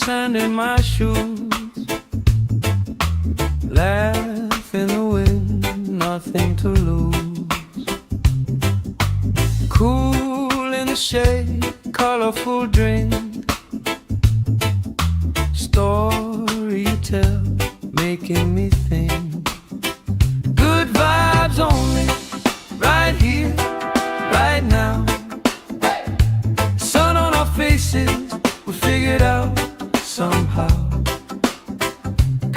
sand in my shoes. Laugh in the wind, nothing to lose. Cool in the shade, colorful drink. Story you tell, making me think. Good vibes only, right here, right now. Sun on our faces, we figured out somehow.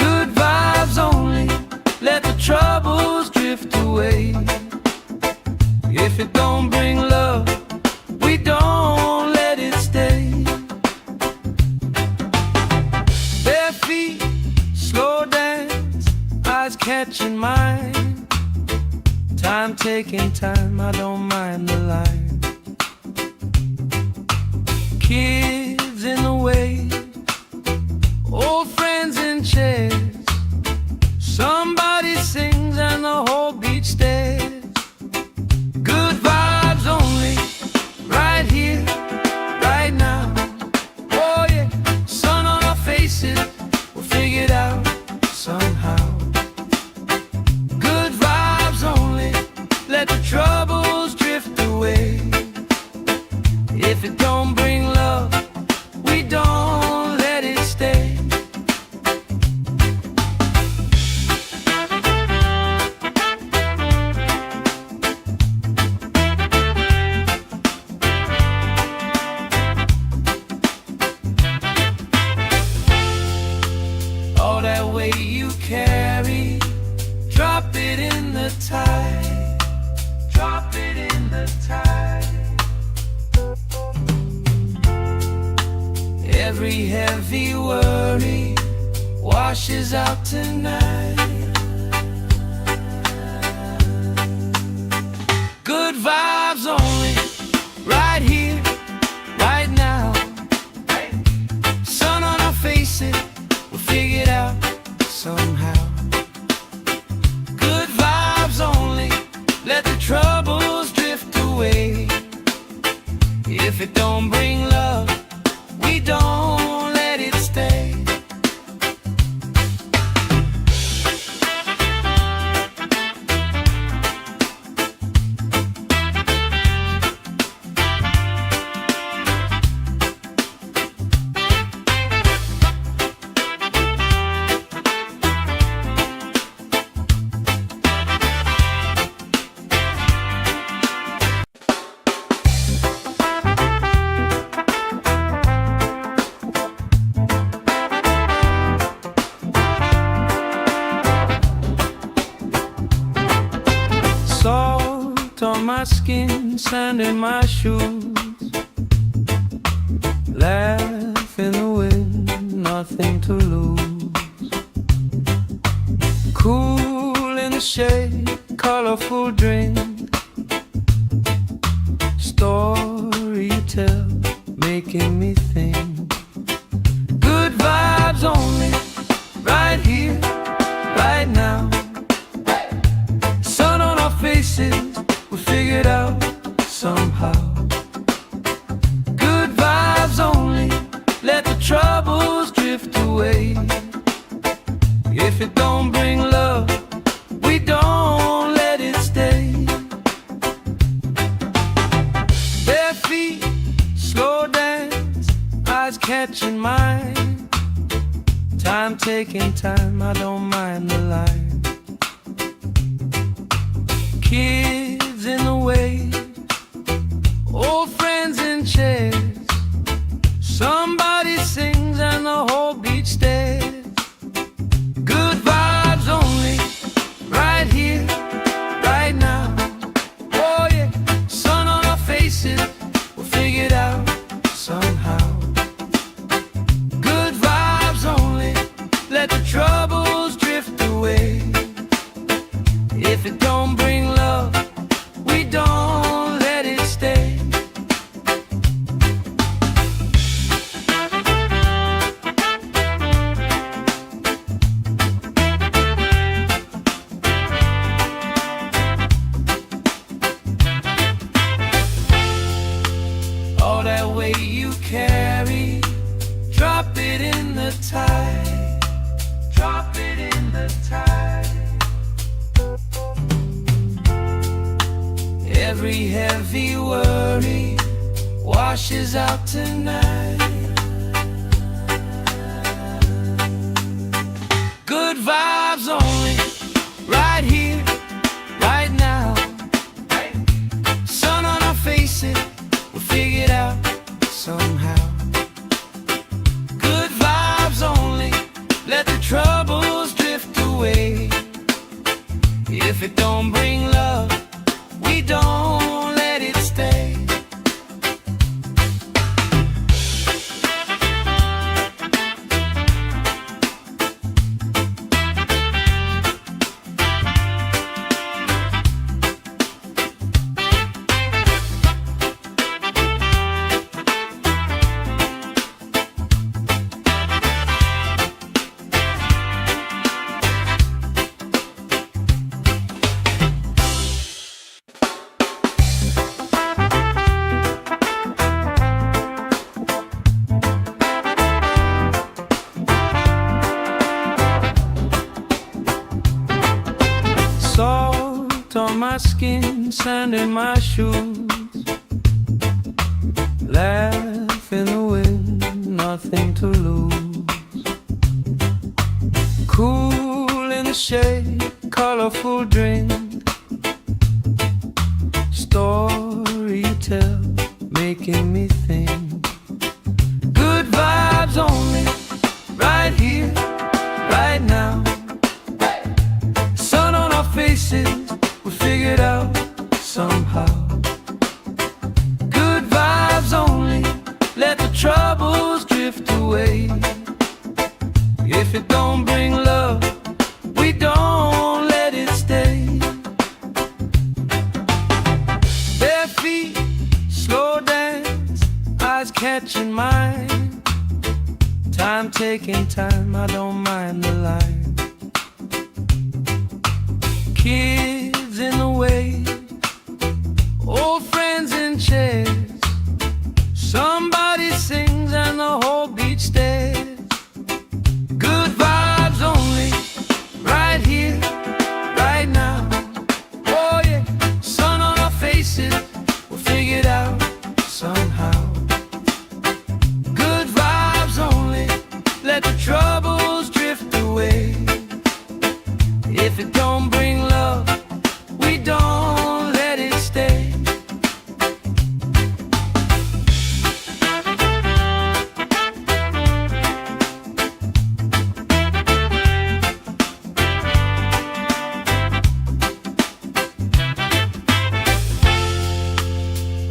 Good vibes only, let the troubles drift away. If it don't bring love, we don't let it stay. Bare feet, slow dance, eyes catching mine. Time taking time, I don't mind the line. Kids in the way, old friends in chairs. Somebody sings and the whole beach stares. Good vibes only, right here, right now. Oh yeah, sun on our faces, we'll figure it out somehow. Good vibes only, let the troubles drift away. If it don't bring love, we don't let it stay. All that weight you carry, drop it in the tide. Drop it in the tide. Every heavy worry washes out tonight. Good vibes only, right here, right now. Sun on our faces, we'll figure it out somehow. Good vibes only, let the troubles drift away. If it don't bring love, we don't let it stay. Salt on my skin, sand in my shoes. Laugh in the wind, nothing to lose. Cool in the shade, colorful drink. Story you tell, making me think. Good vibes only, right here, right now. Sun on our faces, we figured out somehow. Good vibes only, let the troubles drift away. If it don't bring love, we don't let it stay. Bare feet, slow dance, eyes catching mine. Time taking time, I don't mind the line. Kids in the way, old friends in chairs. Somebody sings and the whole beach stares. Good vibes only, right here, right now. Oh yeah, sun on our faces, we'll figure it out somehow. Good vibes only, let the troubles drift away. If it don't bring love, we don't let it stay. heavy worry washes out tonight. Good vibes only, right here, right now. Sun on our faces, we'll figure it out somehow. Good vibes only, let the troubles drift away. If it don't bring love, we don't let it stay. Salt on my skin, sand in my shoes. Laugh in the wind, nothing to lose. Cool in the shade, colorful drink. Story you tell, making me think. Good vibes only, right here, right now. Sun on our faces, we figured out somehow. Good vibes only, let the troubles drift away. If it don't bring love, we don't let it stay. Bare feet, slow dance, eyes catching mine. Time taking time, I don't mind the line. Kids in the way, old friends in chairs. Somebody sings and the whole beach stares. Good vibes only, right here, right now. Oh yeah, sun on our faces, we'll figure it out somehow. Good vibes only, let the troubles drift away. If it don't bring love, we don't let it stay.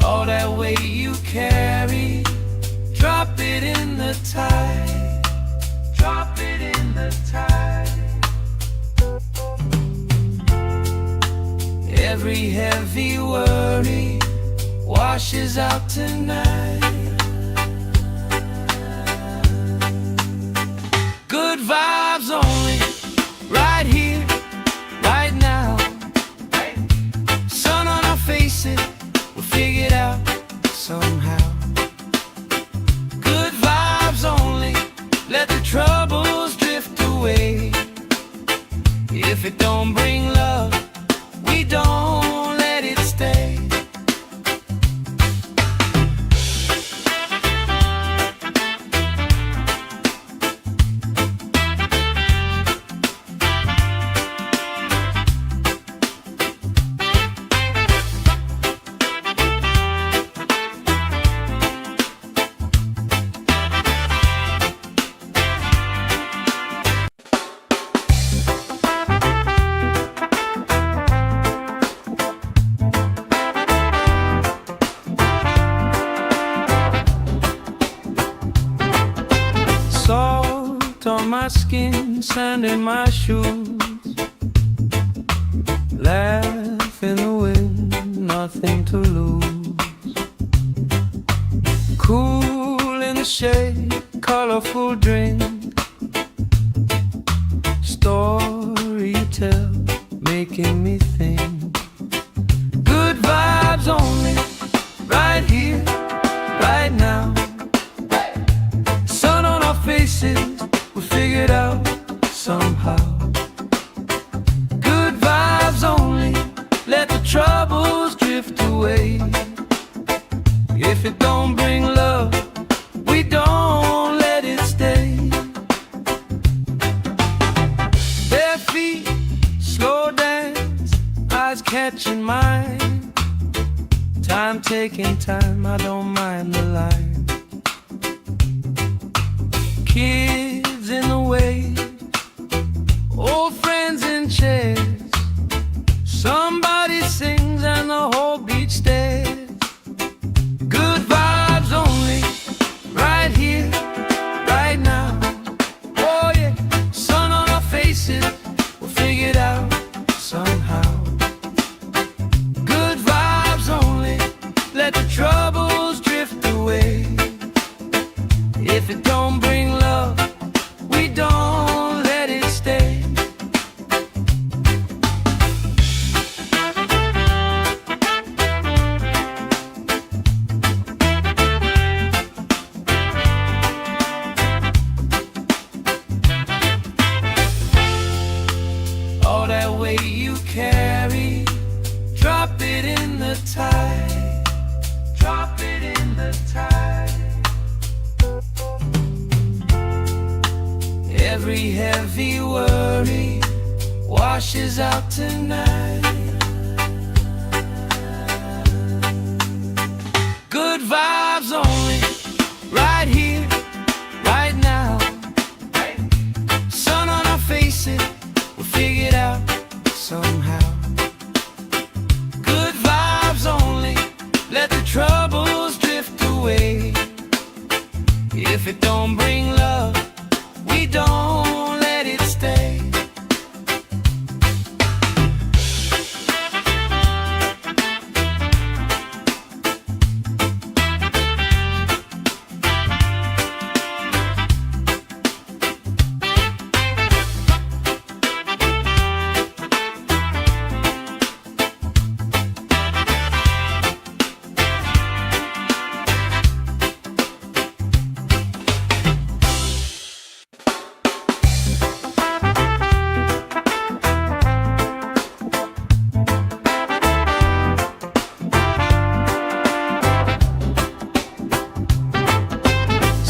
All that weight you carry, drop it in the tide. Drop it in the tide. Every heavy worry washes out tonight. Good vibes only, right here, right now. Sun on our faces, we'll figure it out somehow. Good vibes only, let the troubles drift away. If it don't bring love, we don't let it stay. Salt on my skin, sand in my shoes. Laugh in the wind, nothing to lose. Cool in the shade, colorful drink. Story you tell, making me think. Good vibes only, right here, right now. Sun on our faces, we figured out somehow. Good vibes only, let the troubles drift away. catching mine. Time taking time, I don't mind the line. Kids in the way, old friends in chairs. Somebody sings and the whole beach stares. Good vibes only, right here, right now. Oh yeah, sun on our faces, we'll figure it out somehow. Good vibes only, let the troubles drift away. If it don't bring love, we don't let it stay. All that weight you carry, drop it in the tide. Drop it in the tide. Every heavy worry washes out tonight. Good vibes only, right here, right now. Sun on our faces, we'll figure it out somehow. Good vibes only, let the troubles drift away. If it don't bring love, we don't let it stay.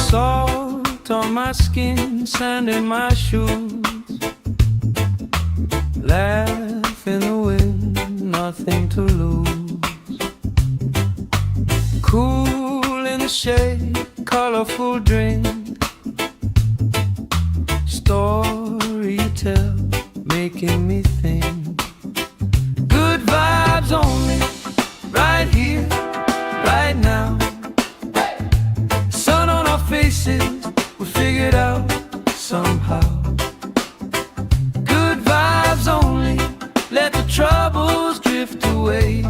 Salt on my skin, sand in my shoes. Laugh in the wind, nothing to lose. Cool in the shade, colorful drink. Story you tell, making me think. Good vibes only, right here, right now. Sun on our faces, we'll figure it out somehow. Good vibes only, let the troubles drift away.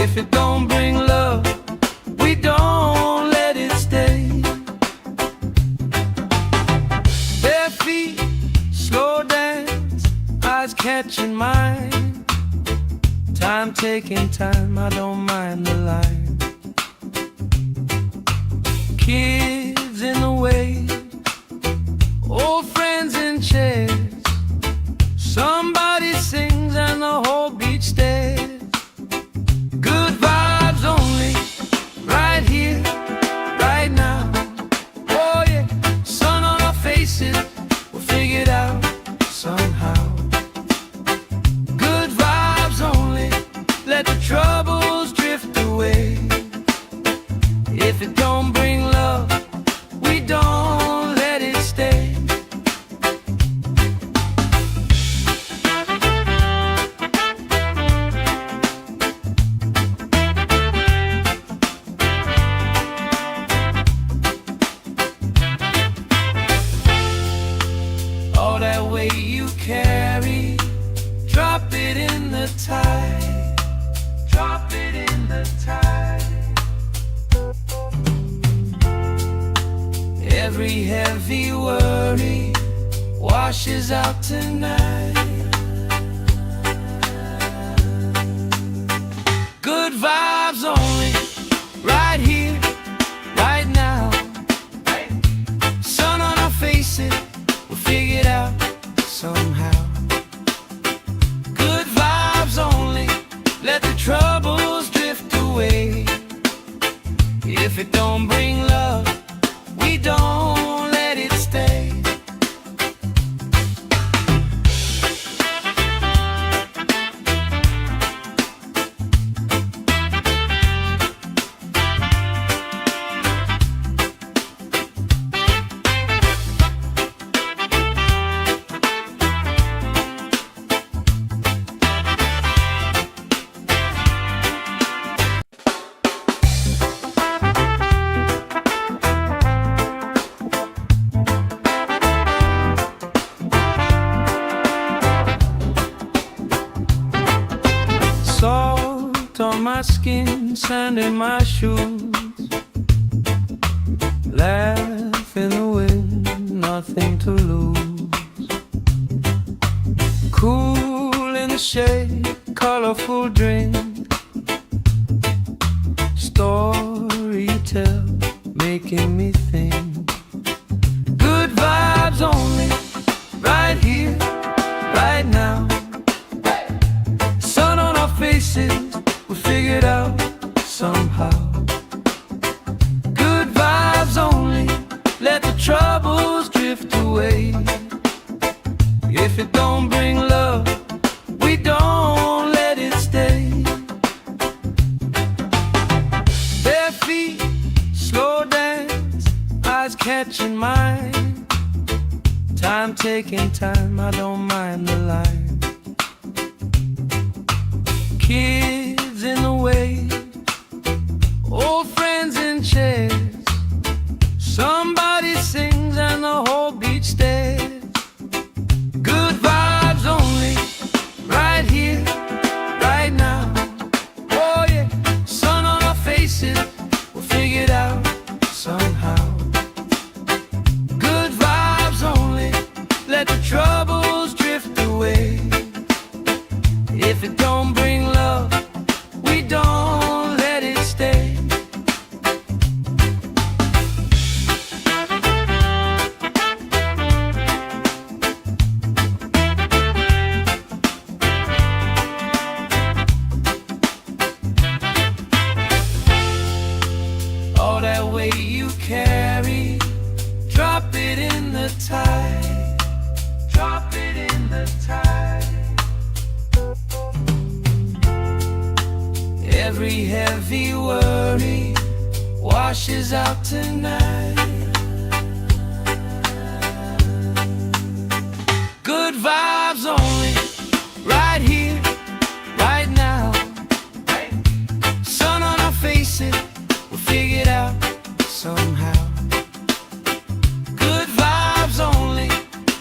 If it don't bring love, we don't let it stay. Bare feet, slow dance, eyes catching mine. Time taking time, I don't mind the line. Kids in the way, old friends in chairs. Somebody sings and the whole beach stares. Good vibes only, right here, right now. Oh yeah, sun on our faces, we'll figure it out somehow. Good vibes only, let the troubles drift away. If it don't bring love, we don't let it stay. All that weight you carry, drop it in the tide. Drop it in the tide. Every heavy worry washes out tonight. Good vibes only, right here, right now. Sun on our faces, we'll figure it out somehow. Good vibes only, let the troubles drift away. If it don't bring love, we don't let it stay. my skin, sand in my shoes. Laugh in the wind, nothing to lose. Cool in the shade, colorful drink. Story you tell, making me think. Good vibes only, right here, right now. Sun on our faces, we figured out somehow. Good vibes only, let the troubles drift away. If it don't bring love, we don't let it stay. Bare feet, slow dance, eyes catching mine. Time taking time, I don't mind the line. Kids in the way, old friends in chairs. Somebody sings and the whole beach stares. Good vibes only, right here, right now. Oh yeah, sun on our faces, we'll figure it out somehow. Good vibes only, let the troubles drift away. If it don't bring love, we don't let it stay. All that weight you carry, drop it in the tide. Drop it in the tide. Every heavy worry washes out tonight. Good vibes only, right here, right now. Sun on our faces, we'll figure it out somehow. Good vibes only,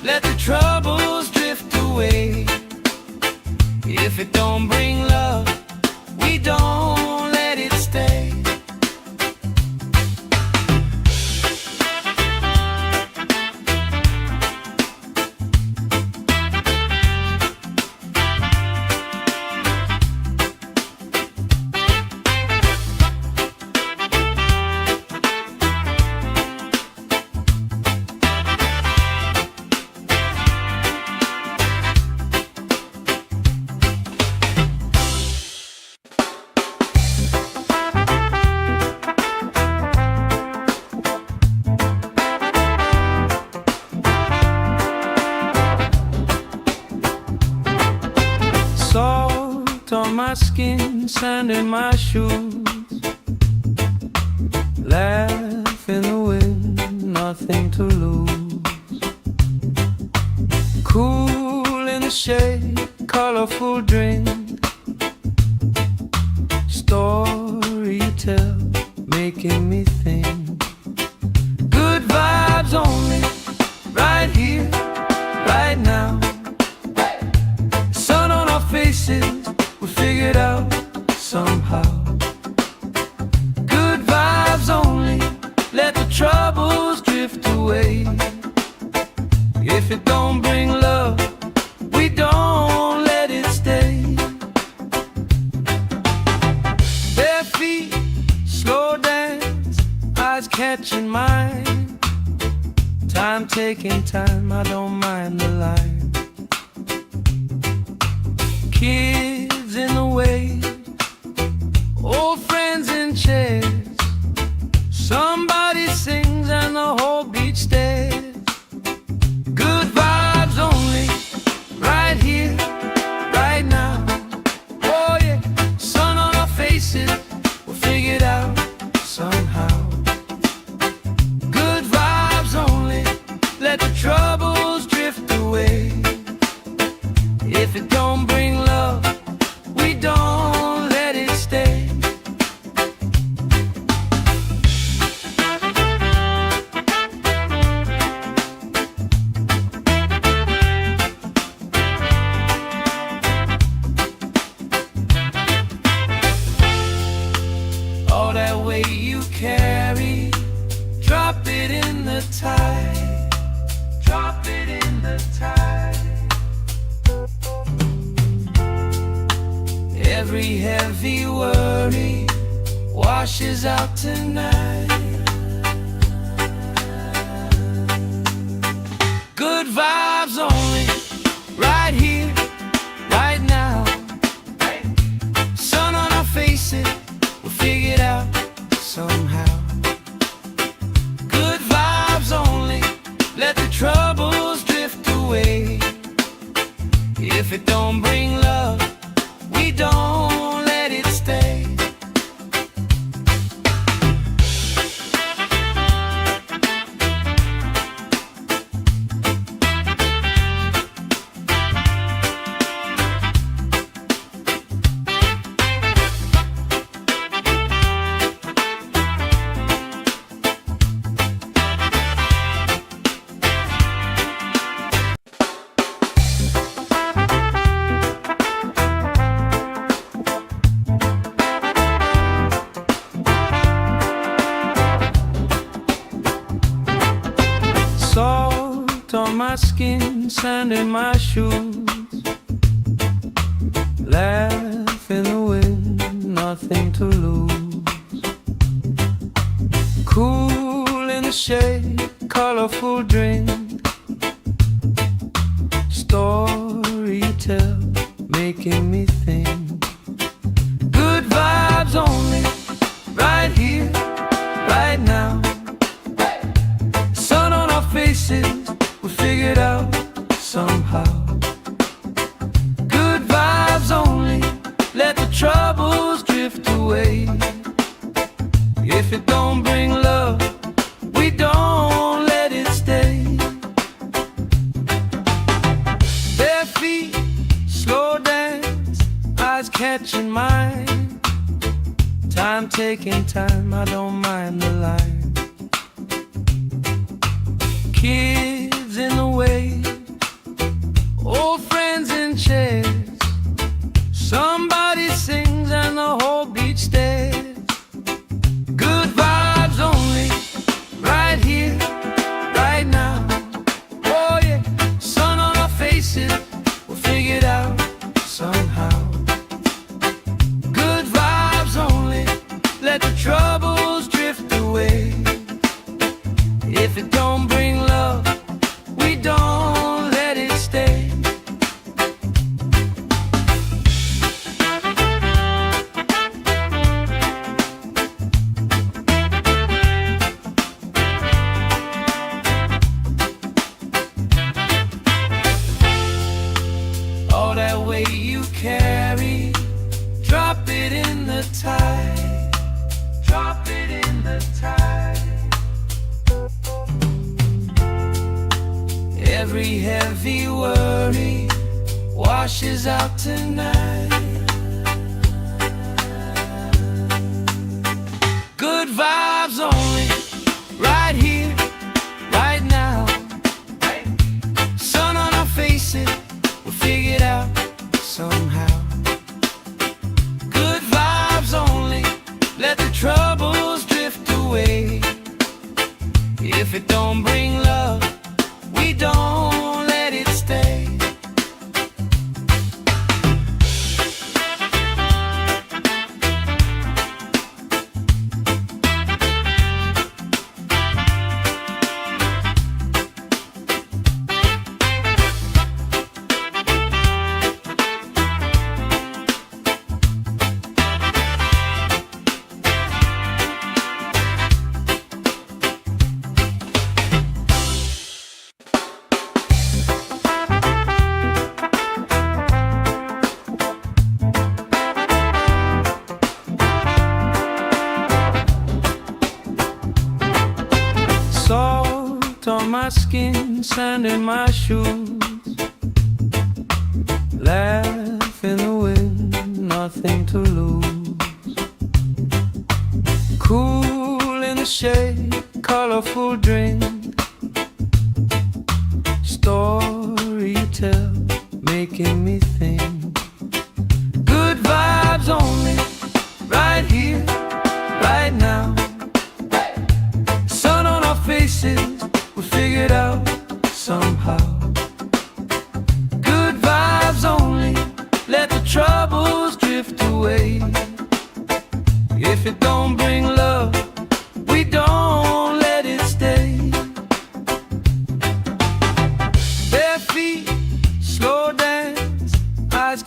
let the troubles drift away. If it don't bring love, we don't let it stay. Salt on my skin, sand in my shoes. Laugh in the wind, nothing to lose. Cool in the shade, colorful drink. Story you tell, making me think. Good vibes only, right here, right now. Sun on our faces, we figured out somehow. Good vibes only, let the troubles drift away. If it don't bring love, we don't let it stay. Bare feet, slow dance, eyes catching mine. Time taking time, I don't mind the line. Kids in the way, old friends in chairs. Somebody sings and the whole beach stares. Good vibes only, right here, right now. Oh yeah, sun on our faces, we'll figure it out somehow. Good vibes only, let the trouble Every heavy worry washes out tonight. Good vibes only, right here, right now. Sun on our faces, we'll figure it out somehow. Good vibes only, let the troubles drift away. If it don't bring love, we don't let it stay. Salt on my skin, sand in my shoes. Laugh in the wind, nothing to lose. Cool in the shade, colorful drink. Story you tell, making me think. Good vibes only, right here, right now. Sun on our faces, we figured out somehow. Good vibes only, let the troubles drift away. If it don't bring love, we don't let it stay. Bare feet, slow dance, eyes catching mine. Time taking time, I don't mind the line. Kids in the way, old friends in chairs. Somebody sings and the whole beach stares. Good vibes only, right here, right now. Oh yeah, sun on our faces, we'll figure it out somehow. Good vibes only, let the troubles drift away. If it don't bring love, we don't let it stay. All that weight you carry, drop it in the tide. Drop it in the tide. Every heavy worry washes out tonight. Good vibes only, right here, right now. Sun on our faces, we'll figure it out somehow. Good vibes only, let the troubles drift away. If it don't bring love, we don't let it stay. Salt on my skin, sand in my shoes. Laugh in the wind, nothing to lose. Cool in the shade, colorful drink. Story you tell, making me think. Good vibes only, right here, right now. Sun on our faces, we figured out somehow. Good vibes only, let the troubles drift away.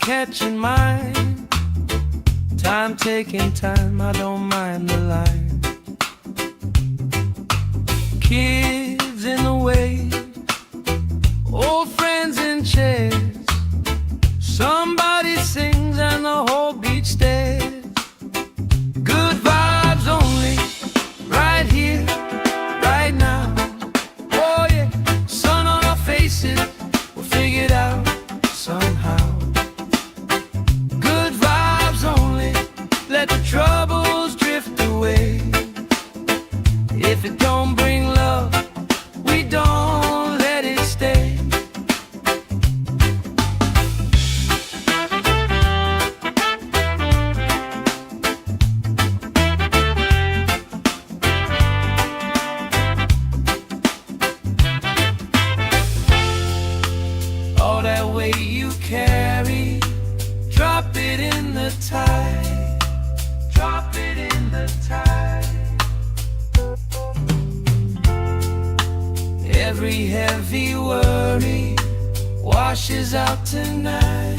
catching mine. Time taking time, I don't mind the line. Kids in the way, old friends in chairs. Somebody sings and the whole beach stares. Good vibes only, right here, right now. Oh yeah, sun on our faces, we'll figure it out somehow. Good vibes only, let the troubles drift away. If it don't bring love, we don't let it stay. All that weight you carry, drop it in the tide. Drop it in the tide. Every heavy worry washes out tonight.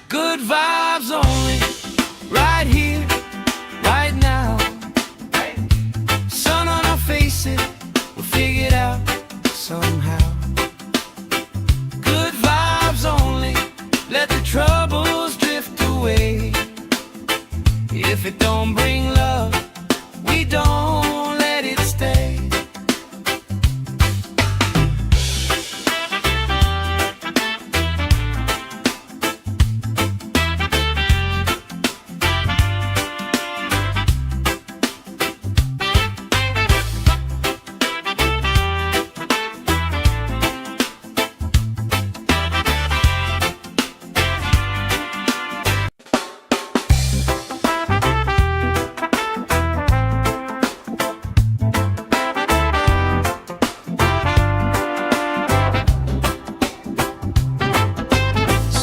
Good vibes only, right here, right now. Sun on our faces, we'll figure it out somehow. Good vibes only, let the troubles drift away. If it don't bring love, we don't let it stay.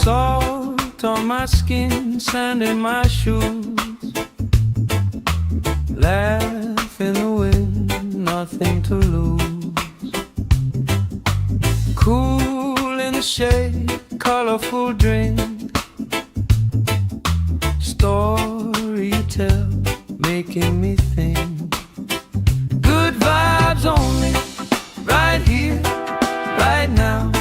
Salt on my skin, sand in my shoes. Laugh in the wind, nothing to lose. Cool in the shade, colorful drink. Story you tell, making me think. Good vibes only, right here, right now.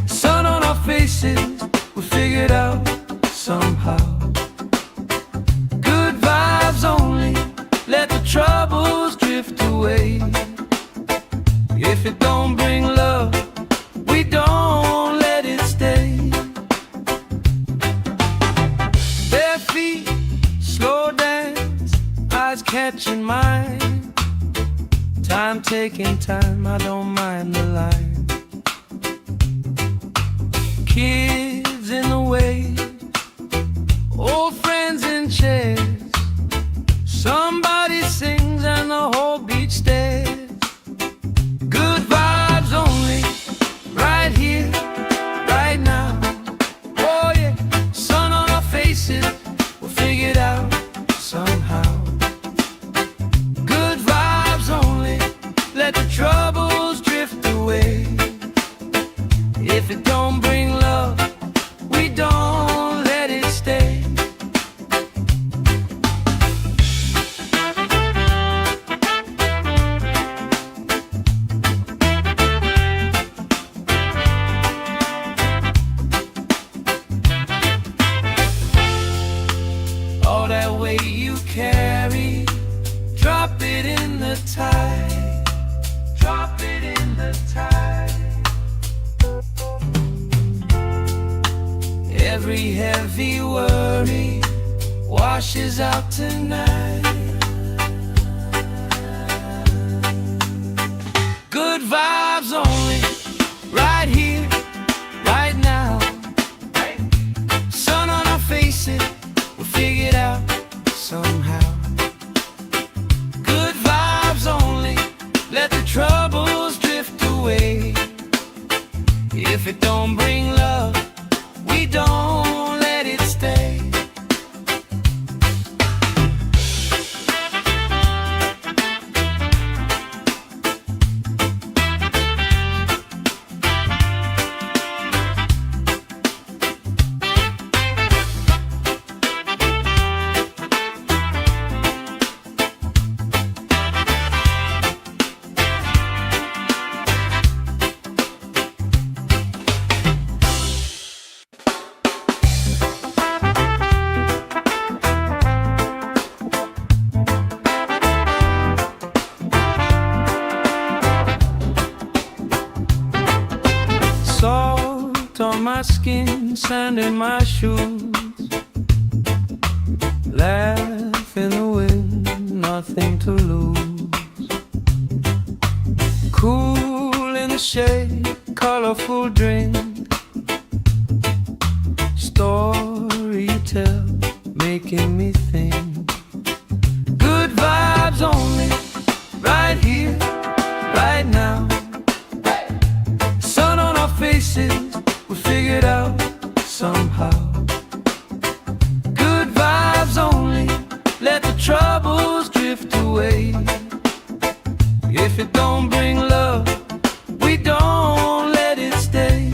Sun on our faces, we'll figure it out somehow. Good vibes only, let the troubles drift away. If it don't bring love, we don't let it stay. Bare feet, slow dance, eyes catching mine. Time taking time, I don't mind the line. Kids in the way, old friends in chairs. Somebody sings and the whole beach stares. Good vibes only, right here, right now. Oh yeah, sun on our faces, we'll figure it out somehow. Good vibes only, let the troubles drift away. If it don't bring love, we don't let it stay. All that weight you carry, drop it in the tide. Drop it in the tide. Every heavy worry washes out tonight. Good vibes only, right here, right now. Sun on our faces, we'll figure it out somehow. Good vibes only, let the troubles drift away. If it don't bring love, we don't let it stay. my skin, sand in my shoes. Laugh in the wind, nothing to lose. Cool in the shade, colorful drink. Story you tell, making me think. Good vibes only, right here, right now. Sun on our faces, we figured out somehow. Good vibes only, let the troubles drift away. If it don't bring love, we don't let it stay.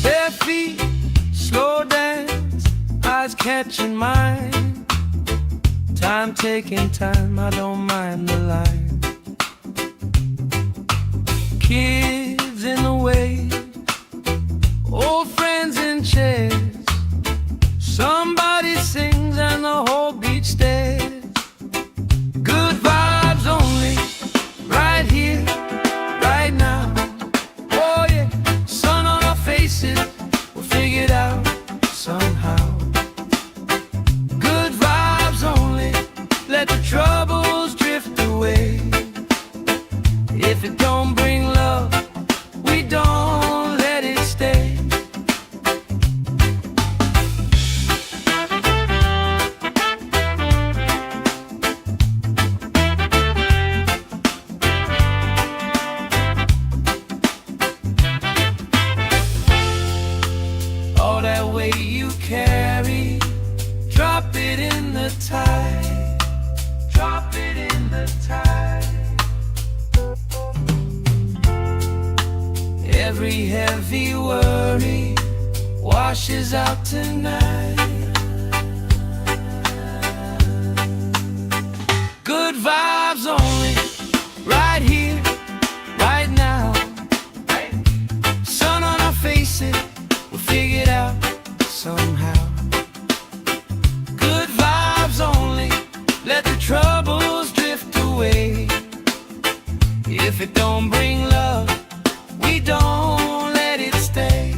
Bare feet, slow dance, eyes catching mine. Time taking time, I don't mind the line. Kids in the wave, old friends in chairs. Somebody sings and the whole beach stares. Good vibes only, right here, right now. Oh yeah, sun on our faces, we'll figure it out somehow. Good vibes only, let the troubles drift away. If it don't bring love, we don't let it stay. All that weight you carry, drop it in the tide. Drop it in the tide. Every heavy worry washes out tonight. Good vibes only, right here, right now. Sun on our faces, we'll figure it out somehow. Good vibes only, let the troubles drift away. If it don't bring love, we don't let it stay.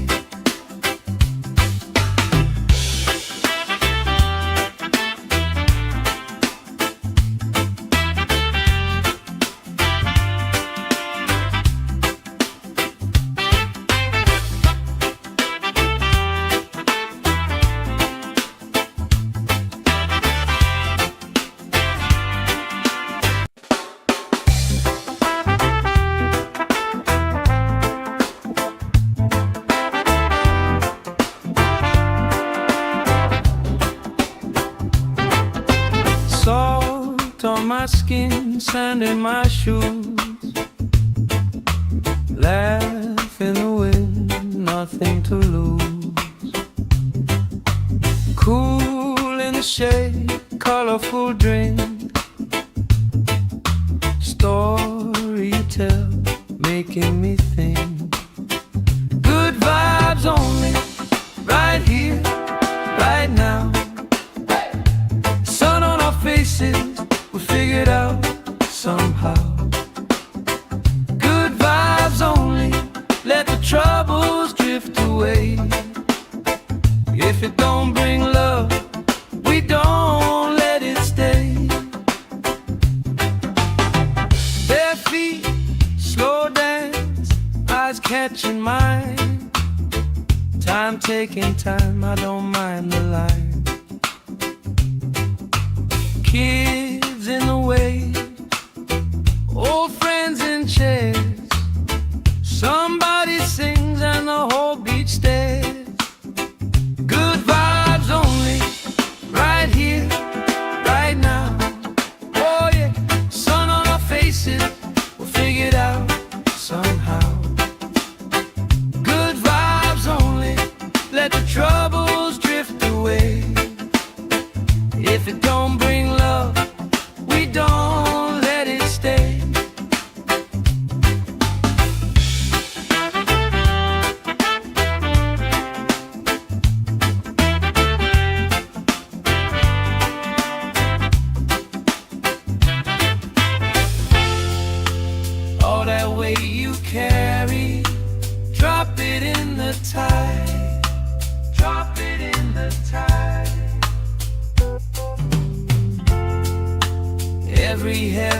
Salt on my skin, sand in my shoes. Laugh in the wind, nothing to lose. Cool in the shade, colorful drink. Story you tell, making me think. Good vibes only, right here, right now. Sun on our faces, we figured out somehow. Good vibes only, let the troubles drift away. If it don't bring love, we don't let it stay. Bare feet, slow dance, eyes catching mine. Time taking time, I don't mind the line. Kids in the wave, old friends in chairs. Somebody sings and the whole beach stares. Good vibes only, right here, right now. Oh yeah, sun on our faces, we'll figure it out somehow. Good vibes only, let the troubles drift away. If it don't bring love, we don't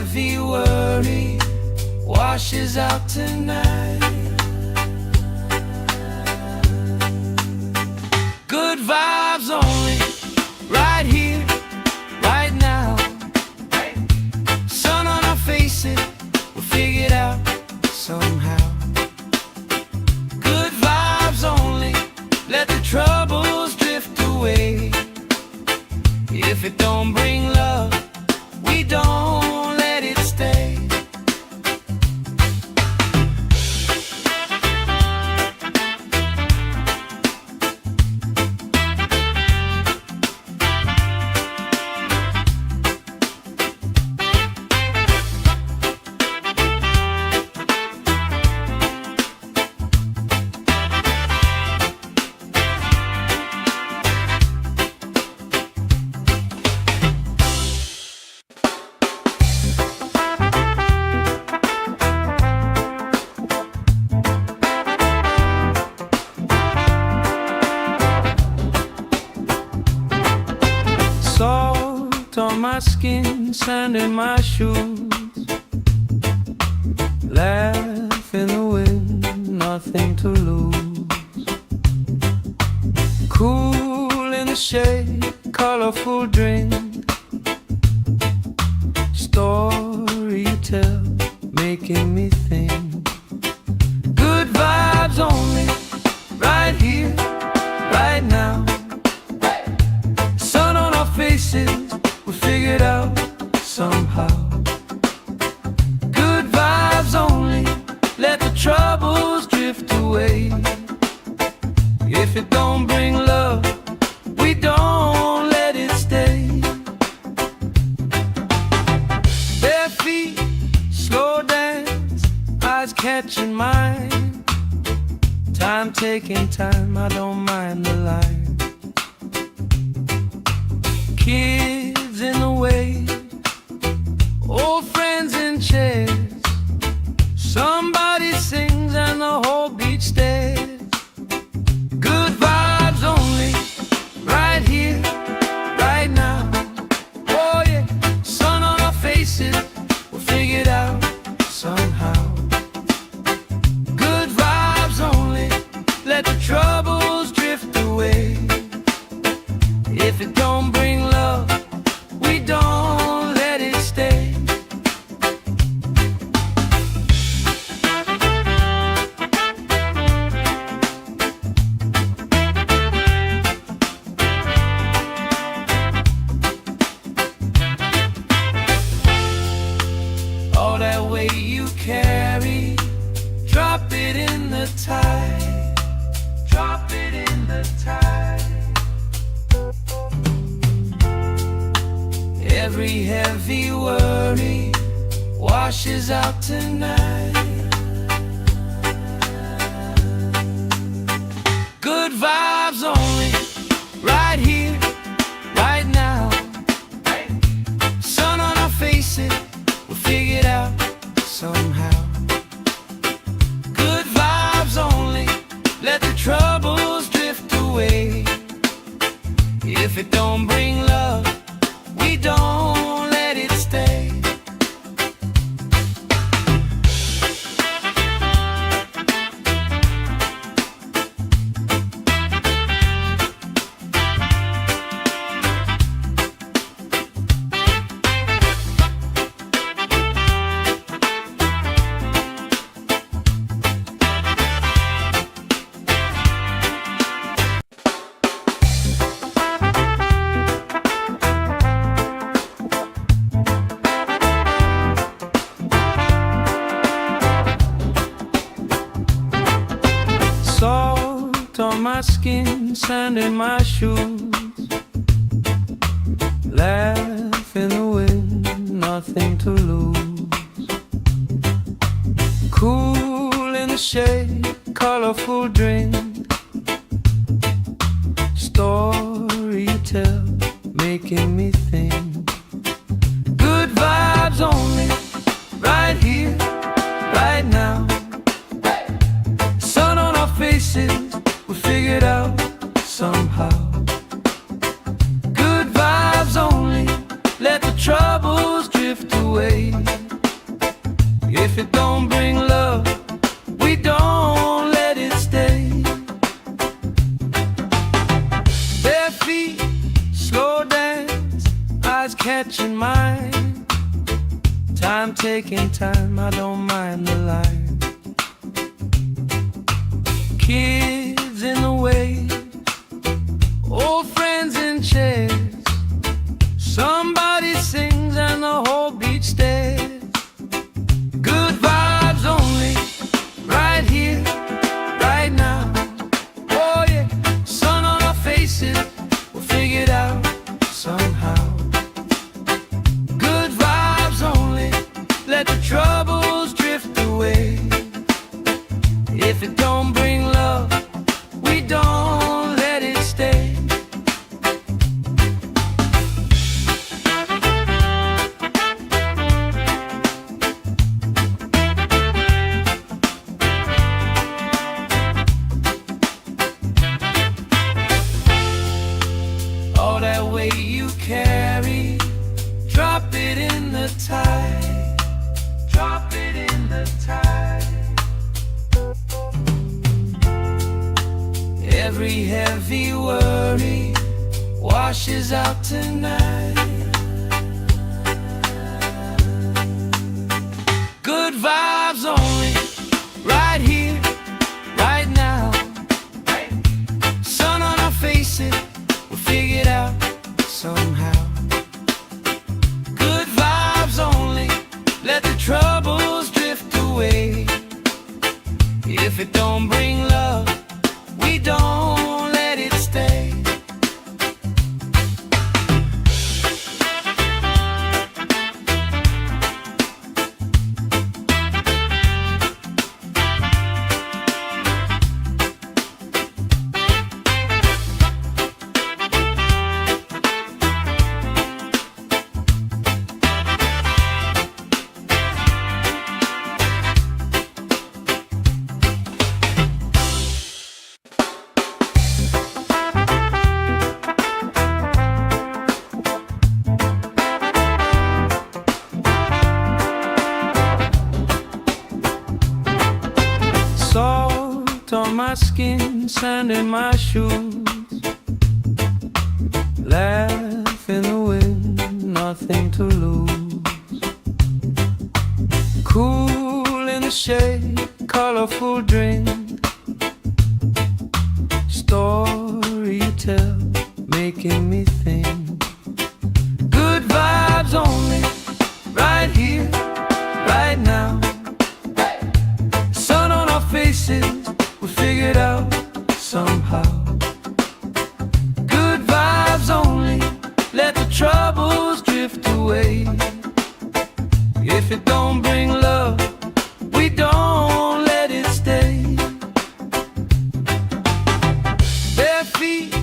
heavy worry washes out tonight. Good vibes only, right here, right now. Sun on our faces, we'll figure it out somehow. Good vibes only, let the troubles drift away. If it don't bring love, we don't let it stay. Salt on my skin, sand in my shoes. Laugh in the wind, nothing to lose. Cool in the shade, colorful drink. Story you tell, making me think. Good vibes only, right here, right now. Faces, we'll figure it out somehow. Good vibes only, let the troubles drift away. If it don't bring love, we don't let it stay. Bare feet, slow dance, eyes catching mine. Time taking time, I don't mind the line. Kids in the way, old friends in chairs. Somebody sings and the whole beach stares. Good vibes only, right here, right now. Oh yeah, sun on our faces, we'll figure it out somehow. Good vibes only, let the troubles drift away. If it don't bring love, we don't let it stay. All that weight you carry, drop it in the tide. Drop it in the tide. Every heavy worry washes out tonight. Good vibes only, right here, right now. Sun on our faces, we'll figure it out somehow. Good vibes only, let the troubles drift away. If it don't bring love, we don't let it stay. Salt on my skin, sand in my shoes. Laugh in the wind, nothing to lose. Cool in the shade, colorful drink. Story you tell, making me think. Good vibes only, right here, right now. Sun on our faces, we'll figure it out somehow. Good vibes only, let the troubles drift away. taking time, I don't mind the line. Kids in the way, old friends in chairs. Somebody sings and the whole beach stares. Good vibes only, right here, right now. Oh yeah, sun on our faces, we'll figure it out somehow. Good vibes only, let the troubles drift away. If it don't bring love, we don't let it stay. All that weight you carry, drop it in the tide. Drop it in the tide. Every heavy worry washes out tonight. Good vibes only, right here, right now. Sun on our faces, we'll figure it out somehow. Good vibes only, let the troubles drift away. If it don't bring love, we don't let it stay. Salt on my skin, sand in my shoes. Laugh in the wind, nothing to lose. Cool in the shade, colorful drink. Story you tell, making me think. Good vibes only, right here, right now. Sun on our faces, we figure it out somehow. Good vibes only, let the troubles drift away. If it don't bring love, we don't let it stay. Bare feet,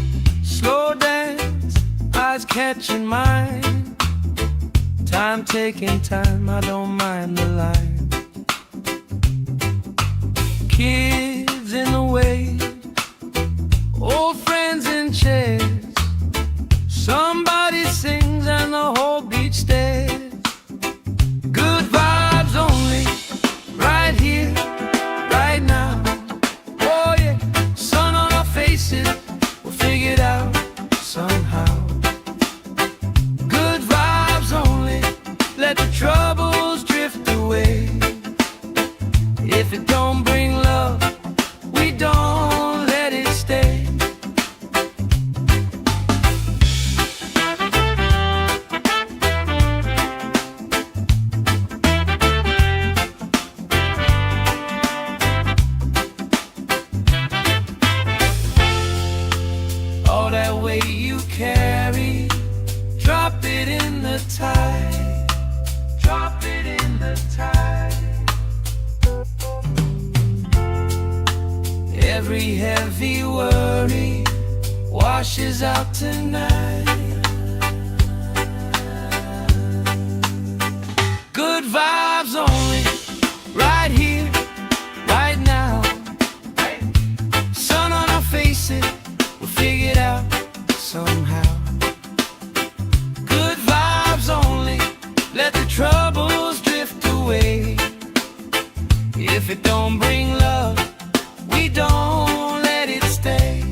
slow dance, eyes catching mine. Time taking time, I don't mind the line. Kids in the way, old friends in chairs. Somebody sings and the whole beach stares. Good vibes only, right here, right now. Oh yeah, sun on our faces, we'll figure it out somehow. Good vibes only, let the troubles drift away. If it don't bring love, we don't let it stay. All that weight you carry, drop it in the tide. Drop it in the tide. Every heavy worry washes out tonight. Good vibes only, right here, right now. Sun on our faces, we'll figure it out somehow. Good vibes only, let the troubles drift away. If it don't bring love, we don't let it stay.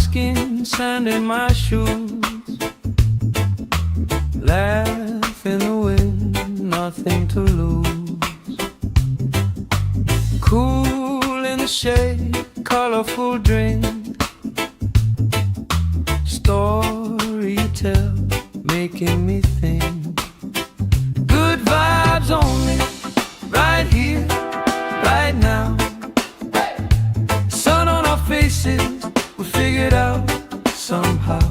skin, sand in my shoes. Laugh in the wind, nothing to lose. Cool in the shade, colorful drink. Story you tell, making me think. Good vibes only, right here, right now. Sun on our faces, we figured out somehow.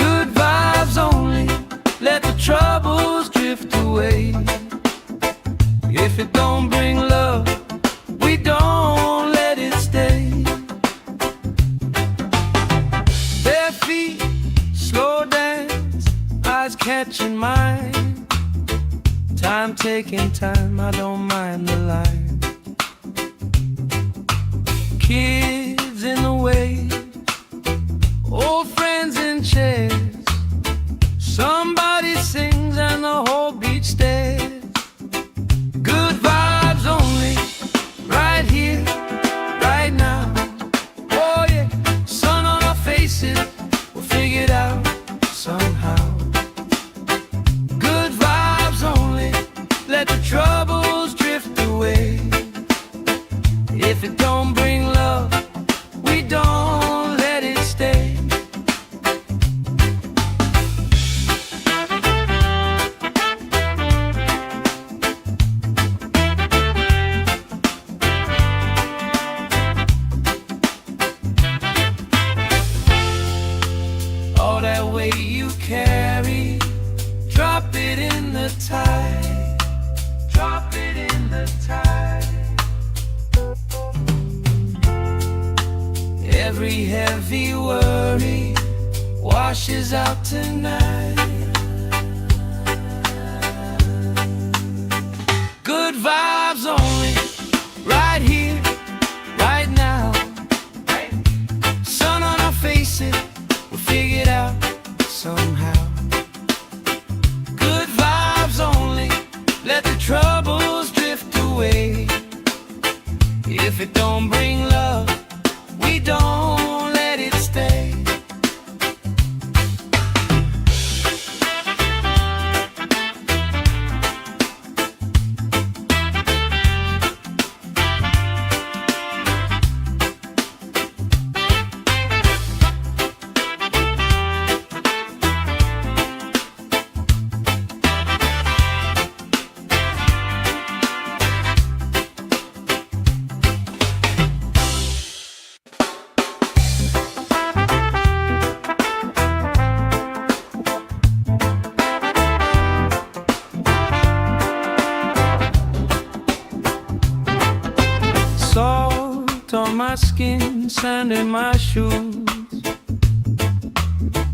Good vibes only, let the troubles drift away. If it don't bring love, we don't let it stay. Bare feet, slow dance, eyes catching mine. Time taking time, I don't mind the line. Kids in the way, old friends in chairs. Somebody sings and the whole beach stares. Good vibes only, right here, right now. Oh yeah, sun on our faces, we'll figure it out somehow. Good vibes only, let the troubles drift away. If it don't bring love, we don't let it stay. All that weight you carry, drop it in the tide. Drop it in the tide. Every heavy worry washes out tonight. Good vibes only, right here, right now. Sun on our faces, we'll figure it out somehow. Good vibes only, let the troubles drift away. If it don't bring love, we don't let it stay. Salt on my skin, sand in my shoes.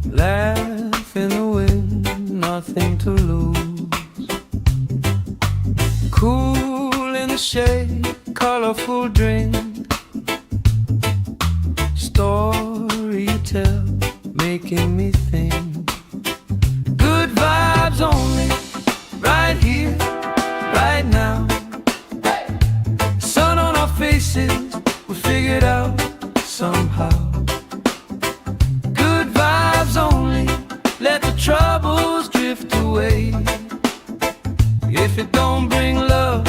Laugh in the wind, nothing to lose. Cool in the shade, colorful drink. Story you tell, making me think. Good vibes only, right here, right now. Sun on our faces, we figured out somehow. Good vibes only, let the troubles drift away. If it don't bring love,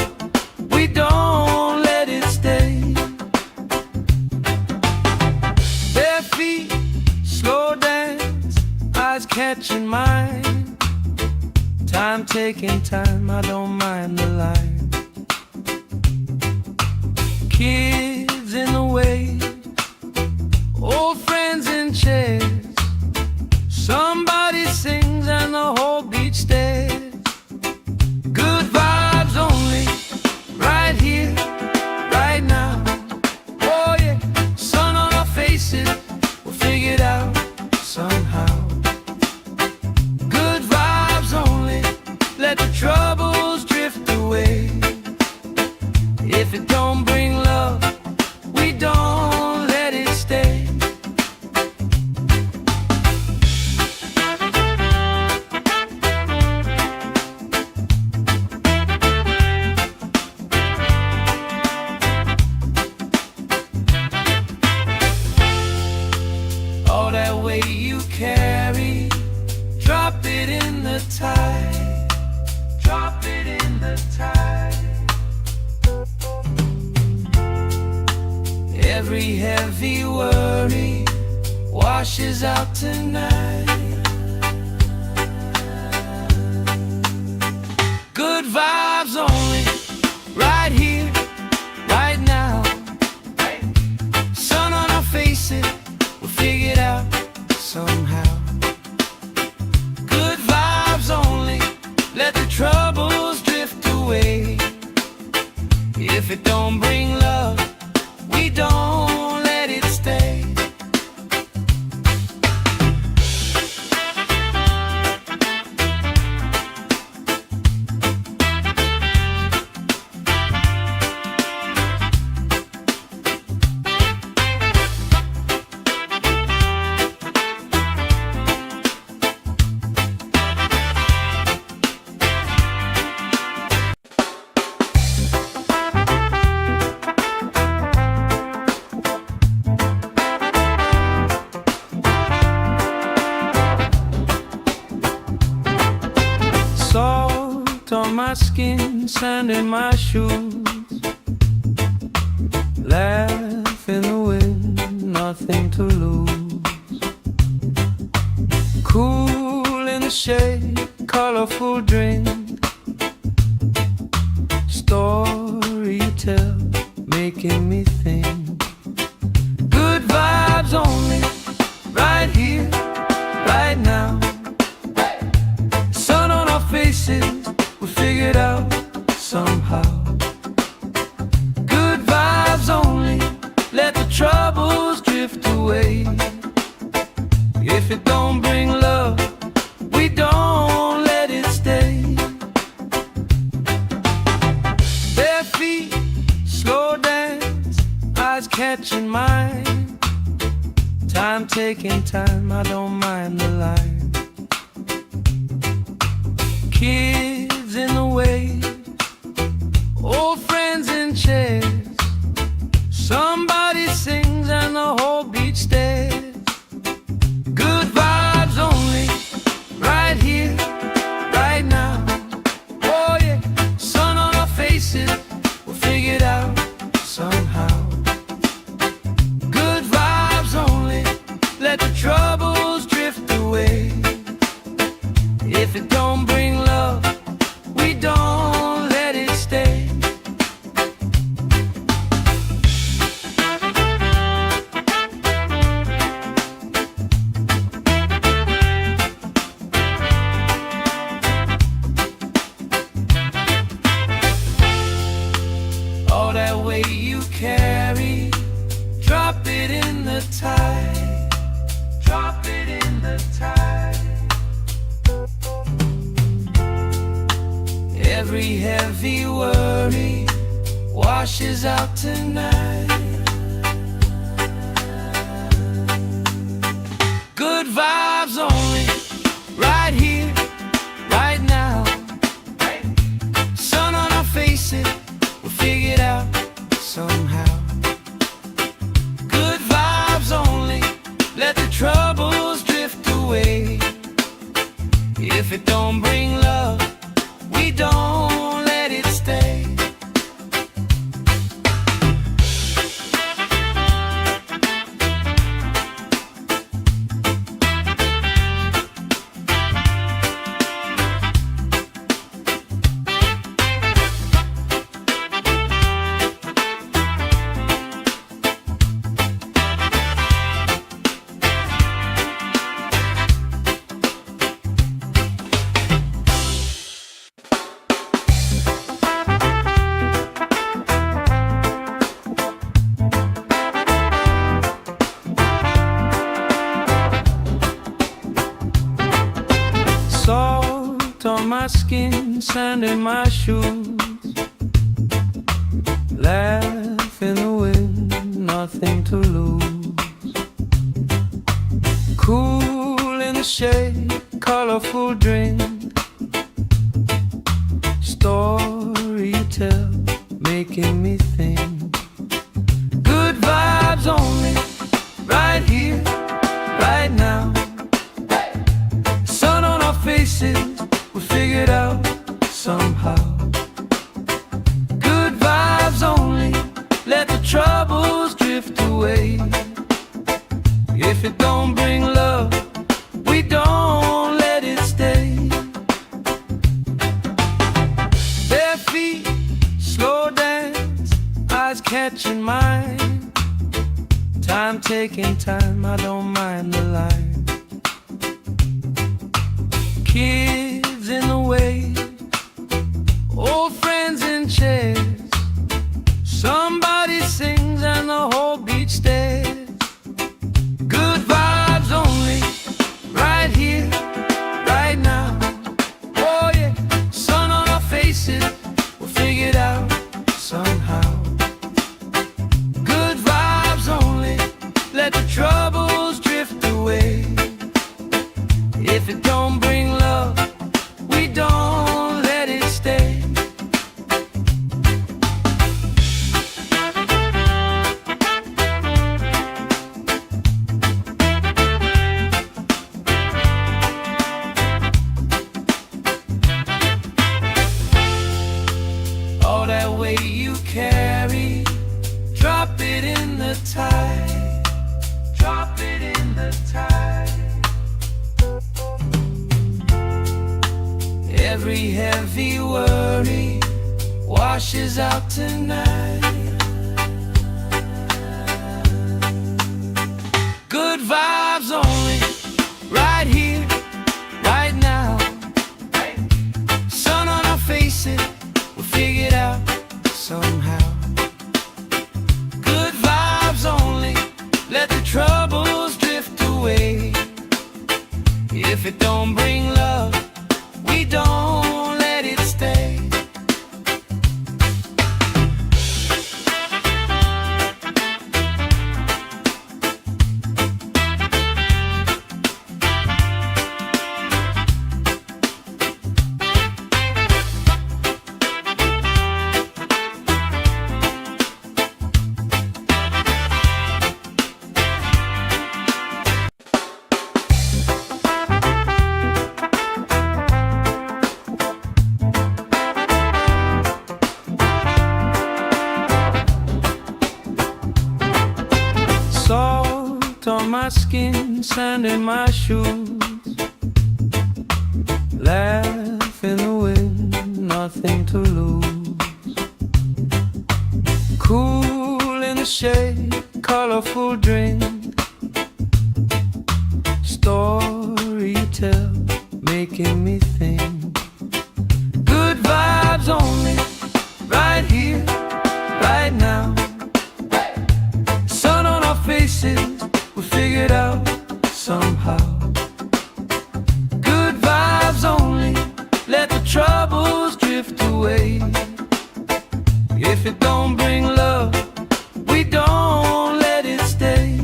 we don't let it stay. Bare feet, slow dance, eyes catching mine. Time taking time, I don't mind the line. Kids in the way, old friends in chairs. Somebody sings and the whole beach stares. Good vibes only, right here, right now. Oh yeah, sun on our faces, we'll figure it out somehow. Good vibes only, let the troubles drift away. If it don't bring love, we don't let it stay. that weight you carry, drop it in the tide. Drop it in the tide. Every heavy worry washes out tonight. Good vibes only, right here, right now. Sun on our faces, we'll figure it out somehow. Good vibes only, let the troubles drift away. If it don't bring love, we don't let it stay. Salt on my skin, sand in my shoes. Laugh in the wind, nothing to lose. Cool in the shade, colorful drink. Story you tell, making me think. Good vibes only, right here, right now. Sun on our faces, we figured out somehow. Good vibes only, let the troubles drift away. If it don't bring love, we don't let it stay. Bare feet, slow dance, eyes catching mine. Time taking time, I don't mind the line. Kids in the wave, old friends in chairs. Somebody sings and the whole beach stares. Good vibes only, right here, right now. Oh yeah, sun on our faces, we'll figure it out somehow. Good vibes only, let the troubles drift away. If it don't bring love, we don't let it stay. All that weight you carry, drop it in the tide. Drop it in the tide. Every heavy worry washes out tonight. Good vibes only, right here, right now. Sun on our faces, we'll figure it out somehow. Good vibes only, let the troubles drift away. If it don't bring love, we don't let it stay. Salt on my skin, sand in my shoes. Laugh in the wind, nothing to lose. Cool in the shade, colorful drink. Story you tell, making me think. Good vibes only, right here, right If it don't bring love, we don't let it stay. Bare feet, slow dance, eyes catching mine. Time taking time, I don't mind the line. Kids in the way, old friends in chairs. Somebody sings and the whole beach stares. Good vibes only, right here, right now. Oh yeah, sun on our faces, we'll figure it out somehow. Good vibes only, let the troubles drift away. If it don't bring love, we don't let it stay. All that weight you carry, drop it in the tide. Drop it in the tide. Every heavy worry washes out tonight. Good vibes only, right here, right now. Sun on our faces, we'll figure it out somehow. Good vibes only, let the troubles drift away. If it don't bring love, we don't let it stay. Salt on my skin, sand in my shoes. Laugh in the wind, nothing to lose. Cool in the shade, colorful drink. Story you tell, making me think. Good vibes only, right here, right now. Sun on our faces, we'll figure it out somehow. Good vibes only, let the troubles drift away. If it don't bring love, we don't let it stay.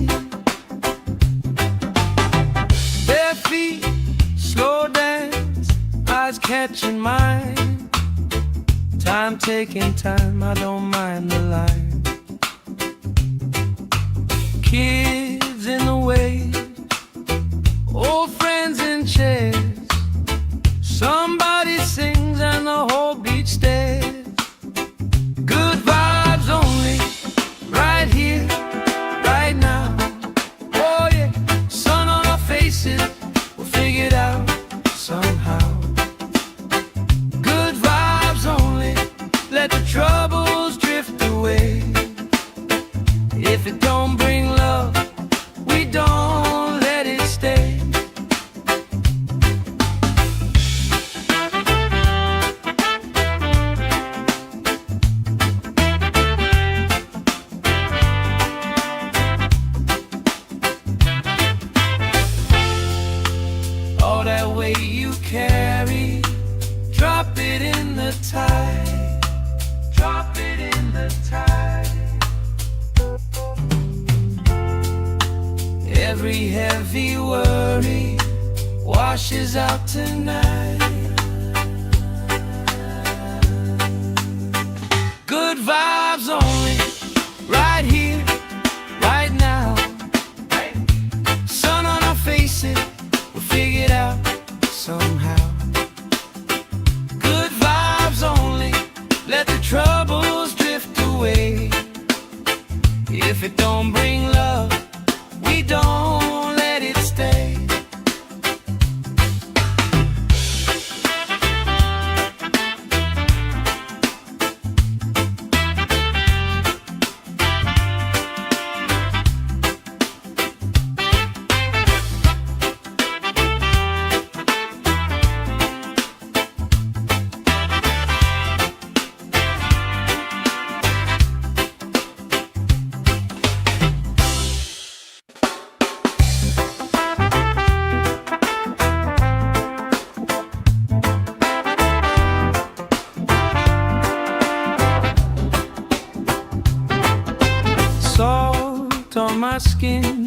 Bare feet, slow dance, eyes catching mine. Time taking time, I don't mind the line. Kids in the way, old friends in chairs. Somebody sings and the whole beach stares. Good vibes only, right here, right now. Oh yeah, sun on our faces, we'll figure it out somehow. Good vibes only, let the troubles drift away. If it don't bring love, we don't let it stay. All that weight you carry, drop it in the tide. Drop it in the tide. Every heavy worry washes out tonight. Good vibes only, right here, right now. Sun on our faces, we'll figure it out somehow. Good vibes only, let the troubles drift away. If it don't bring love, we don't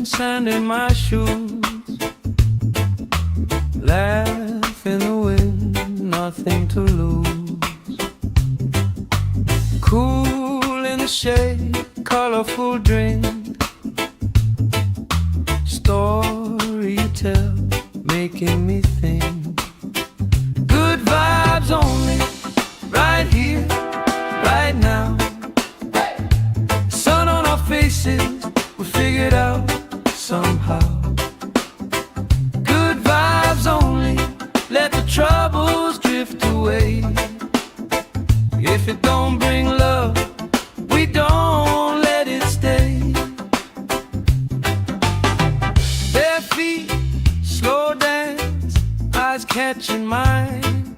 skin, sand in my shoes. Laugh in the wind, nothing to lose. Cool in the shade, colorful drink. Story you tell, making me think. Good vibes only, right here, right now. Sun on our faces, we figured out somehow. Good vibes only, let the troubles drift away. If it don't bring love, we don't let it stay. Bare feet, slow dance, eyes catching mine.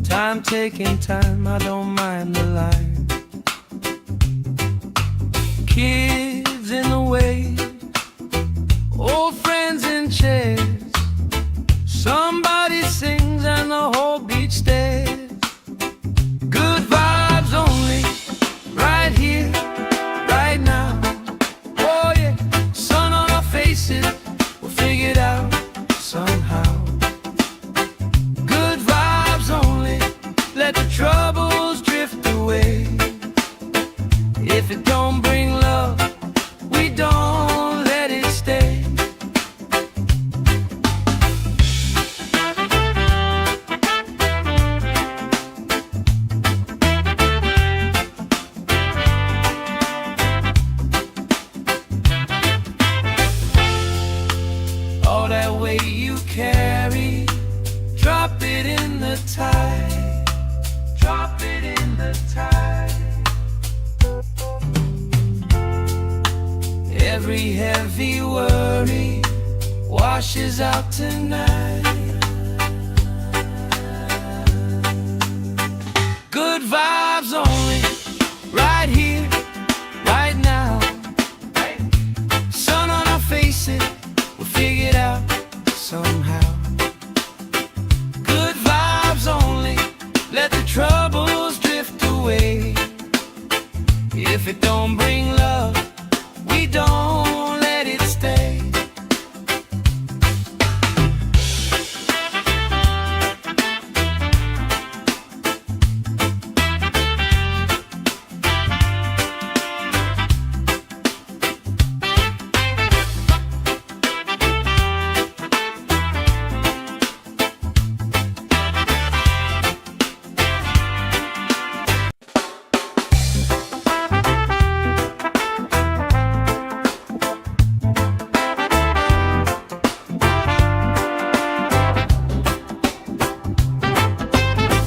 Time taking time, I don't mind the line. Kids in the way, old friends in chairs. Somebody sings and the whole beach stares. Good vibes only, right here, right now. Oh yeah, sun on our faces, we'll figure it out somehow. Good vibes only, let the troubles drift away. If it don't bring love, we don't let it stay. All that weight you carry, drop it in the tide. Drop it in the tide. Every heavy worry washes out tonight. Good vibes only, right here, right now. Sun on our faces, we'll figure it out somehow. Good vibes only, let the troubles drift away. If it don't bring love, we don't let it stay.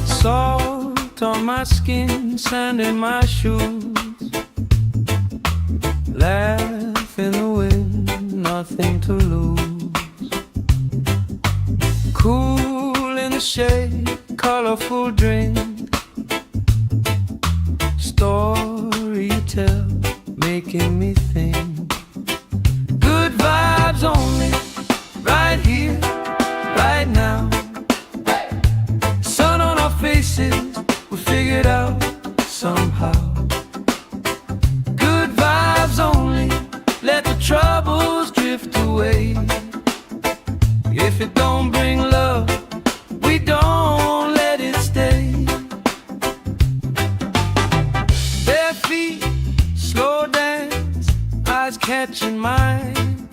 Salt on my skin, sand in my shoes. Laugh in the wind, nothing to lose. Cool in the shade, colorful drink. Story you tell, making me think. Good vibes only, right here, right now. Sun on our faces, we figured out somehow. Good vibes only, let the troubles drift away. If it don't bring love, we don't let it stay. Bare feet, slow dance, eyes catching mine.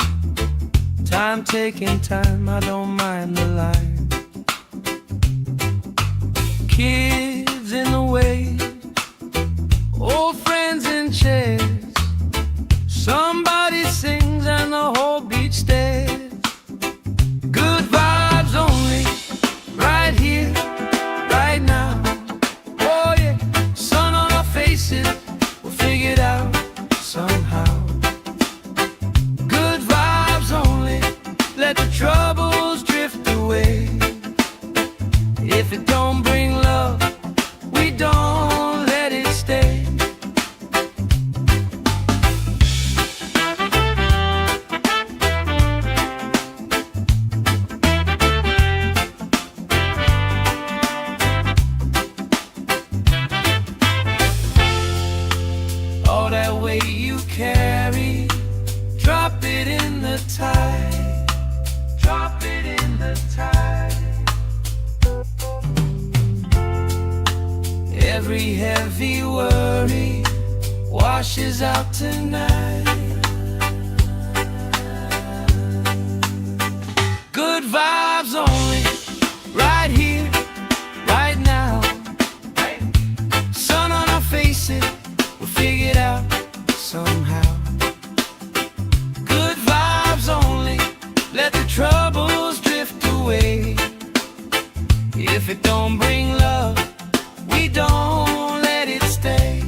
Time taking time, I don't mind the line. Kids in the way, old friends in chairs. Somebody sings and the whole beach stares. Good vibes only, right here, right now. Oh yeah, sun on our faces, we'll figure it out somehow. Good vibes only, let the troubles drift away. If it don't bring love, we don't let it stay. All that weight you carry, drop it in Every heavy worry washes out tonight. Good vibes only, right here, right now. Sun on our faces, we'll figure it out somehow. Good vibes only, let the troubles drift away. If it don't bring love, we don't let it stay.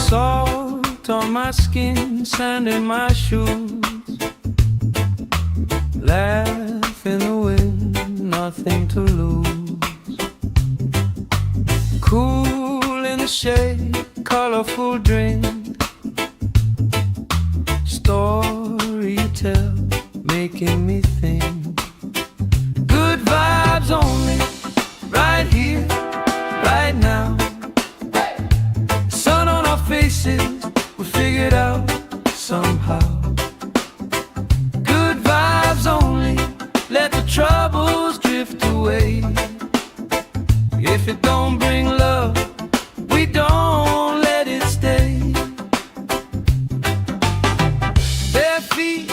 Salt on my skin, sand in my shoes. Laugh in the wind, nothing to lose. Cool in the shade, colorful drink. Story you tell, making me think. Good vibes only, right here, right now. Sun on our faces, we figured out somehow. Good vibes only, let the troubles drift away. If it don't bring love, we don't let it stay. Bare feet,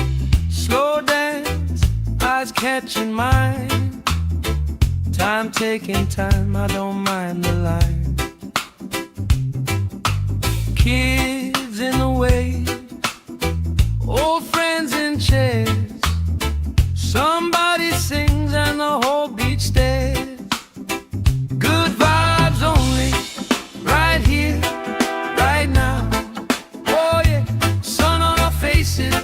slow dance, eyes catching mine. Time taking time, I don't mind the line. Kids in the wave, old friends in chairs. Somebody sings and the whole beach stares. Good vibes only, right here, right now. Oh yeah, sun on our faces,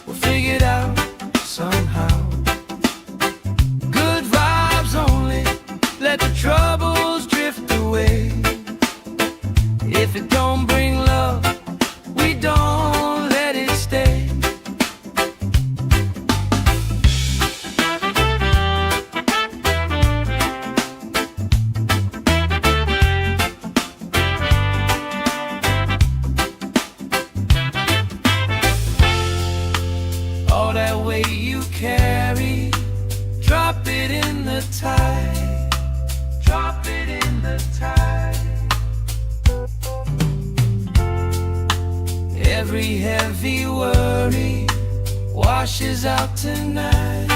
we'll figure it out somehow. Good vibes only, let the troubles drift away. If it don't bring love, we don't let it stay. All that weight you carry, drop it in the tide. Drop it in the tide. Every heavy worry washes out tonight.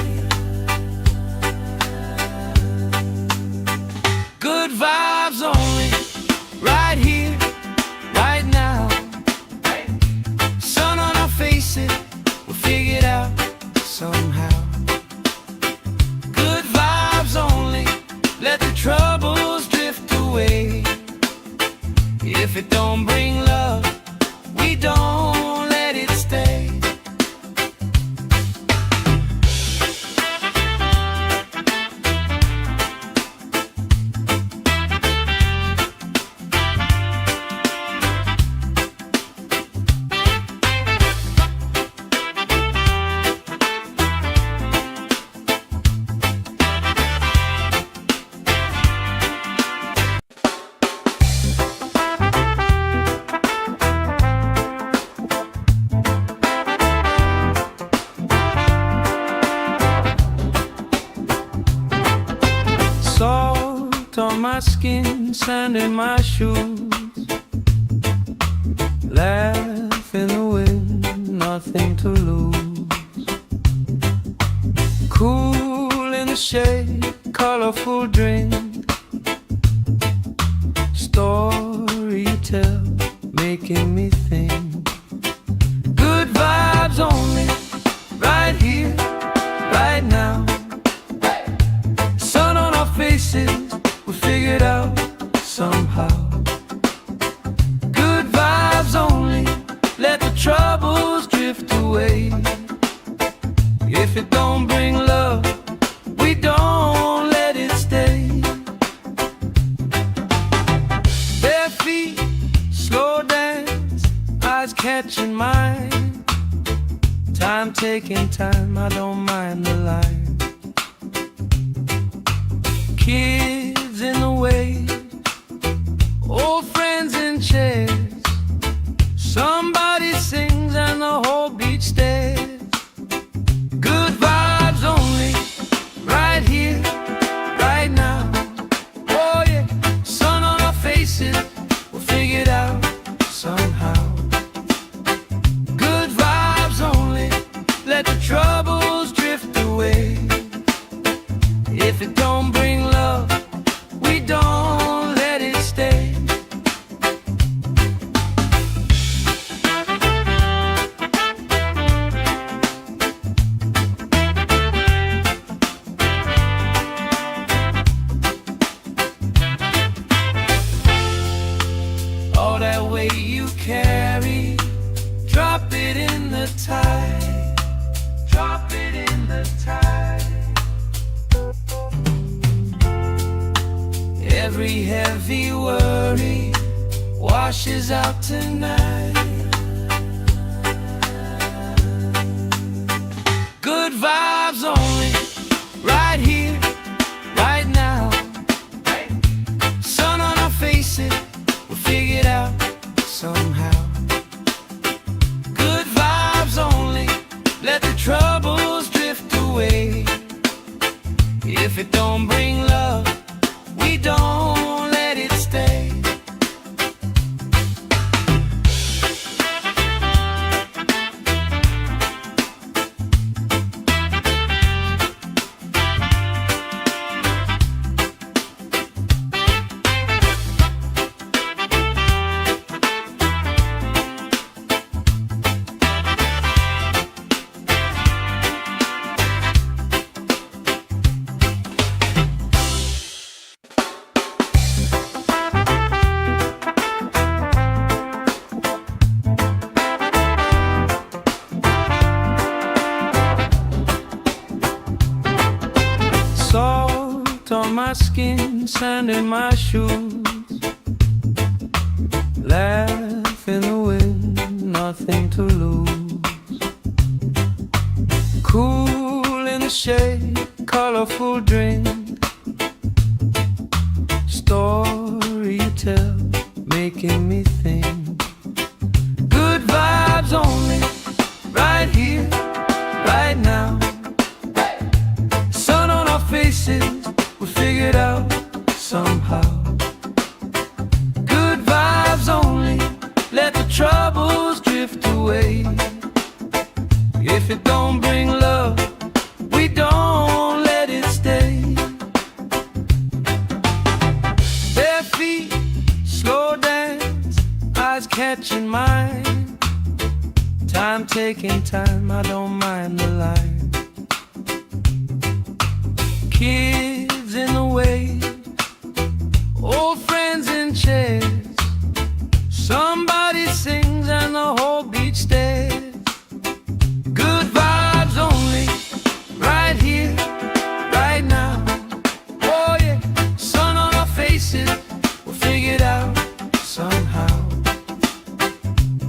Good vibes only, right here, right now. Sun on our faces, we'll figure it out somehow. Good vibes only, let the troubles drift away. If it don't bring love, we don't let it stay. Salt on my skin, sand in my shoes. Laugh in the wind, nothing to lose. Cool in the shade, colorful drink. Story you tell, making me think. Good vibes only, right here, right now. Sun on our faces, we figured out somehow. Good vibes only, let the troubles drift drift away. If it don't bring love, we don't let it stay. Bare feet, slow dance, eyes catching mine. Time taking time, I don't mind the line. Kids in the way, old friends in chairs. Somebody sings and the whole beach stares. Good vibes only, right here, right now. Oh yeah, sun on our faces, we'll figure it out somehow. Good vibes only, let the troubles drift away. If it don't bring love, we don't let it stay. All that weight you carry, drop it in the tide. Drop it in the tide. Every heavy worry washes out tonight. Good vibes only, right here, right now. Sun on our faces, we'll figure it out somehow. Good vibes only, let the troubles drift away. If it don't bring love, we don't let it stay. Salt on my skin, sand in my shoes. Laugh in the wind, nothing to lose. Cool in the shade, colorful drink. Story you tell, making me think. Good vibes only, right here, right now. Sun on our faces, we'll figure it out somehow. Good vibes only, let the troubles drift away. If it don't bring love, we don't let it stay. Bare feet, slow dance, eyes catching mine. Time taking time, I don't mind the line. Kids in the way, old friends in chairs. Somebody sings and the whole beach stares. Good vibes only, right here, right now. Oh yeah, sun on our faces, we'll figure it out somehow.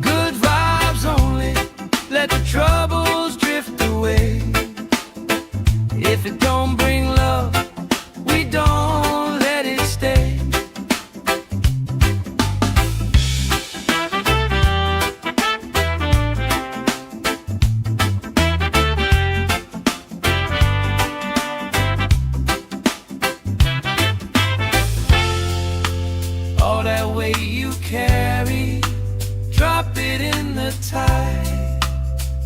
Good vibes only, let the troubles drift away. If it don't bring love, we don't let it stay. All that weight you carry, drop it in the tide.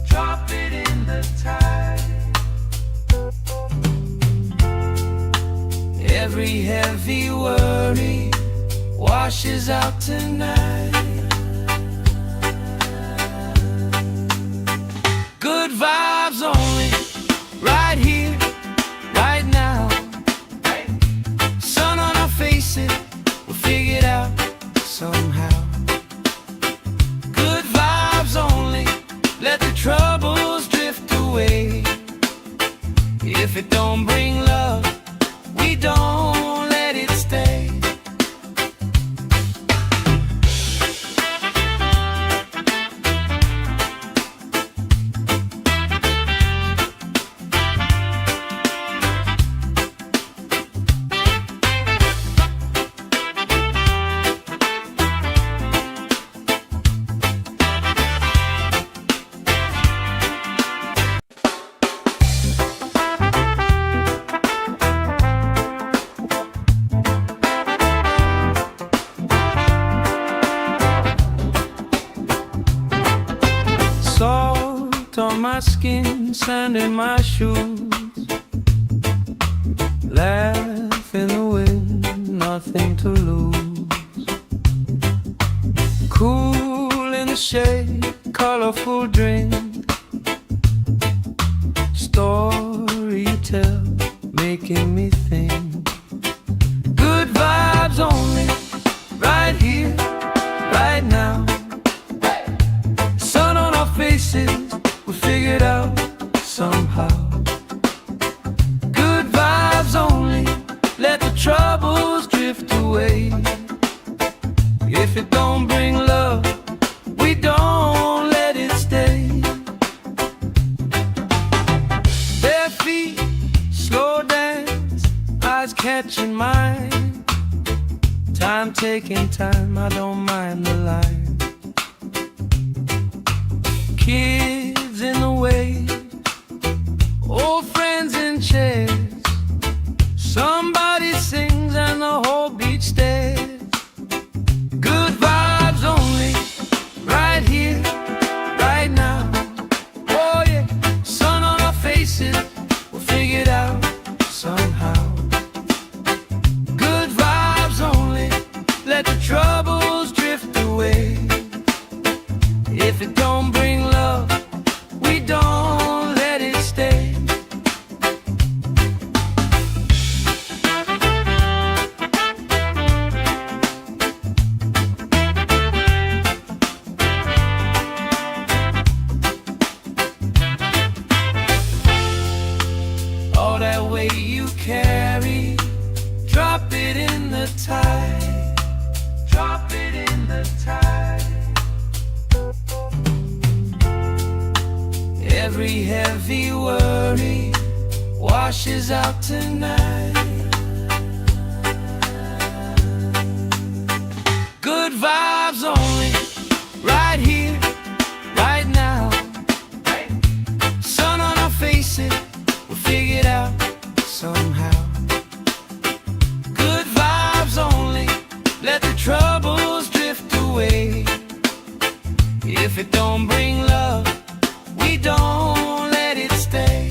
Drop it in the tide. Every heavy worry washes out tonight. Good vibes only, right here, right now. Sun on our faces, we'll figure it out somehow. Good vibes only, let the trouble my skin, sand in my shoes. Laugh in the wind, nothing to lose. Cool in the shade, colorful drink. Story you tell, making me think. Good vibes only, right here, right now. Sun on our faces, we figured out somehow. Good vibes only, let the troubles drift away. If it don't bring love, we don't let it stay. Bare feet, slow dance, eyes catching mine. Time taking time, I don't mind the line. Kids in the way, old friends in chairs. Somebody sings and the whole beach stares. Good vibes only, right here, right now. Oh yeah, sun on our faces, we'll figure it out somehow. Good vibes only, let the troubles drift away. If it don't bring love, we don't let it stay. All that weight you carry, drop it in the tide. Drop it in the tide. Every heavy worry washes out tonight. Good vibes only, right here, right now. Sun on our faces, we'll figure it out somehow. Good vibes only, let the troubles drift away. If it don't bring love, we don't let it stay.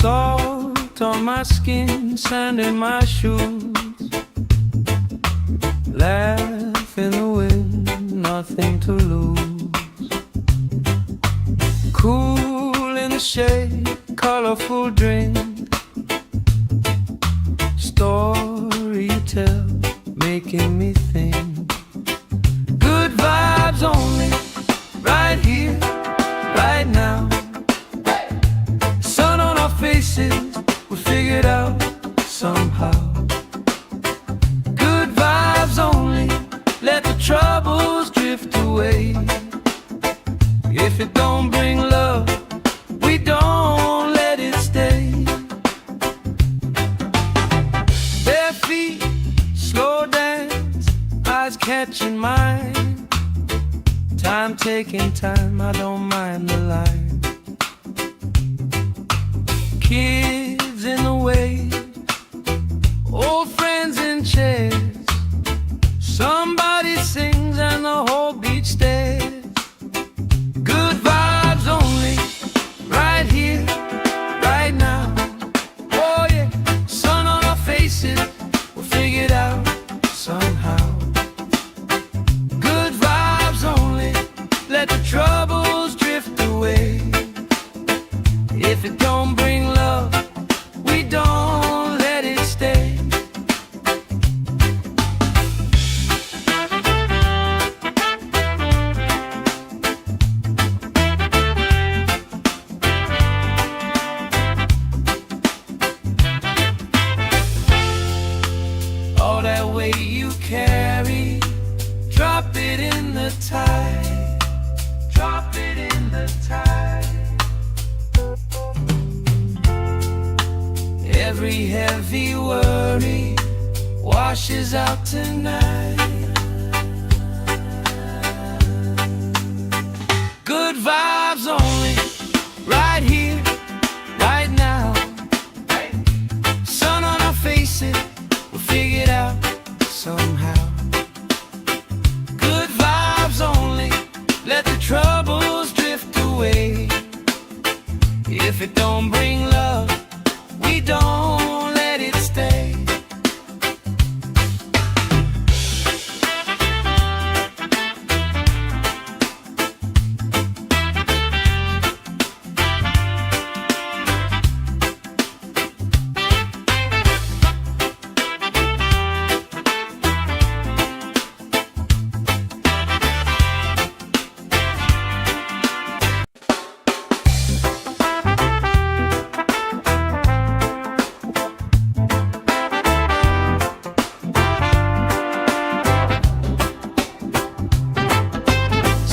Salt on my skin, sand in my shoes. Laugh in the wind, nothing to lose. Cool in the shade, colorful drink. Story you tell, making me think. Good vibes only, right here, right now. Sun on our faces, we figured out somehow. Good vibes only, let the troubles drift away. If it don't bring love, we don't let it stay. Bare feet, slow dance, eyes catching mine. Time taking time, I don't mind the line. Kids in the way, old friends in chairs. Somebody sings and the whole beach stares. Good vibes only, right here, right now. Oh yeah, sun on our faces, we'll figure it out somehow. Good vibes only, let the troubles drift away. If it don't bring love, we don't let it stay. Every heavy worry washes out tonight. Good vibes only, right here, right now. Sun on our faces, we'll figure it out somehow. Good vibes only, let the troubles drift away. If it don't bring love, we don't let it stay.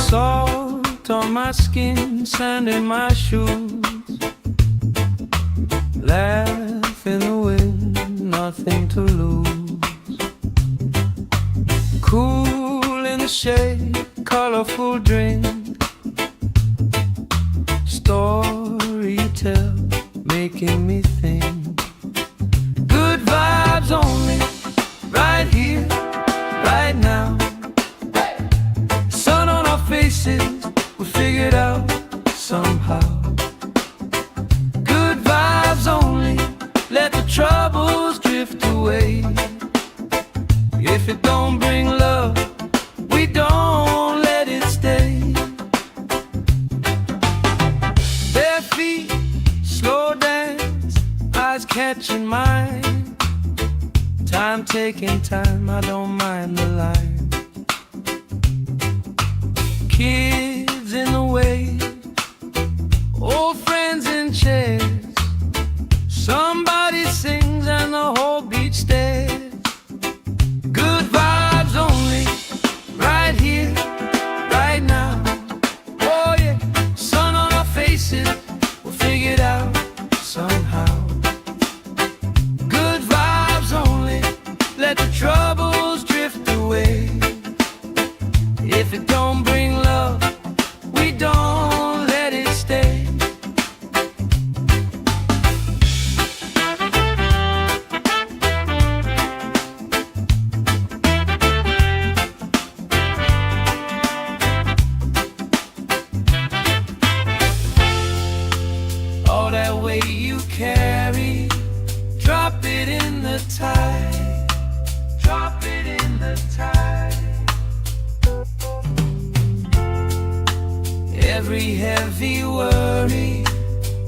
Salt on my skin, sand in my shoes. Laugh in the wind, nothing to lose. Cool in the shade, colorful drink. Story you tell, making me think. Good vibes only, right here, right now. Faces, we figured out somehow. Good vibes only, let the troubles drift away. If it don't bring love, we don't let it stay. Bare feet, slow dance, eyes catching mine. Time taking time, I don't mind the line. Kids in the wave, old friends in chairs. Somebody sings and the whole beach stares. Good vibes only, right here, right now. Oh yeah, sun on our faces, we'll figure it out somehow. Good vibes only, let the troubles drift away. If it don't bring love, we don't let it stay. All that weight you carry, drop it in the tide. Drop it in the tide. Every heavy worry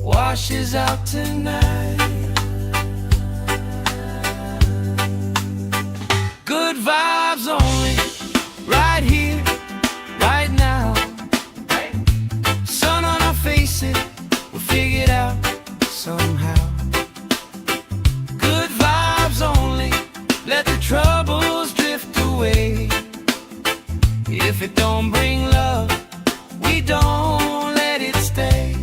washes out tonight. Good vibes only, right here, right now. Sun on our faces, we'll figure it out somehow. Good vibes only, let the troubles drift away. If it don't bring love, we don't let it stay.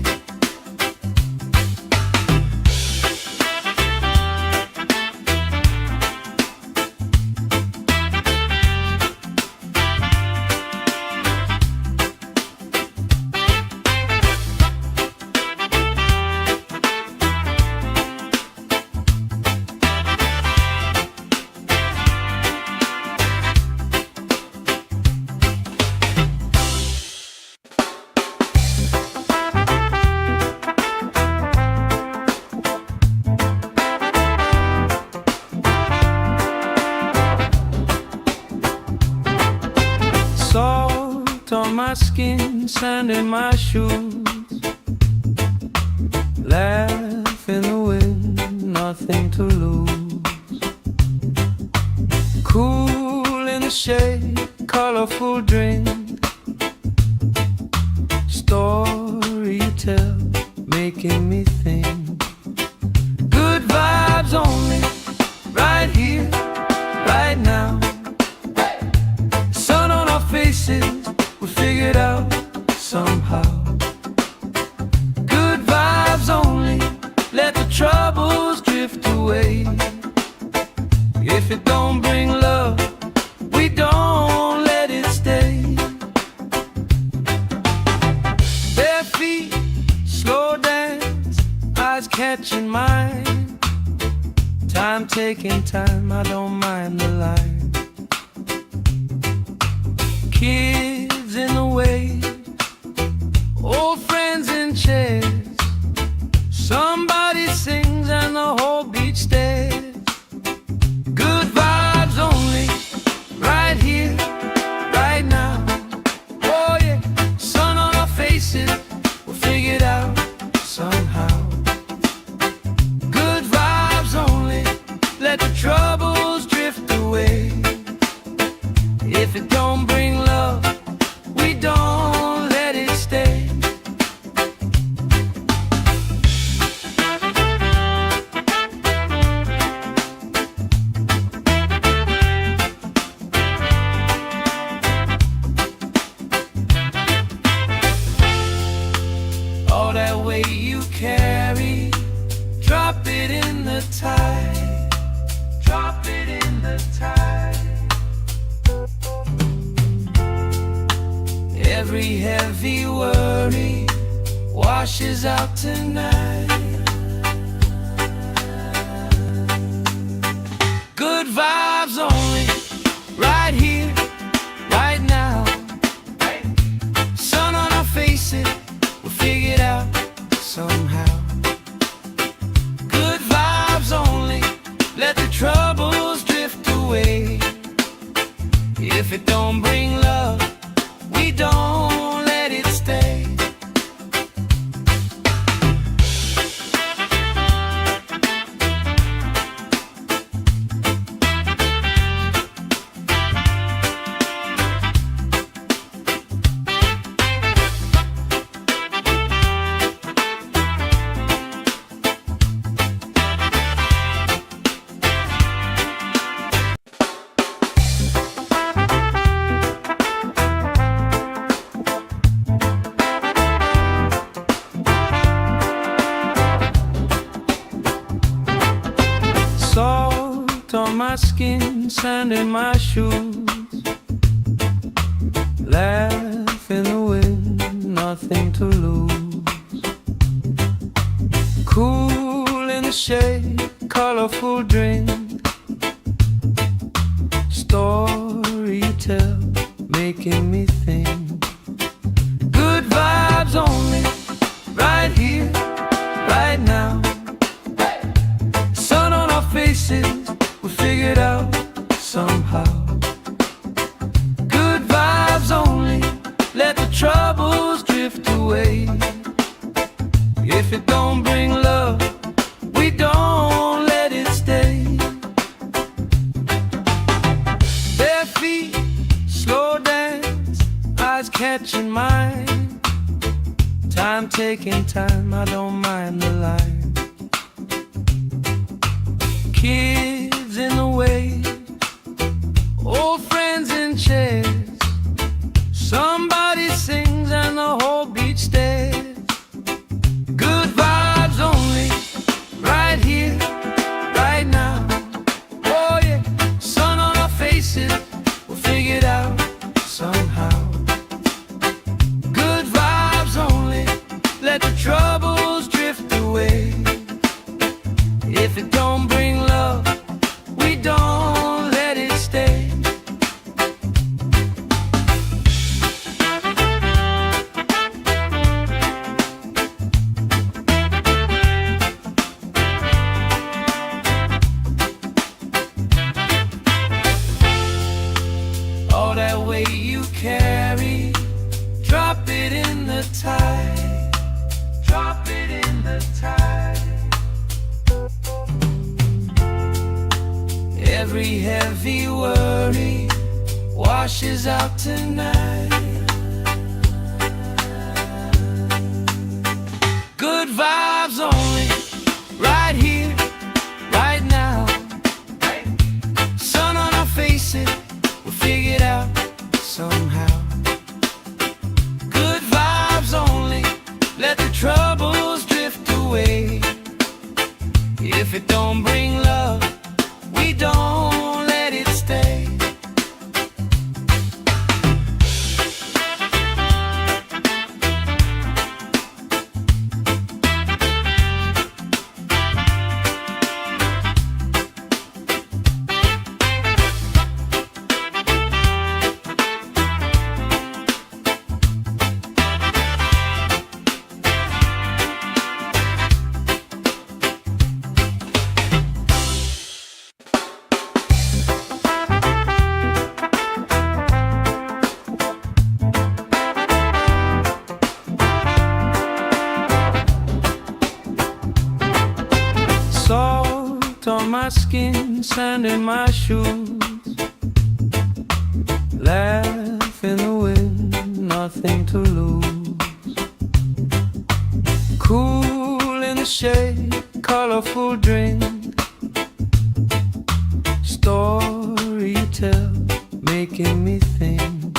Salt on my skin, sand in my shoes. Laugh in the wind, nothing to lose. Cool in the shade, colorful drink. Story you tell, making me think. Good vibes only, right here, right now. Sun on our faces, we figured out somehow. Good vibes only, let the troubles drift away. If it don't bring love, we don't let it stay. Bare feet, slow dance, eyes catching mine. Time taking time, I don't mind the line. Kids in the way, old friends in chairs. Somebody sings and the whole beach stares. Good vibes only, right here, right now. Oh yeah, sun on our faces, we'll figure it out somehow. Good vibes only, let the troubles drift away. If it don't bring love, we don't let it stay. All that weight you carry, drop it in the tide. Drop it in the tide. Every heavy worry washes out tonight. Good vibes only, right here, right now. Sun on our faces, we'll figure it out somehow. Good vibes only, let the troubles drift away. If it don't bring love, we don't let it stay. Salt on my skin, sand in my shoes. Laugh in the wind, nothing to lose. Cool in the shade, colorful drink. Story you tell, making me think. Good vibes only, right here, right now. Sun on our faces, we'll figure it out somehow. Good vibes only, let the troubles drift away. If it don't bring love, we don't let it stay. Bare feet, slow dance, eyes catching mine. Time taking time, I don't mind the line. Kids in the way, old friends in chairs. Somebody sings and the whole beach stares. Good vibes only, right here, right now. Oh yeah, sun on our faces, we'll figure it out somehow. Good vibes only, let the troubles drift away. If it don't bring love, we don't let it stay. All that weight you carry, drop it in the tide. Drop it in the tide. Every heavy worry washes out tonight. Good vibes only, right here, right now. Sun on our faces, we'll figure it out somehow. Good vibes only, let the troubles drift away. my skin, sand in my shoes. Laugh in the wind, nothing to lose. Cool in the shade, colorful drink. Story you tell, making me think.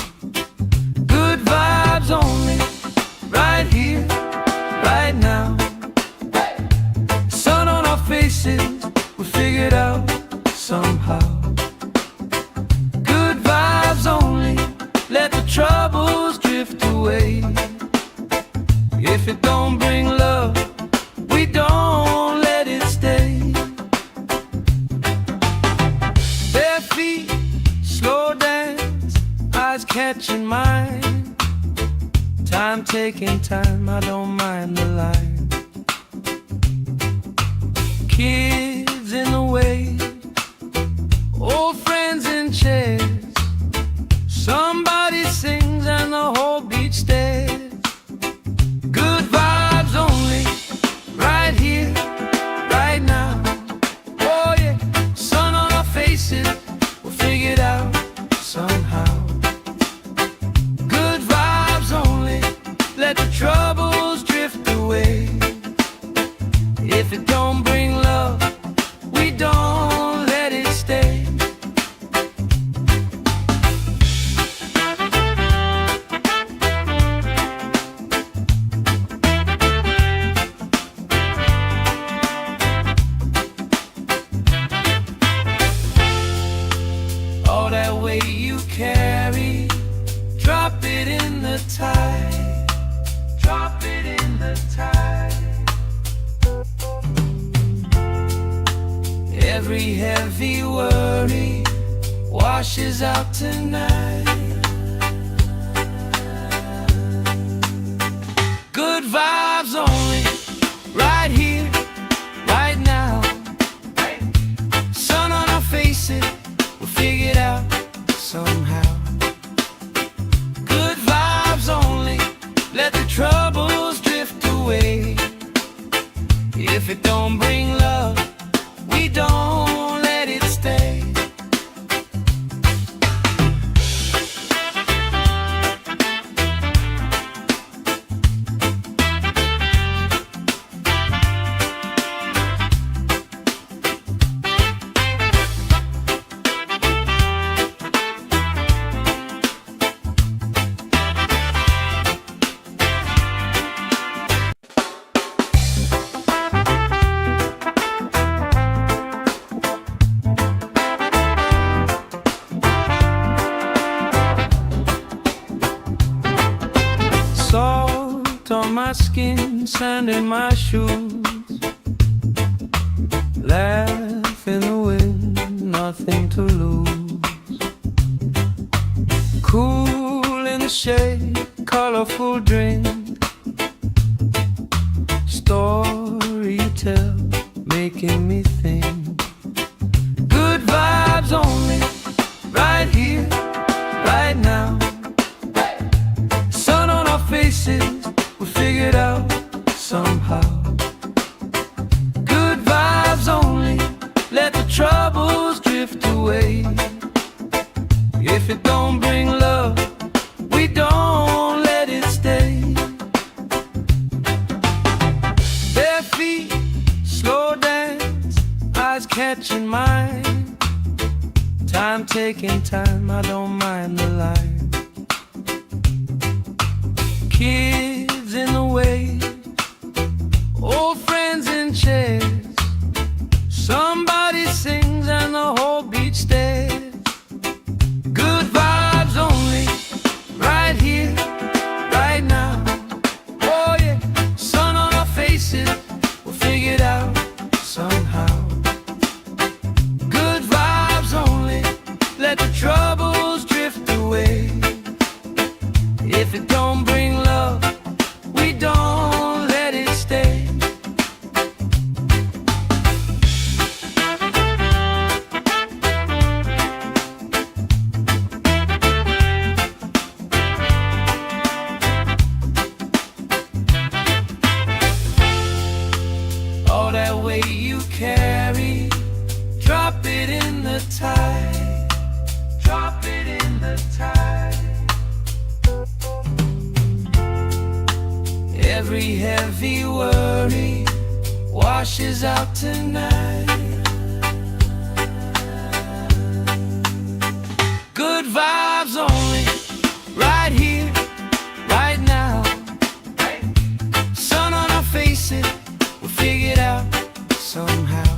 Good vibes only, right here, right now. Sun on our faces, we figured out somehow. Good vibes only, let the troubles drift away. If it don't bring love, we don't let it stay. Bare feet, slow dance, eyes catching mine. Time taking time, I don't mind the line. Kids in the wave, old friends in chairs. Somebody sings and the whole beach stares. Good vibes only, right here, right now. Oh yeah, sun on our faces, we'll figure it out somehow. Good vibes only, let the troubles drift away. If it don't bring love, we don't let it stay. All that weight you carry, drop it in the tide. Drop it in the tide. Every heavy worry washes out tonight. Good vibes only, right here, right now. Sun on our faces, we'll figure it out somehow. Good vibes only, let the troubles drift away. If it don't bring love, we don't let it stay. Salt on my skin, sand in my shoes. Laugh in the wind, nothing to lose. Cool in the shade, colorful drink. Story you tell, making me think. Good vibes only, right here, right now. Sun on our faces, we figured out somehow. Good vibes only, let the troubles drift away. If it don't bring love, we don't let it stay. Bare feet, slow dance, eyes catching mine. Time taking time, I don't mind the line. Kids in the wave, old friends in chairs. Somebody sings and the whole beach stares. Good vibes only, right here, right now. Oh yeah, sun on our faces, we'll figure it out somehow. Good vibes only, let the troubles drift away. If it don't bring love, Every heavy worry washes out tonight. Good vibes only, right here, right now. Sun on our faces, we'll figure it out somehow.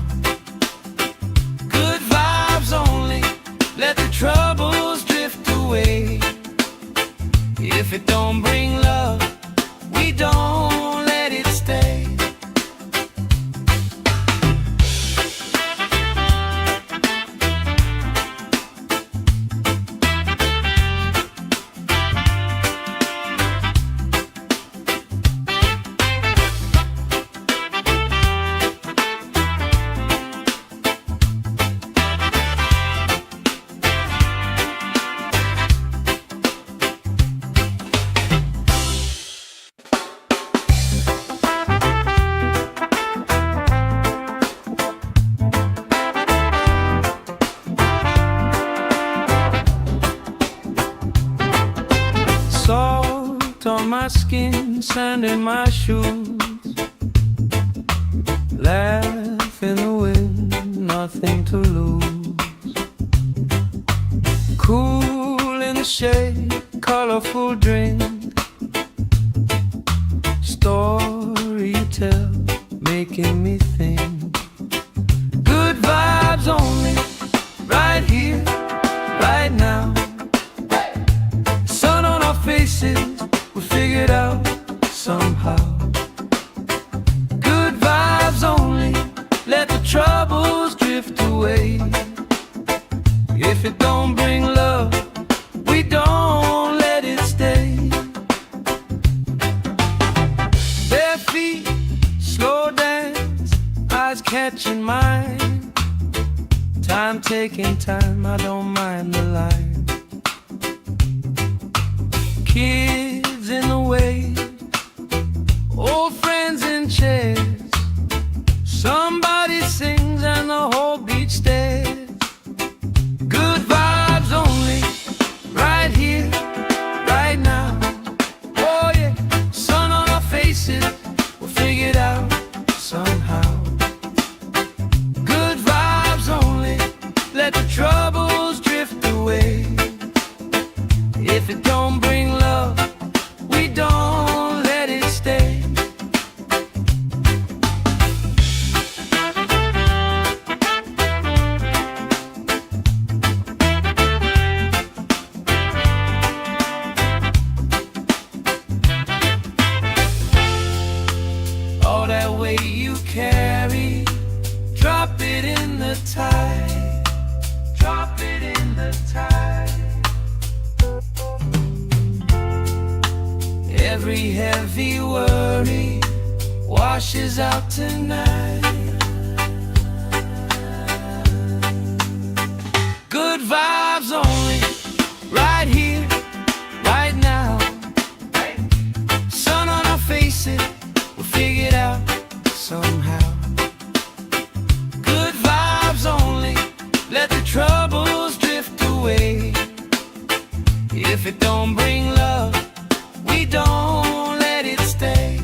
Good vibes only, let the troubles drift away. If it don't bring love, we don't let it stay. Salt on my skin, sand in my shoes. Laugh in the wind, nothing to lose. Cool in the shade, colorful drink. Story you tell, making me think. Good vibes only, right here, right now. Faces, we'll figure it out somehow. Good vibes only, let the troubles drift away. If it don't bring love, we don't let it stay. Bare feet, slow dance, eyes catching mine. Time taking time, I don't mind the line. Kids in the way, old friends in chairs. Somebody sings and the whole beach stares. Good vibes only, right here, right now. Oh yeah, sun on our faces, we'll figure it out somehow. Good vibes only, let the troubles drift away. If it don't bring love, we don't let it stay. All that weight you carry, drop it in the tide. Drop it in the tide. Every heavy worry washes out tonight. Good vibes only, right here, right now. Sun on our faces, we'll figure it out somehow. Good vibes only, let the troubles drift away. If it don't bring love, we don't let it stay.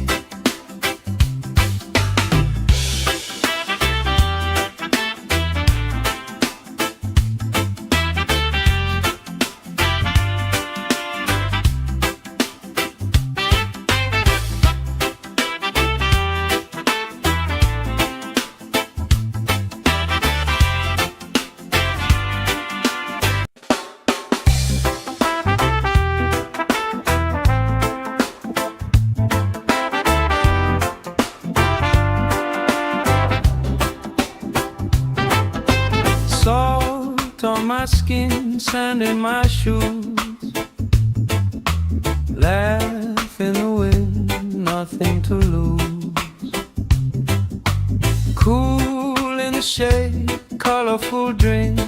Salt on my skin, sand in my shoes. Laugh in the wind, nothing to lose. Cool in the shade, colorful drink.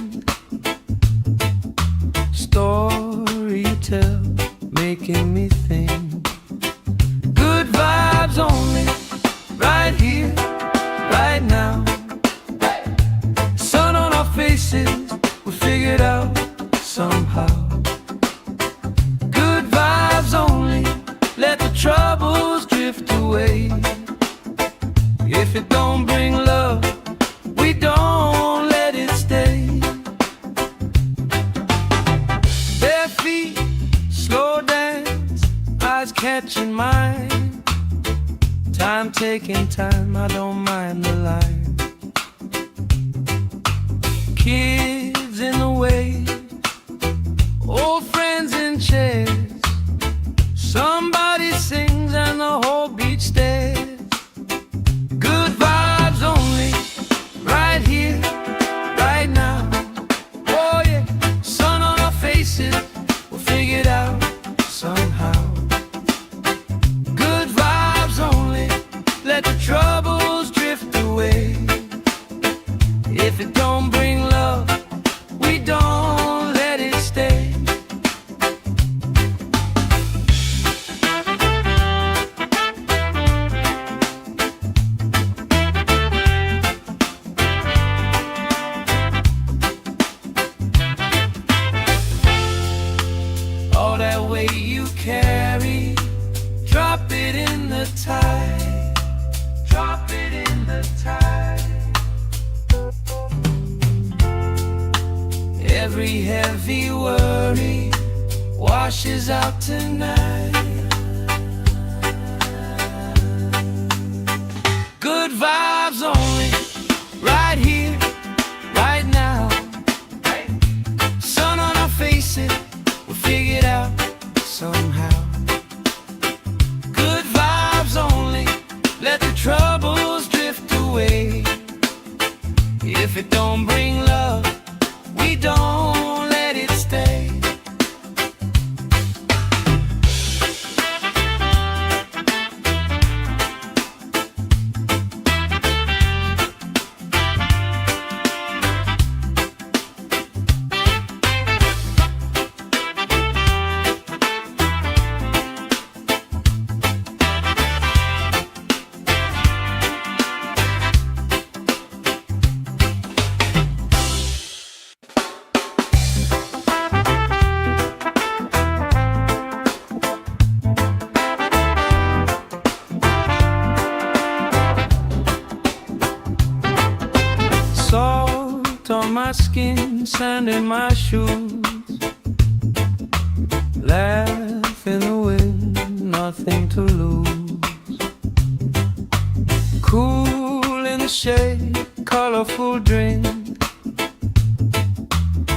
Story you tell, making me think. Good vibes only, right here, right now. Sun on our faces, we'll figure it out somehow. Good vibes only, let the troubles drift away. Time taking time, I don't mind the line. Kids in the way, old friends in chairs. Somebody sings and the whole beach stares. Good vibes only, right here, right now. Oh yeah, sun on our faces, we'll figure it out somehow. Good vibes only, let the troubles drift away. If it don't bring love, we don't let it stay. All that weight you carry, drop it in the tide. Drop it in the tide. Every heavy worry washes out tonight. Good vibes only, right here, right now. Sun on our faces, we'll figure it out somehow. Good vibes only, let the troubles drift away. If it don't bring love, we don't let it stay. Salt on my skin, sand in my shoes. Laugh in the wind, nothing to lose. Cool in the shade, colorful drink.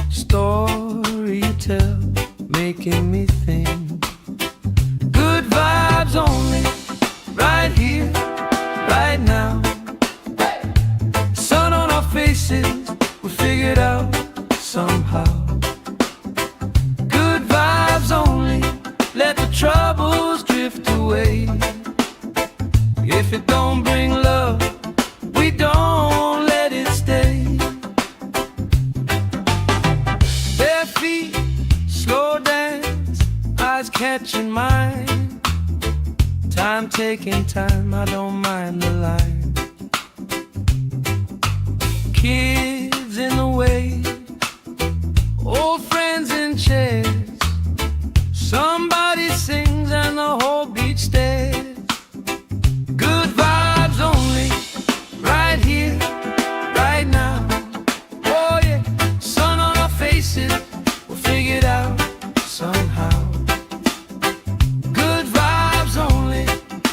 Story you tell, making me think. Good vibes only, right here, right now. Sun on our faces, we figure it out somehow. Good vibes only, let the troubles drift away. If it don't bring love, we don't let it stay. Bare feet, slow dance, eyes catching mine. Time taking time, I don't mind the line. Kids in the way, old friends in chairs. Somebody sings and the whole beach stares. Good vibes only, right here, right now. Oh yeah, sun on our faces, we'll figure it out somehow. Good vibes only,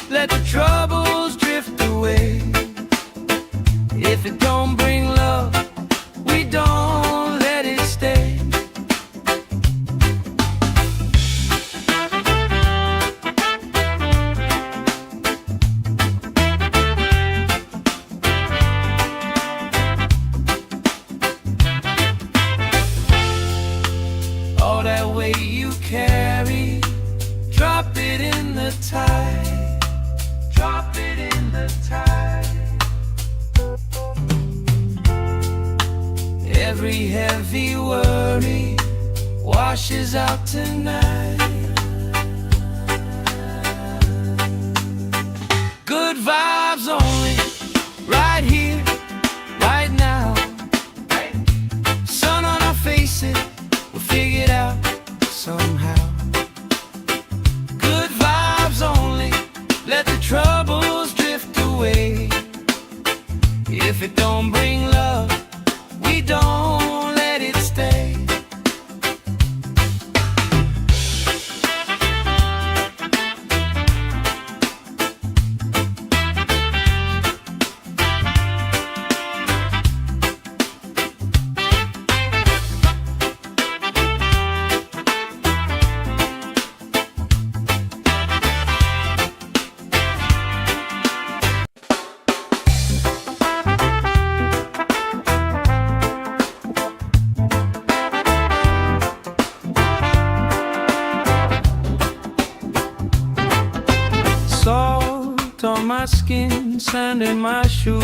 let the troubles drift away. If it don't bring love, we don't let it stay. All that weight you carry, drop it in the tide. Drop it in the tide. Every heavy worry washes out tonight. Good vibes only, right here, right now. Sun on our faces, we'll figure it out somehow. Good vibes only, let the troubles drift away. If it don't bring love, we don't let it stay. Salt on my skin, sand in my shoes.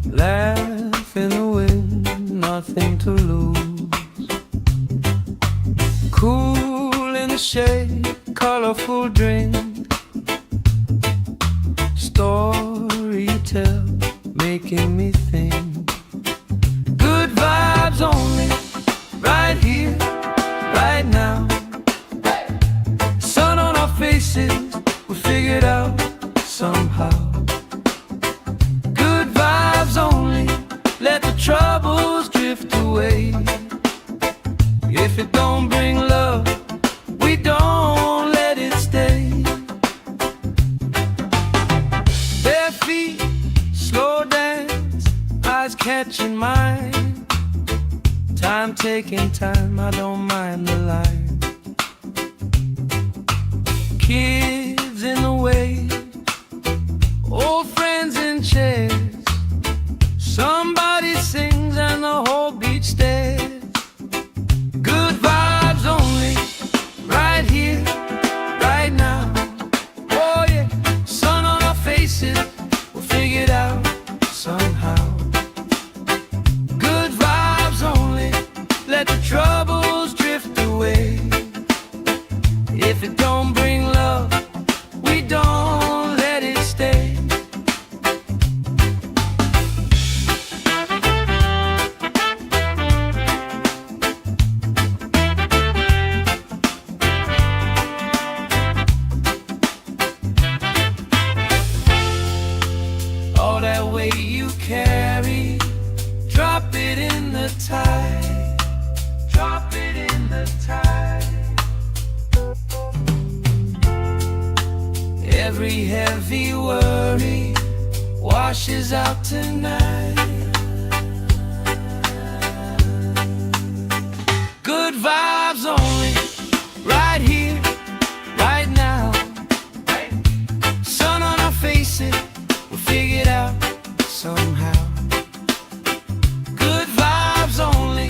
Laugh in the wind, nothing to lose. Cool in the shade, colorful drink. Story you tell, making me think. Good vibes only, right here, right now. Sun on our faces, we figured out somehow. Good vibes only, let the troubles drift away. If it don't bring love, we don't let it stay. Bare feet, slow dance, eyes catching mine. Time taking time, I don't mind the line. Kids in the way, old friends in chairs. Somebody sings and the whole beach stares. Good vibes only, right here, right now. Oh yeah, sun on our faces, we'll figure it out somehow. Good vibes only, let the troubles drift away. If it don't bring love, we don't let it stay. All that weight you carry, drop it in the tide. Drop it in the tide. Every heavy worry washes out tonight. Good vibes only, right here, right now. Sun on our faces, we'll figure it out somehow. Good vibes only,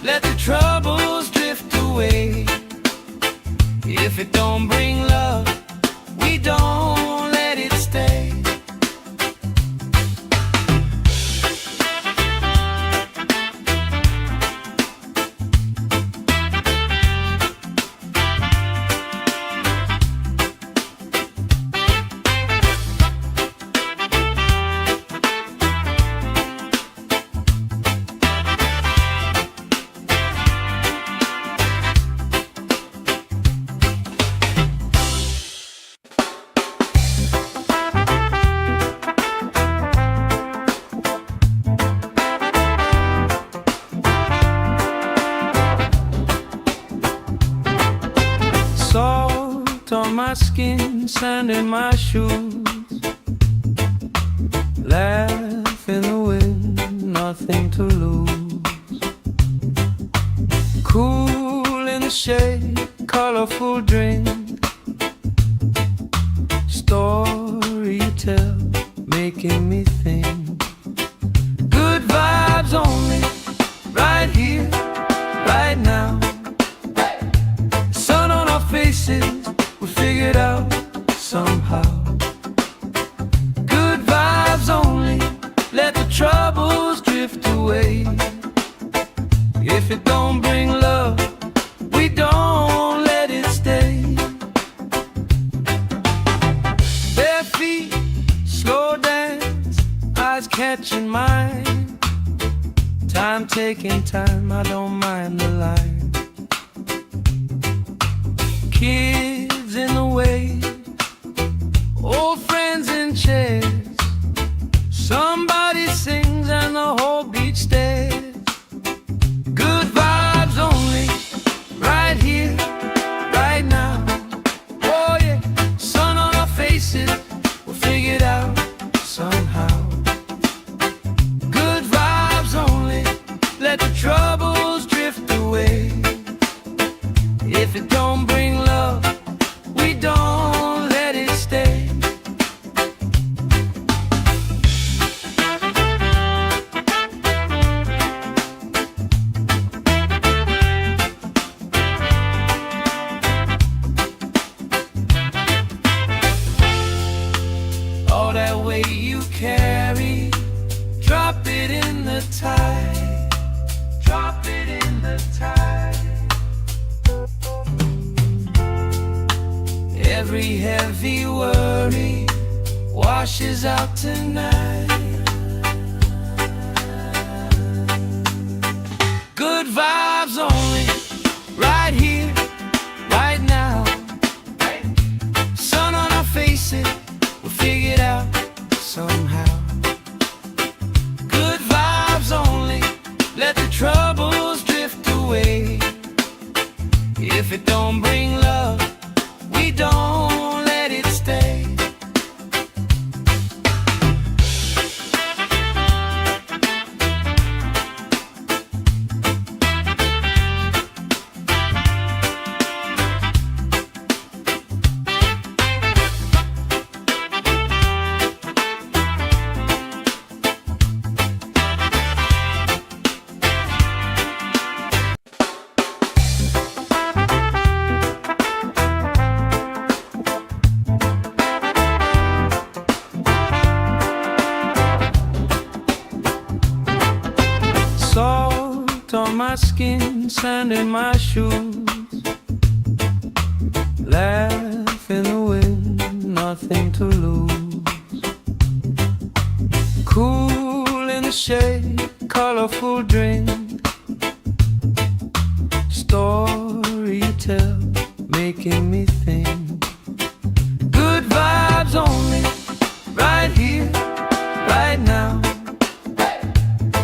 let the troubles drift away. If it don't bring love, we don't let it stay. Salt on my skin, sand in my shoes. Laugh in the wind, nothing to lose. Cool in the shade, colorful drink. Story you tell, making me think. Good vibes only, right here, right now. Sun on our faces, we figured out somehow. Good vibes only, let the troubles drift away. If it don't bring love, we don't let it stay. Bare feet, slow dance, eyes catching mine. Time taking time, I don't mind the line. Kids in the way, old friends in chairs. Somebody sings and the whole beach stares. Good vibes only, right here, right now. Oh yeah, sun on our faces, we'll figure it out somehow. Good vibes only, let the troubles drift away. If it don't bring love, we don't let it stay. washes out tonight. Good vibes only, right here, right now. Sun on our faces, we'll figure it out somehow. Good vibes only, let the troubles drift away. If it don't bring love, we don't let it stay. Salt on my skin, sand in my shoes. Laugh in the wind, nothing to lose. Cool in the shade, colorful drink. Story you tell, making me think. Good vibes only, right here, right now.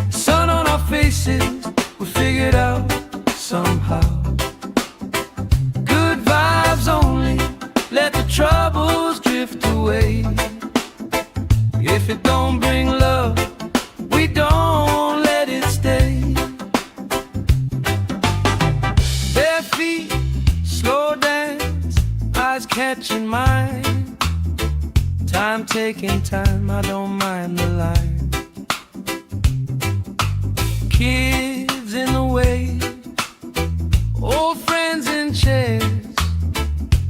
Sun on our faces, we'll figure it out somehow. Good vibes only, let the troubles drift away. If it don't bring love, we don't let it stay. Bare feet, slow dance, eyes catching mine. Time taking time, I don't mind the line. Kids in the way, old friends in chairs.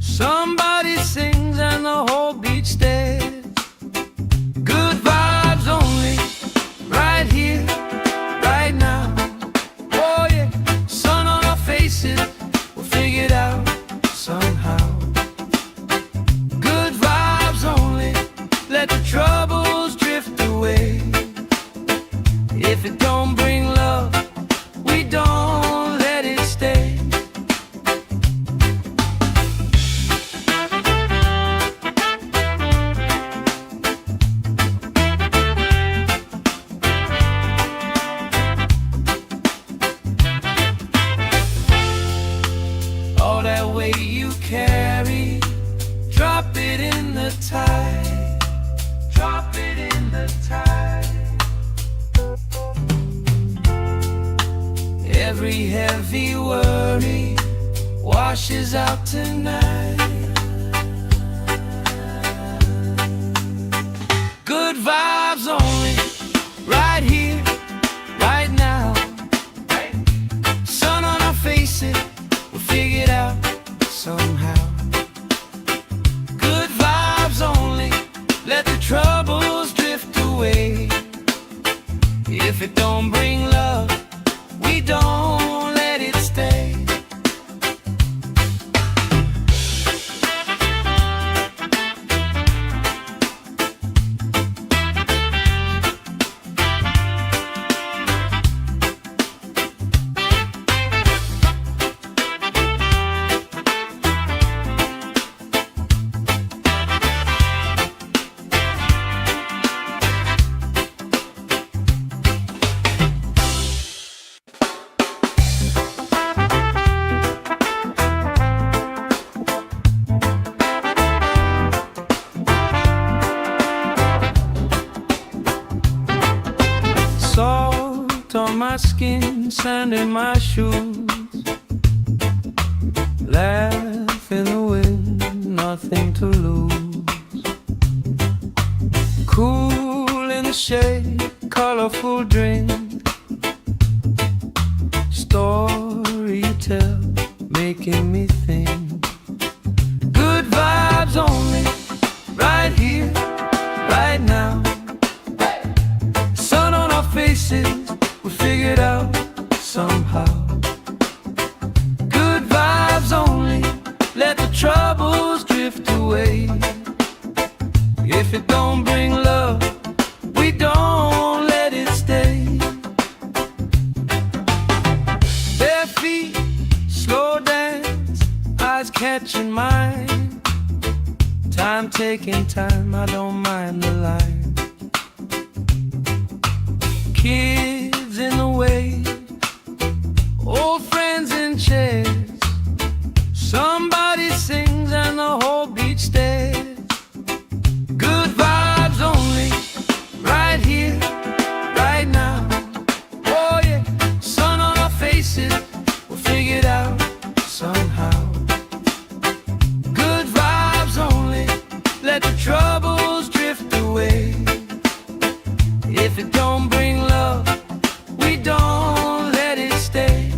Somebody sings and the whole beach stares. Good vibes only, right here, right now. Oh yeah, sun on our faces, we'll figure it out somehow. Good vibes only, let the troubles drift away. If it don't bring love, we don't let it stay. All that weight you carry, drop it in the tide. Drop it in the tide. Every heavy worry washes out tonight. Good vibes only, right here, right now. Sun on our faces, we'll figure it out somehow. Good vibes only, let the troubles drift away. If it don't bring love, we don't let it stay. Salt on my skin, sand in my shoes. Laugh in the wind, nothing to lose. Cool in the shade, colorful drink. Story you tell, making me think. Good vibes only, right here, right now. Sun on our faces, we'll figure it out somehow. Good vibes only, let the troubles drift away. If it don't bring love, we don't let it stay. Bare feet, slow dance, eyes catching mine. Time taking time, I don't mind the line. Kids in the wave, old friends in chairs. Somebody sings and the whole beach stares. Good vibes only, right here, right now. Oh yeah, sun on our faces, we'll figure it out somehow. Good vibes only, let the troubles drift away. If it don't bring love, we don't let it stay.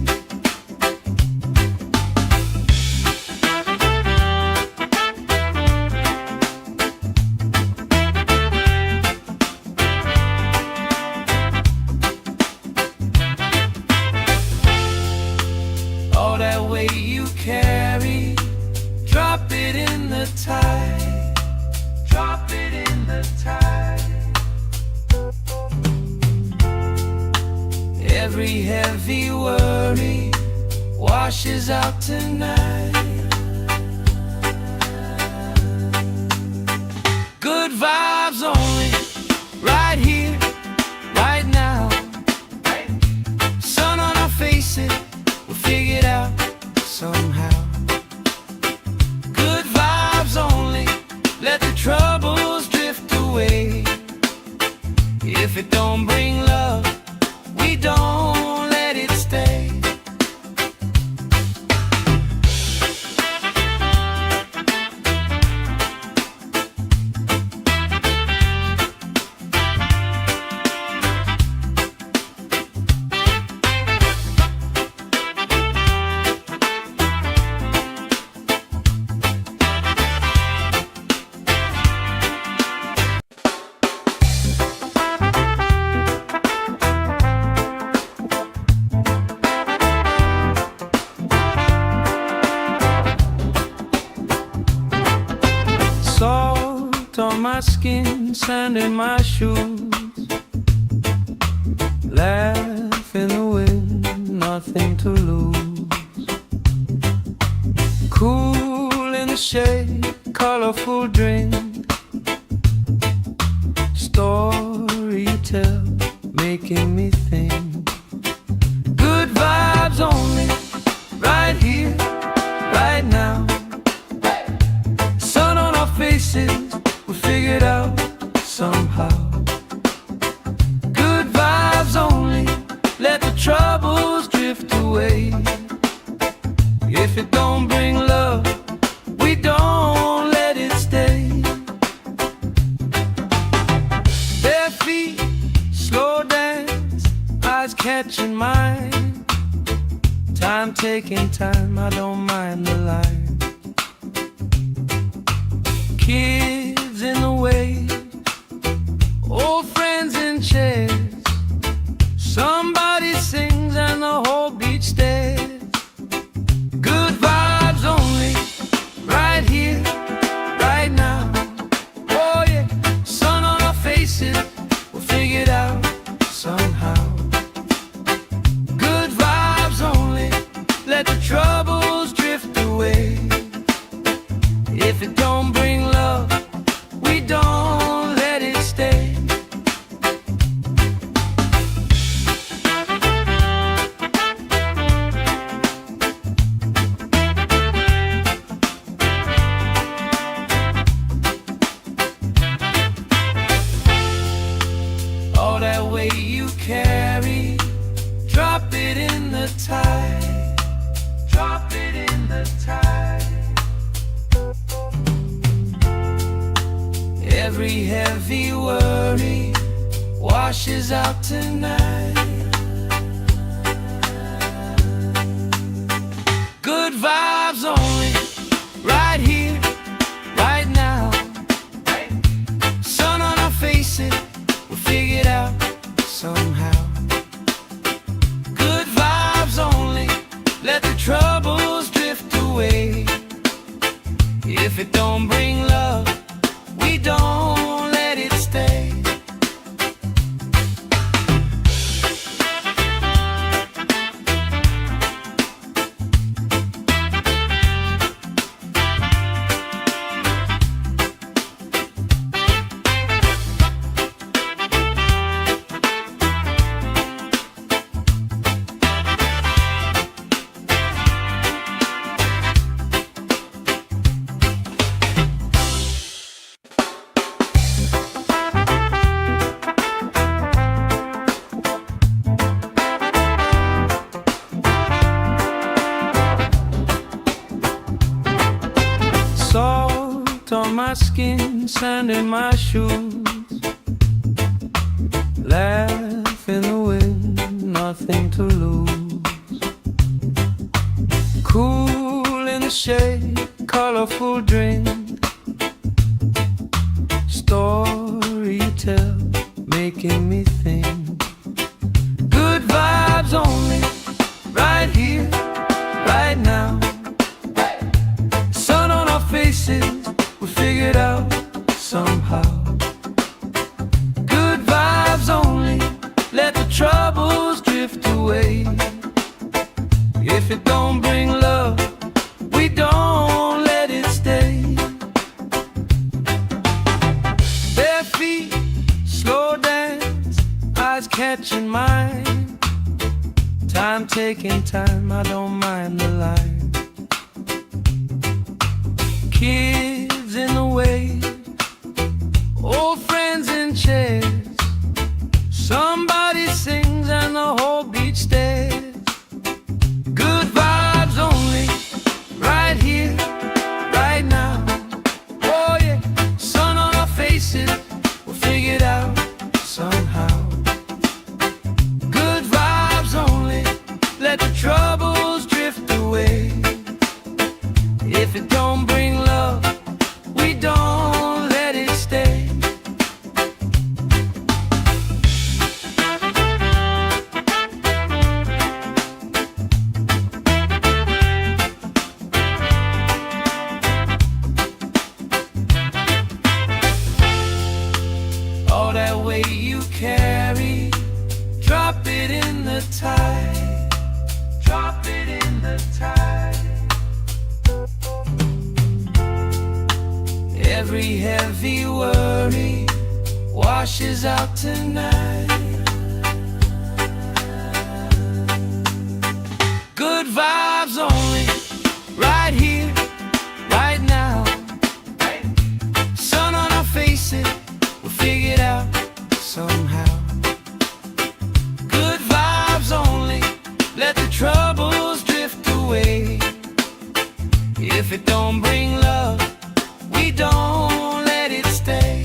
All that weight you carry, drop it in the tide. Drop it in the tide. Every heavy worry washes out tonight. Good vibes only, right here, right now. Sun on our faces, we'll figure it out somehow. Good vibes only, let the troubles drift away. If it don't bring love, we don't let it stay. Salt on my skin, sand in my shoes. Laugh in the wind, nothing to lose. Cool in the shade, colorful drink. Story you tell, making me think. Good vibes only, right here, right now. Sun on our faces, we'll figure it out somehow. Good vibes only, let the troubles drift away. If it don't bring love, we don't let it stay. Bare feet, slow dance, eyes catching mine. Time taking time, I don't mind the line. Kids in the wave, old friends in chairs. Somebody sings and the whole beach stares. Good vibes only, right here, right now. Oh yeah, sun on our faces, we'll figure it out somehow. Good vibes only, let the troubles drift away. If it don't bring love, we don't let it stay. All that weight you carry, drop it in the tide. Drop it in the tide. Every heavy worry washes out tonight. Good vibes only, right here, right now. Sun on our faces, we'll figure it out somehow. Good vibes only, let the troubles drift away. If it don't bring love, we don't sand in my shoes. Laugh in the wind, nothing to lose. Cool in the shade, colorful drink. Story you tell, making me think. Good vibes only, right here, right now. Sun on our faces, we figured out somehow. Good vibes only, let the troubles drift away. If it don't bring love, we don't let it stay. Bare feet, slow dance, eyes catching mine. Time taking time, I don't mind the line. Kids in the way, old friends in chairs. Somebody sings and the whole beach stares. Good vibes only, right here, right now. Oh yeah, sun on our faces, we'll figure it out somehow. Good vibes only, let the troubles drift away. If it don't bring love, we don't let it stay. All that weight you carry, drop it in the tide. Drop it in the tide. Every heavy worry washes out tonight. Good vibes only, right here, right now. Sun on our faces, we'll figure it out somehow. Good vibes only, let the troubles drift away. If it don't bring love, we don't let it stay.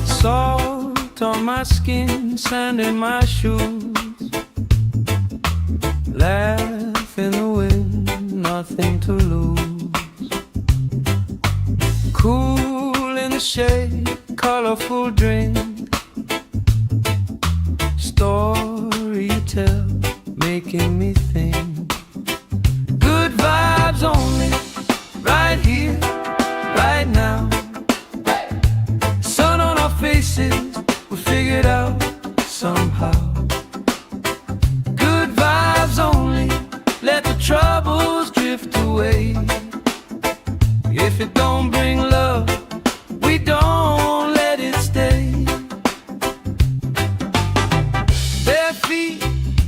Salt on my skin, sand in my shoes. Laugh in the wind, nothing to lose. Cool in the shade, colorful drink. Story you tell, making me think. Good vibes only, right here, right now. Sun on our faces, we figured out somehow. Good vibes only, let the troubles drift away. If it don't bring love, we don't let it stay. Bare feet,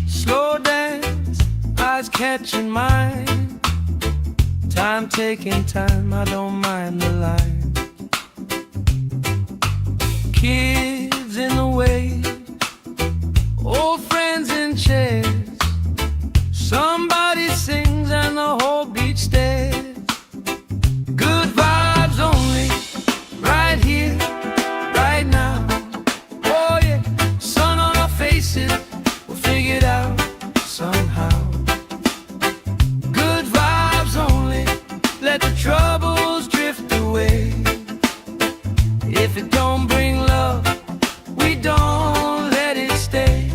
slow dance, eyes catching mine. Time taking time, I don't mind the line. Kids in the way, old friends in chairs. Somebody sings and the whole beach stares. Good vibes only, right here, right now. Oh yeah, sun on our faces, we'll figure it out somehow. Good vibes only, let the troubles drift away. If it don't bring love, we don't let it stay.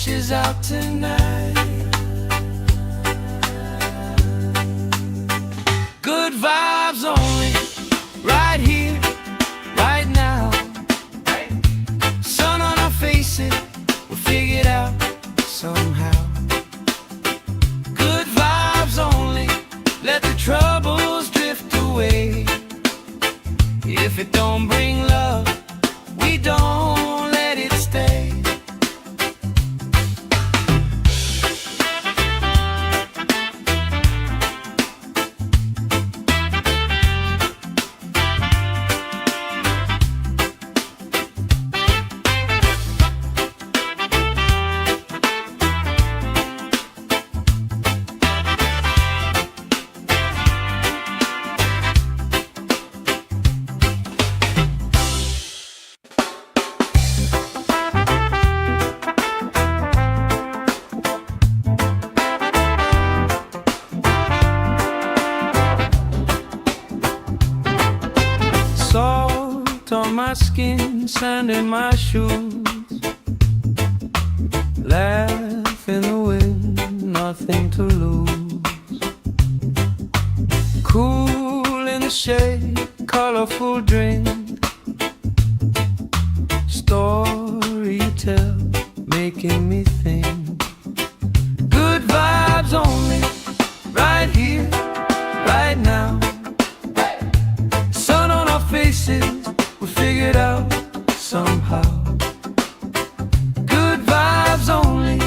washes out tonight. Good vibes only, right here, right now. Sun on our faces, we'll figure it out somehow. Good vibes only, let the troubles drift away. If it don't bring love, we don't let it stay. Salt on my skin, sand in my shoes. Laugh in the wind, nothing to lose. Cool in the shade, colorful drink. Story you tell, making me think. Good vibes only, right here, right now. Sun on our faces, we figured out somehow. Good vibes only,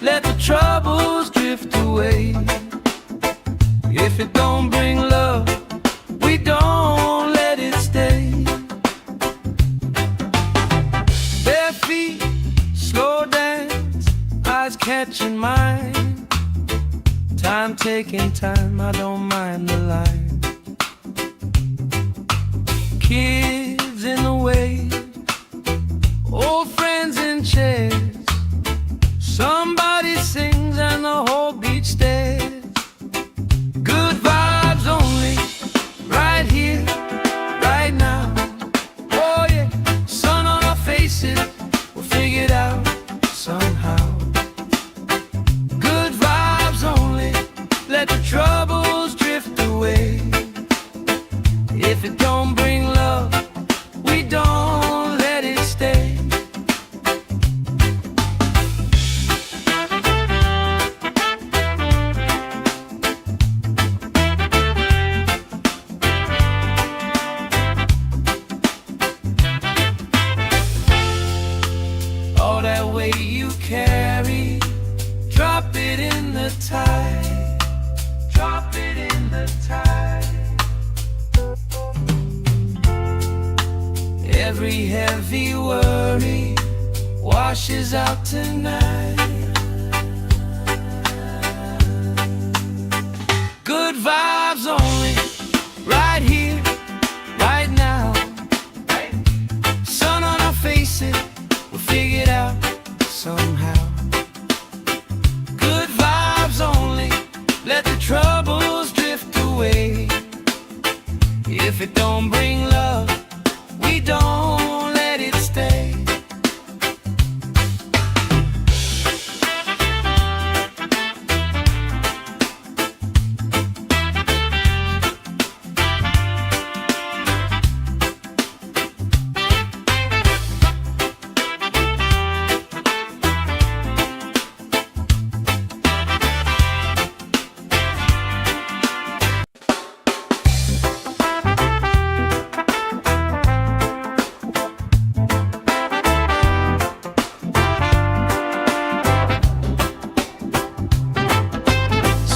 let the troubles drift away. If it don't bring love, we don't let it stay. Bare feet, slow dance, eyes catching mine. Time taking time, I don't mind the line. Kids in the wave, old friends in chairs. Somebody sings and the whole beach stares. Good vibes only, right here, right now. Oh yeah, sun on our faces, we'll figure it out somehow. Good vibes only, let the troubles drift away. If it don't bring love, we don't let it stay. All that weight you carry, drop it in the tide. Drop it in the tide. Every heavy worry washes out tonight. Good vibes only, right here, right now. Sun on our faces, we'll figure it out somehow. Good vibes only, let the troubles drift away. If it don't bring love, we don't let it stay.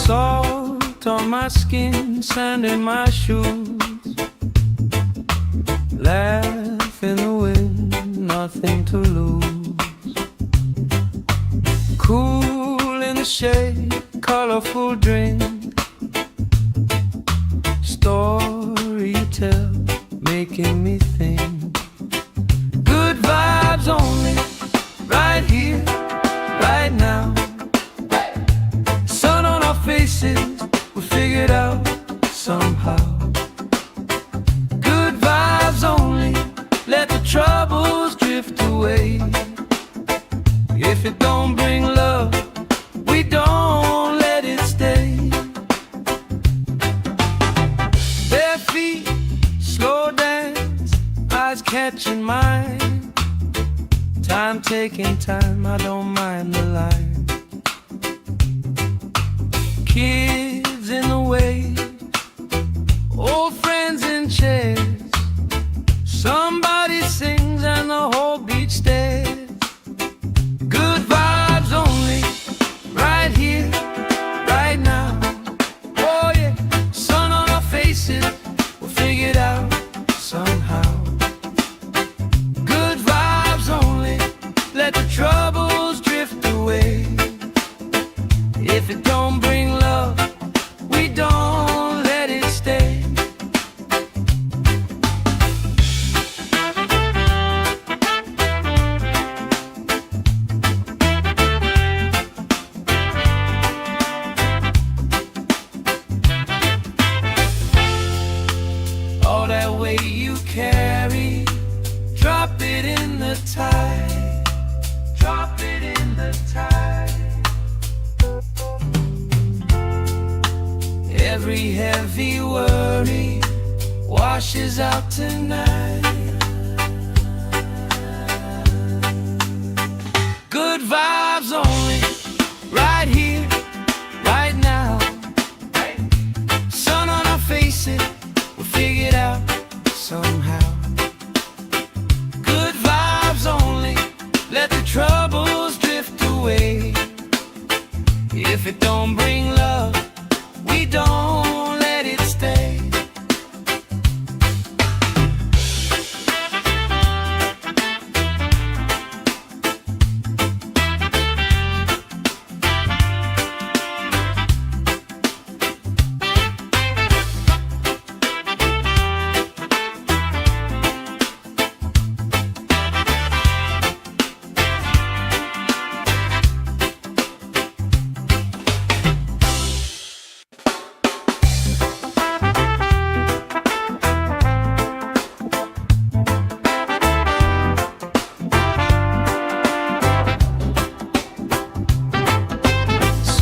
Salt on my skin, sand in my shoes. Laugh in the wind, nothing to lose. Cool in the shade, colorful drink. Story you tell, making me think. Good vibes only, right here, right now. Sun on our faces, we figured out somehow. Good vibes only, let the troubles drift away. If it don't bring catching mine. Time taking time, I don't mind the line. Kids in the way, old friends in chairs. Somebody sings and the whole beach stares. Good vibes only, right here, right now. Oh yeah, sun on our faces, we'll figure it out somehow. Good vibes only, let the troubles drift away. If it don't bring love, we don't let it stay. All that weight you carry, drop it in the tide. Drop it in the tide. Every heavy worry washes out tonight. Good vibes only, right here, right now. Sun on our faces, we'll figure it out somehow. Good vibes only, let the troubles drift away. If it don't bring love, we don't let it stay.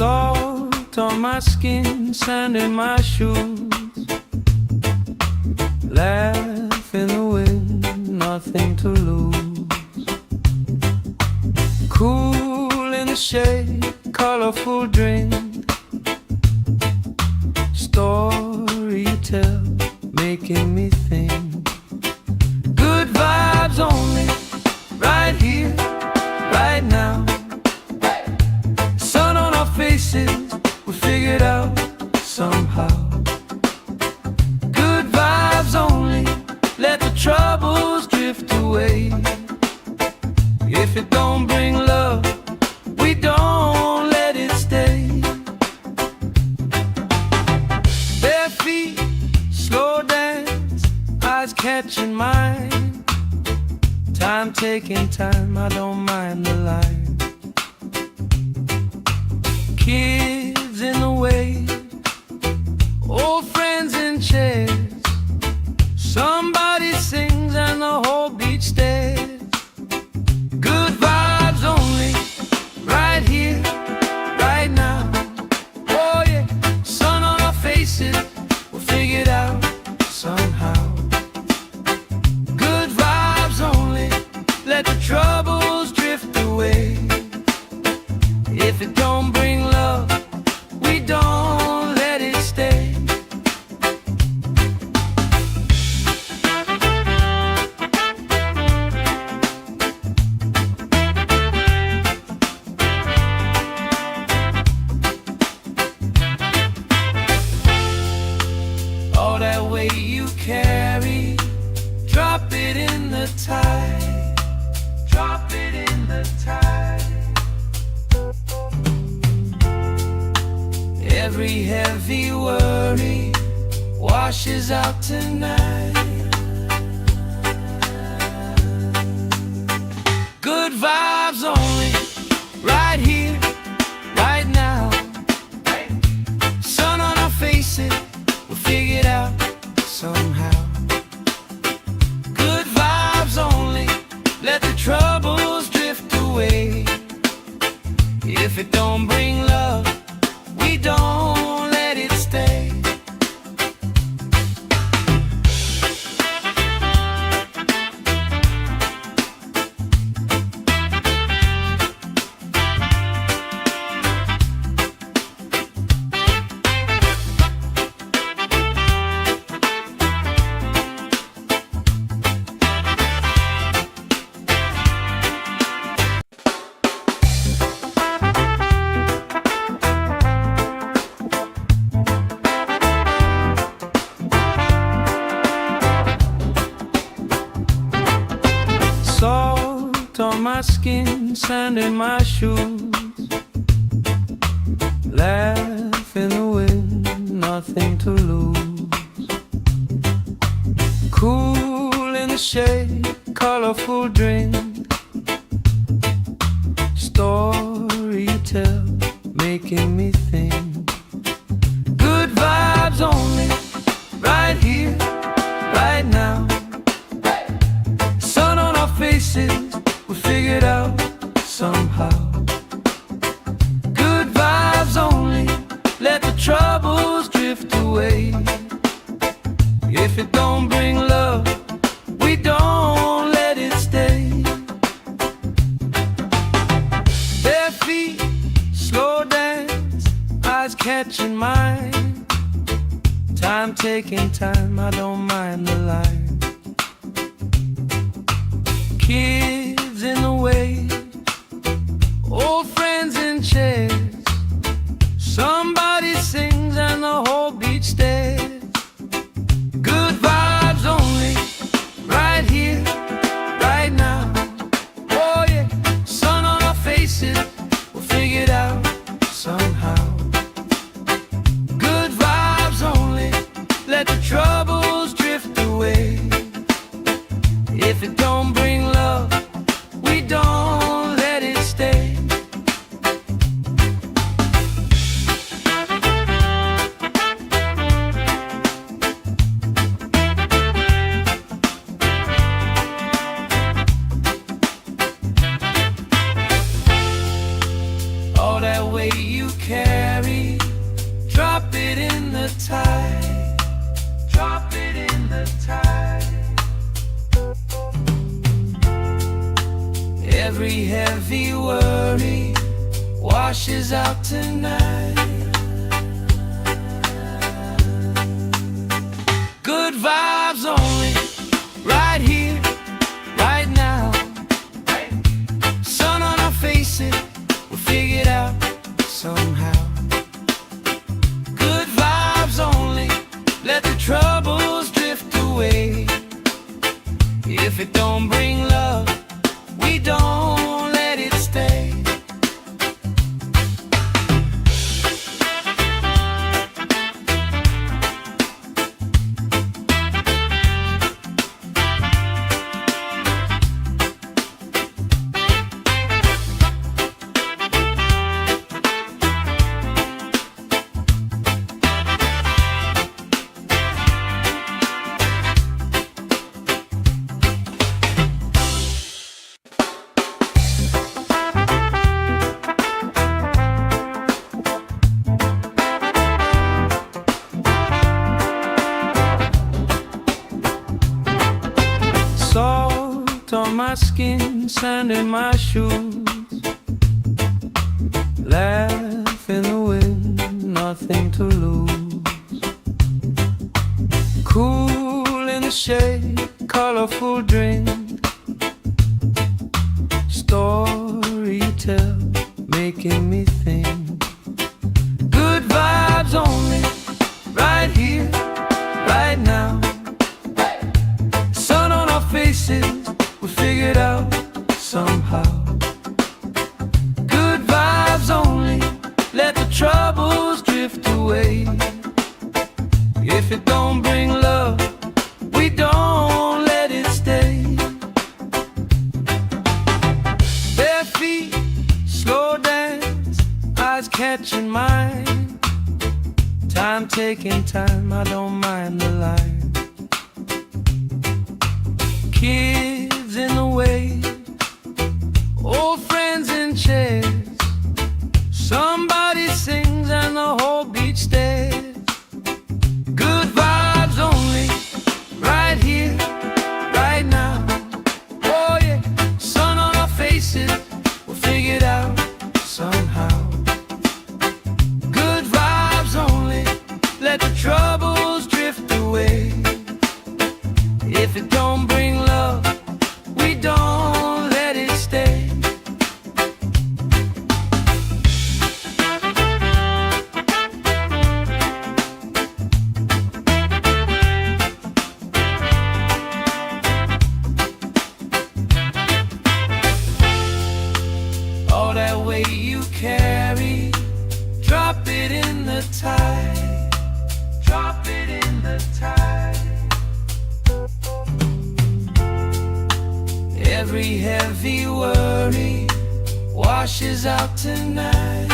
Salt on my skin, sand in my shoes. Laugh in the wind, nothing to lose. Cool in the shade, colorful drink. Story you tell, making me think. Good vibes only, right here, right now. Faces, we'll figure it out somehow. Good vibes only, let the troubles drift away. If it don't bring love, we don't let it stay. Bare feet, slow dance, eyes catching mine. Time taking time, I don't mind the line. Kids in the way, old friends in chairs. Somebody sings and the whole beach stares. Good vibes only, right here, right now. Oh yeah, sun on our faces, we'll figure it out somehow. Good vibes only, let the troubles drift away. If it don't bring love, we don't let it stay. All that weight you carry, drop it in the tide. Drop it in the tide. Every heavy worry washes out tonight. Good vibes only, right here, right now. Sun on our faces, we'll figure it out somehow. Good vibes only, let the troubles drift away. If it don't bring love, we don't let it stay. skin, sand in my shoes. Laugh in the wind, nothing to lose. Cool in the shade, colorful drink. Story you tell, making me think. Good vibes only, right here, right now. Sun on our faces, we figured out somehow. Good vibes only, let the troubles drift away. If it don't bring love, we don't let it stay. Bare feet, slow dance, eyes catching mine. Time taking time, I don't mind the line. Kids in the way, old friends in chairs. Somebody sings and the whole beach stares. Good vibes only, right here, right now. Oh yeah, sun on our faces, we'll figure it out somehow. Good vibes only, let the troubles drift away. If it don't bring love, we don't let it stay. All that weight you carry, drop it in the tide. Drop it in the tide. Every heavy worry washes out tonight. Good vibes only, right here, right now. Sun on our faces, we'll figure it out somehow. Good vibes only, let the troubles drift away. If it don't bring love, we don't let it stay. Salt on my skin, sand in my shoes. Laugh in the wind, nothing to lose. Cool in the shade, colorful drink. Story you tell, making me think. Good vibes only, right here, right now. Sun on our faces, we figured out somehow. Good vibes only, let the troubles drift away. If it don't bring love, we don't let it stay. Bare feet, slow dance, eyes catching mine. Time taking time, I don't mind the line. Kids in the way, old friends in chairs. Somebody sings and the whole beach stares. Good vibes only, right here, right now. Oh yeah, sun on our faces, we'll figure it out somehow. Good vibes only, let the troubles drift away. If it don't bring love, we don't let it stay. washes out tonight.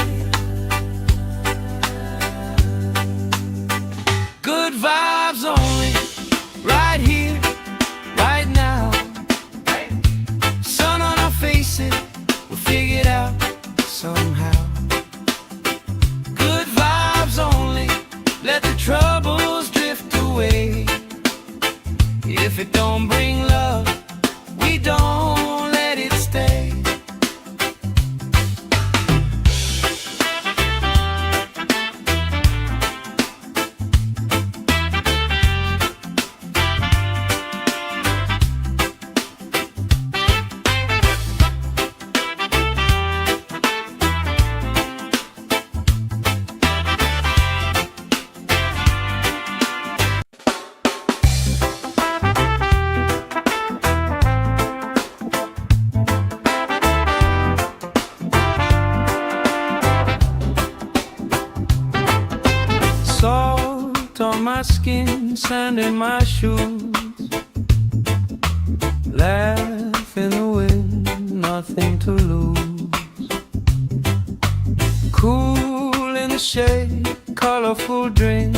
Good vibes only, right here, right now. Sun on our faces, we'll figure it out somehow. Good vibes only, let the troubles drift away. If it don't bring love, we don't let it stay. Salt on my skin, sand in my shoes. Laugh in the wind, nothing to lose. Cool in the shade, colorful drink.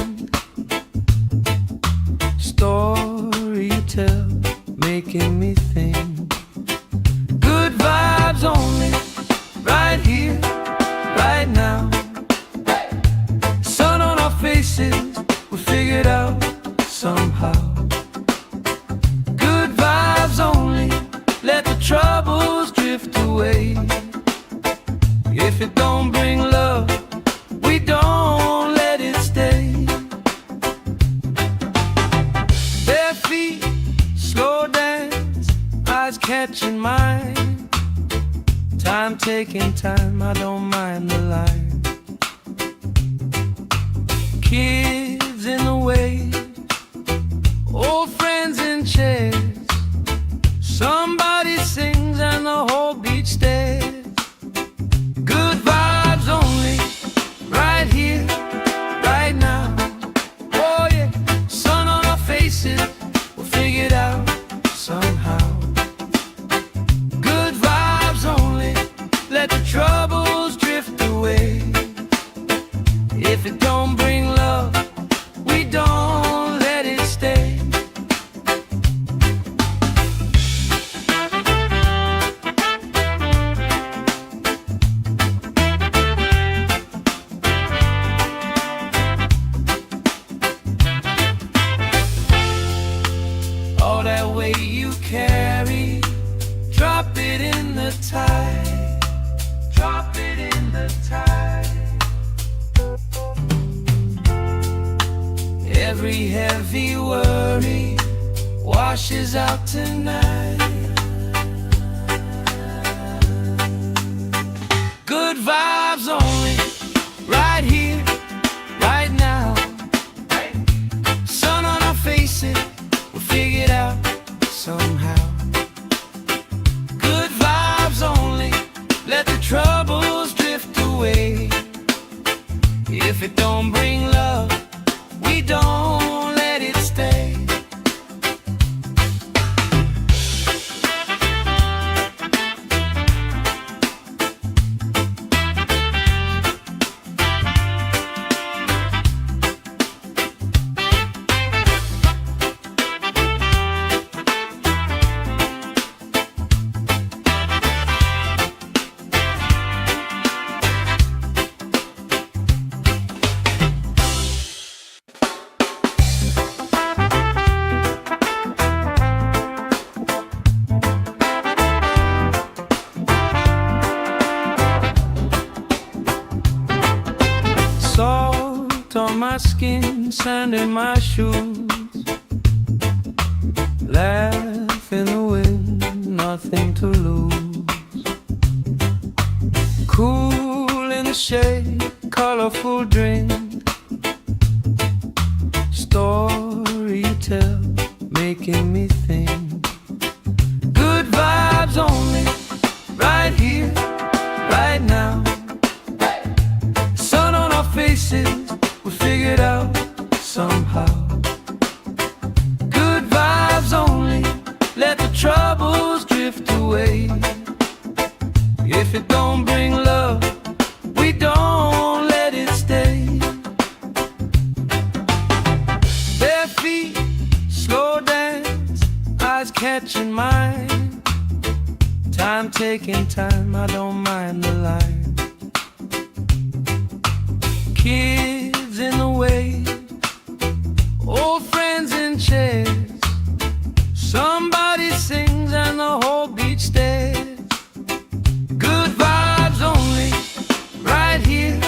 Story you tell, making me think. Good vibes only, right here, right now. Sun on our faces, we figured out somehow. Good vibes only, let the troubles drift away. If it don't bring love, we don't let it stay. Bare feet, slow dance, eyes catching mine. Time taking time, I don't mind the line. Kids in the way, old friends in chairs. Somebody sings and the whole beach stares. Good vibes only, right here, right now. Oh yeah, sun on our faces, we'll figure it out somehow. Good vibes only, let the troubles drift away. If it don't bring love, we don't let it stay. All that weight you carry, drop it in the tide. Drop it in the tide. Every heavy worry washes out tonight. Good vibes only, right here, right now. Sun on our faces, we'll figure it out somehow. Good vibes only, let the troubles drift away. If it don't bring love, we don't let it stay. Salt on my skin, sand in my shoes. Laugh in the wind, nothing to lose. Cool in the shade, colorful drink. Story you tell, making me think. Good vibes only, right here, right now. Sun on our faces, we figured out somehow. Good vibes only, let the troubles drift away. If it don't bring catching mine. Time taking time, I don't mind the line. Kids in the way, old friends in chairs. Somebody sings and the whole beach stares. Good vibes only, right here,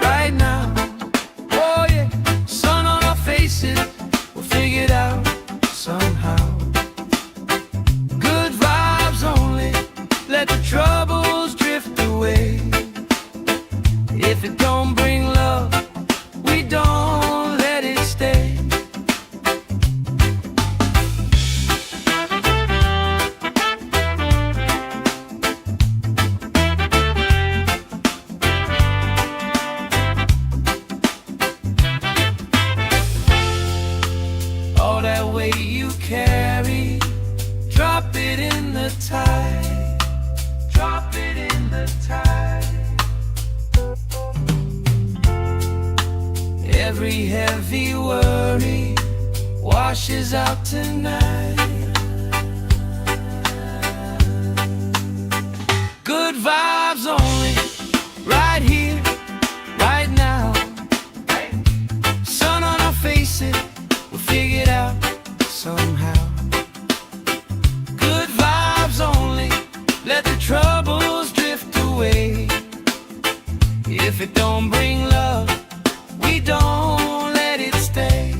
right now. Oh yeah, sun on our faces, we'll figure it out somehow. Good vibes only, let the troubles drift away. If it don't bring love, we don't let it stay. All that weight you carry, drop it in the tide. Drop it in the tide. Every heavy worry washes out tonight. Good vibes only, right here, right now. Sun on our faces, we'll figure it out somehow. Good vibes only, let the troubles drift away. If it don't bring love, we don't let it stay.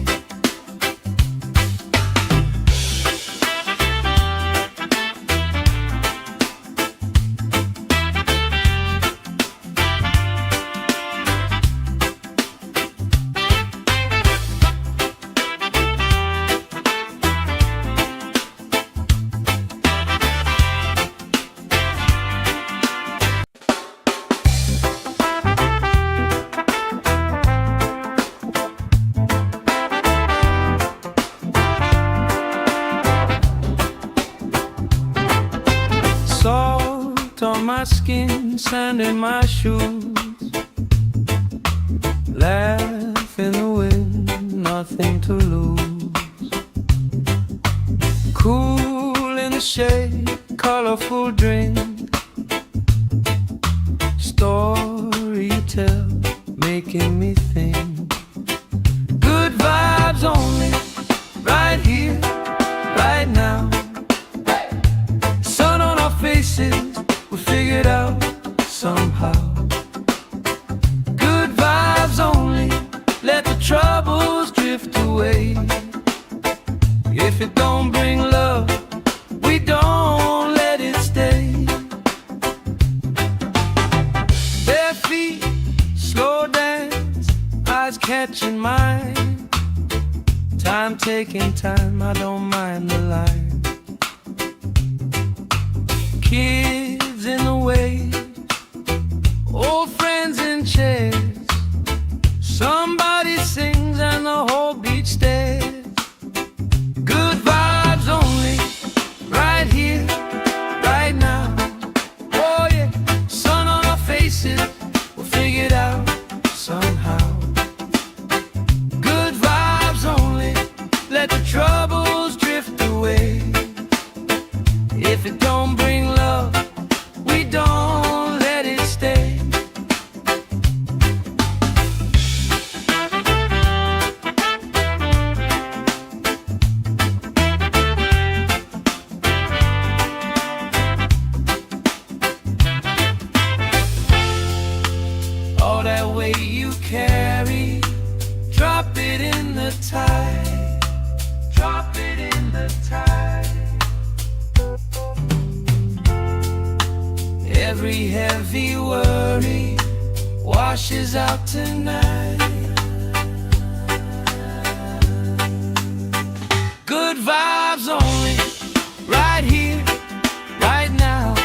Salt on my skin, sand in my shoes. Laugh in the wind, nothing to lose. Cool in the shade, colorful drink. Story you tell, making me think. Good vibes only, right here, right now. Sun on our faces, we'll figure it out somehow. Good vibes only, let the troubles drift away. If it don't bring love, we don't let it stay. Bare feet, slow dance, eyes catching mine. Time taking time, I don't mind the line. Kids in the way, old friends in chairs. Somebody sings and the whole beach stares. Good vibes only, right here, right now. Oh yeah, sun on our faces, we'll figure it out somehow. Good vibes only, let the troubles drift away. If it don't bring love, we don't let it stay. All that weight you carry, drop it in the tide. Drop it in the tide. Every heavy worry washes out tonight. Good vibes only, right here, right now.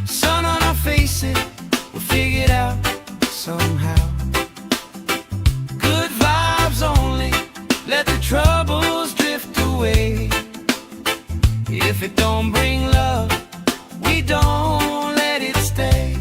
Sun on our faces, we'll figure it out somehow. Good vibes only, let the troubles drift away. If it don't bring love, we don't let it stay.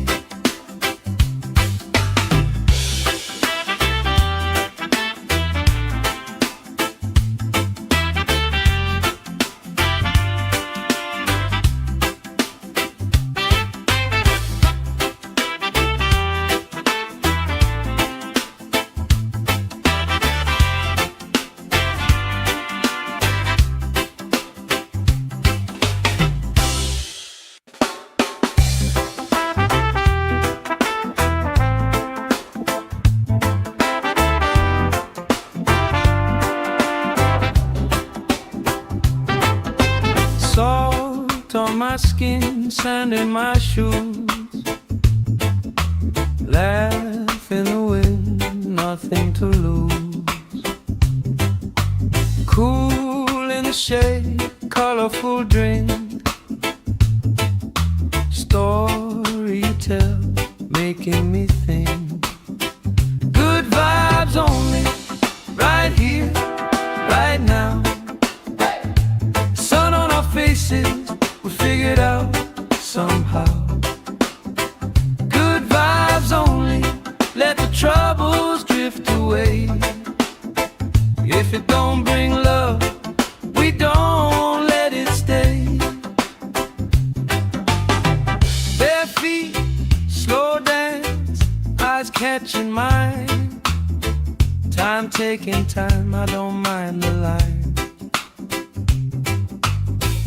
on my skin, sand in my shoes. Laugh in the wind, nothing to lose. Cool in the shade, colorful drink. Story you tell, making me think. Good vibes only, right here, right now. Sun on our faces, we figured out somehow. Good vibes only, let the troubles drift away. If it don't bring love, we don't let it stay. Bare feet, slow dance, eyes catching mine. Time taking time, I don't mind the line.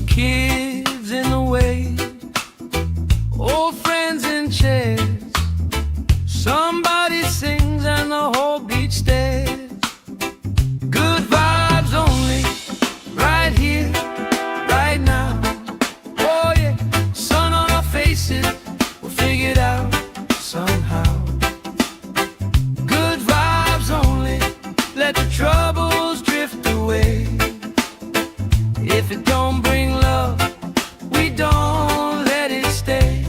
Kids in the wave, old friends in chairs. Somebody sings and the whole beach stares. Good vibes only, right here, right now. Oh yeah, sun on our faces, we'll figure it out somehow. Good vibes only, let the troubles drift away. If it don't bring love, we don't let it stay.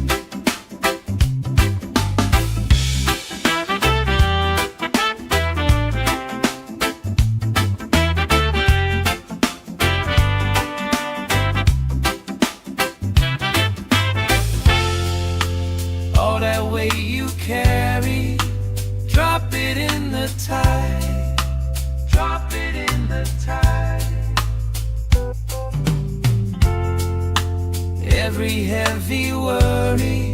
All that weight you carry, drop it in the tide. Drop it in the tide. Every heavy worry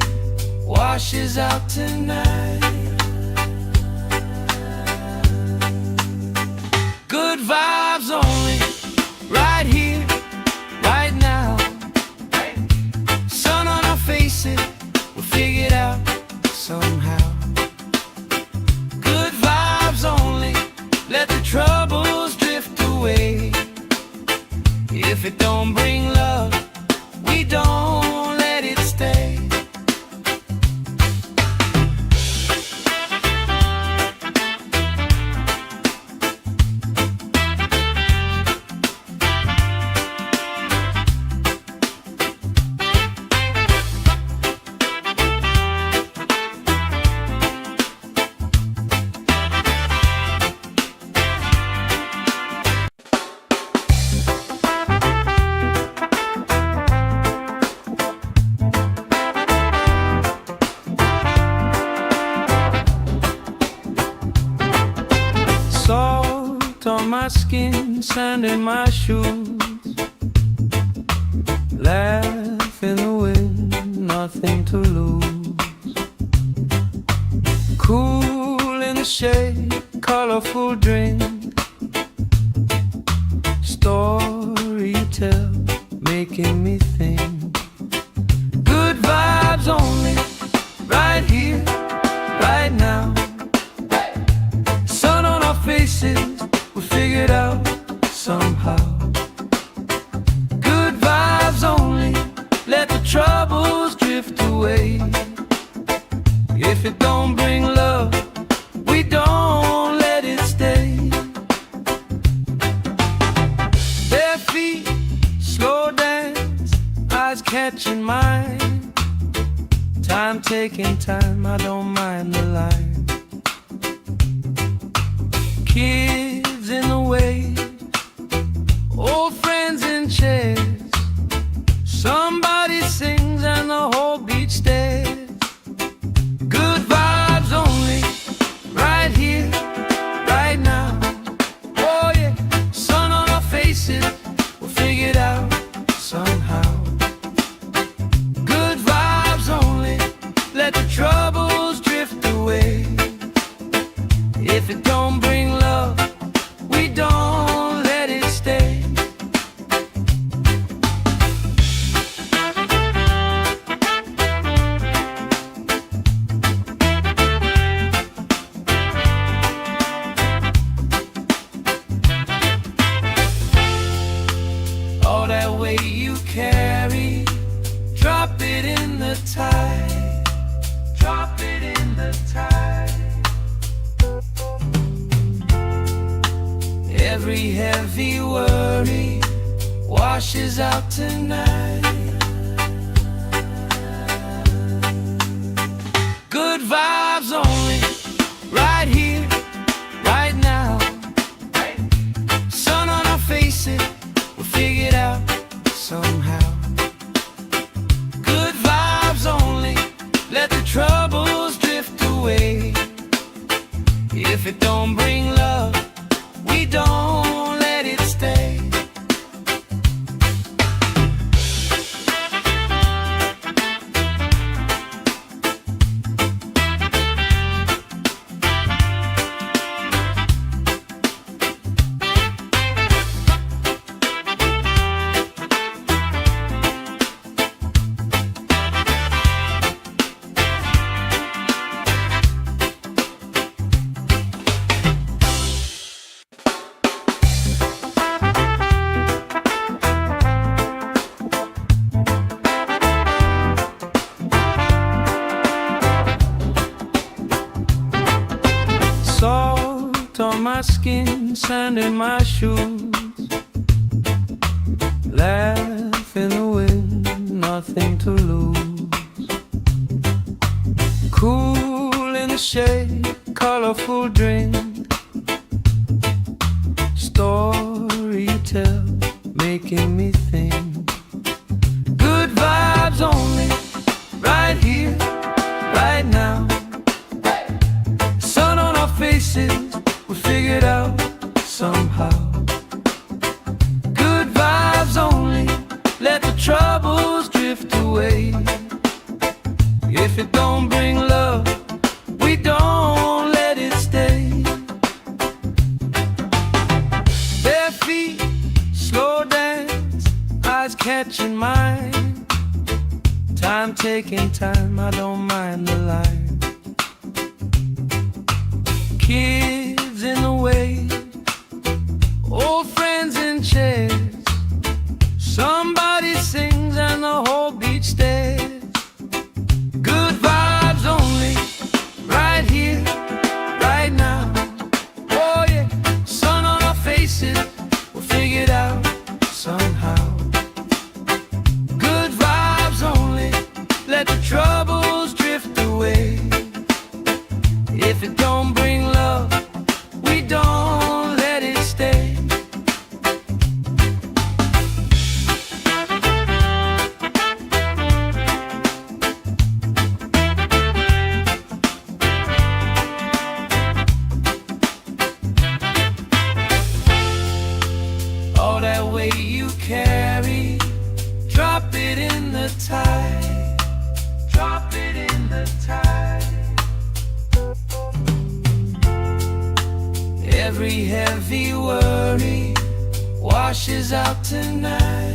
washes out tonight. Good vibes only, right here, right now. Sun on our faces, we'll figure it out somehow. Good vibes only, let the troubles drift away. If it don't bring love, we don't let it stay. Salt on my skin, sand in my shoes. Laugh in the wind, nothing to lose. Cool in the shade, colorful drink. Story you tell, making me think. Good vibes only, right here, right now. Sun on our faces, we figured out somehow. Good vibes only, let the troubles drift away. If it don't bring love, we don't let it stay. Bare feet, slow dance, eyes catching mine. Time taking time, I don't mind the line. Kids in the wave, old friends in chairs. Somebody sings and the whole beach stares. Good vibes only, right here, right now. Oh yeah, sun on our faces, we'll figure it out somehow. Good vibes only, let the troubles drift away. the tide. Drop it in the tide. Every heavy worry washes out tonight. Good vibes only, right here, right now. Sun on our faces, we'll figure it out somehow. Good vibes only, let the troubles drift away. If it don't bring love, we don't let it stay. Salt on my skin, sand in my shoes. Laugh in the wind, nothing to lose. Cool in the shade, colorful drink. Story you tell, making me think. Good vibes only, right here, right now. Faces, we figure it out somehow. Good vibes only, let the troubles drift away. If it don't bring love, we don't let it stay. Bare feet, slow dance, eyes catching mine. Time taking time, I don't mind the line. Kids in the way, old friends in chairs. Somebody sings and the whole beach stares. Good vibes only, right here, right now. Oh yeah, sun on our faces, we'll figure it out somehow. Good vibes only, let the troubles drift away. If it don't bring love, we don't let it stay. All that weight you carry, drop it in the tide. Drop it in the tide. Every heavy worry washes out tonight.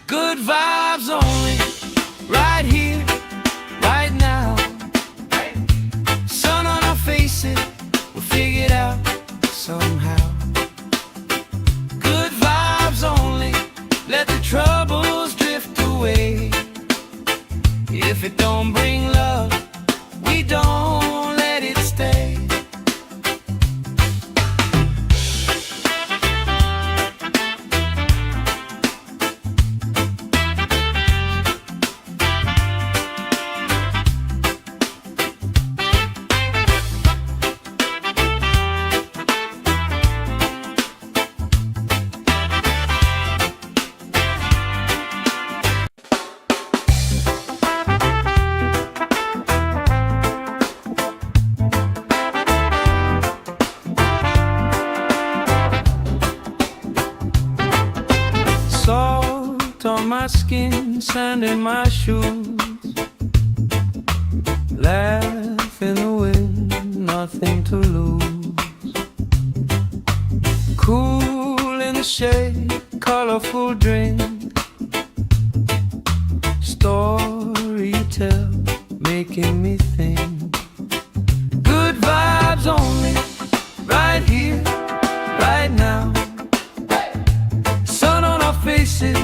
Good vibes only, right here, right now. Sun on our faces, we'll figure it out somehow. Good vibes only, let the troubles drift away. If it don't bring love, we don't let it stay. Salt on my skin, sand in my shoes. Laugh in the wind, nothing to lose. Cool in the shade, colorful drink. Story you tell, making me think. Good vibes only, right here, right now. Sun on our faces,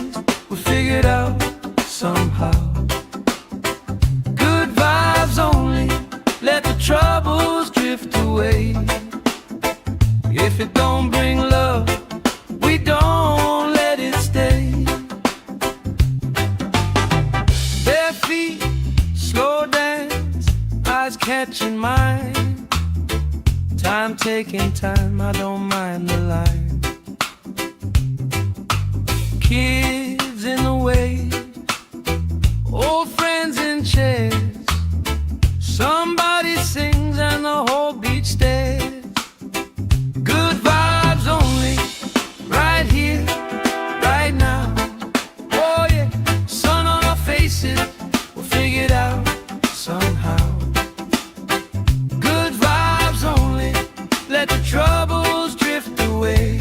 Time taking time, I don't mind the line. Kids in the way, old friends in chairs. Somebody sings and the whole beach stares. Good vibes only, right here, right now. Oh yeah, sun on our faces, we'll figure it out somehow. Good vibes only, let the troubles drift away.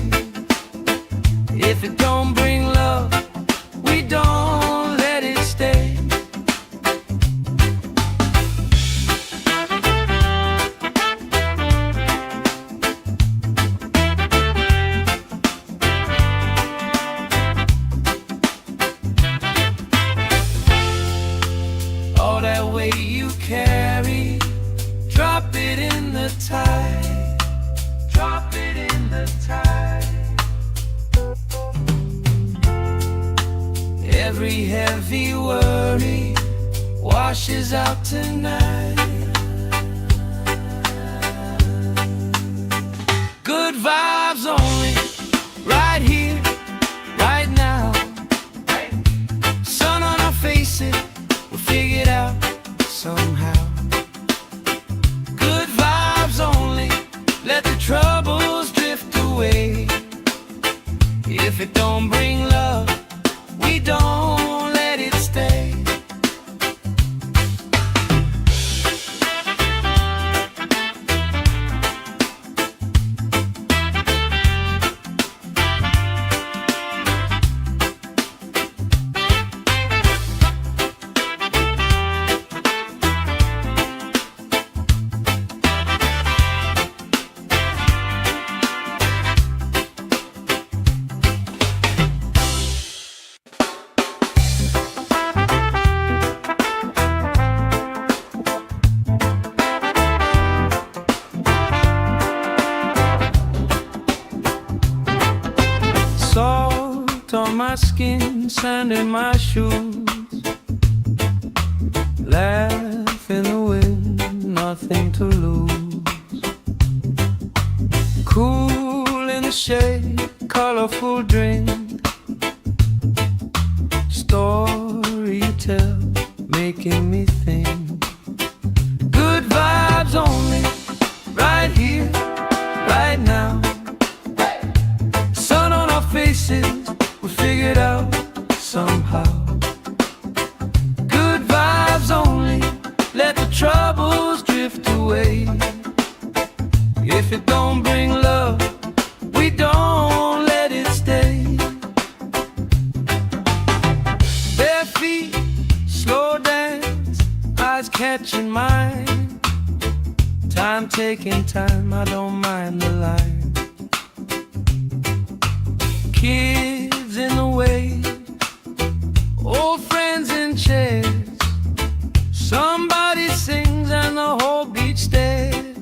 If it don't bring love, we don't let it stay. All that weight you carry, drop it in the tide. Drop it in the tide. Every heavy worry washes out tonight. Good vibes only, right here, right now. Sun on our faces, we'll figure it out somehow. Good vibes only, let the troubles drift away. If it don't bring love, we don't let it stay. Salt on my skin, sand in my shoes. Laugh in the wind, nothing to lose. Cool in the shade, colorful drink. Story you tell, making me think. Good vibes only, right here, right now. Sun on our faces, we figure it out somehow. Good vibes only, let the troubles drift away. If it don't bring love, we don't let it stay. Bare feet, slow dance, eyes catching mine. Time taking time, I don't mind the line. Kids in the way, old friends in chairs. Somebody sings and the whole beach stares.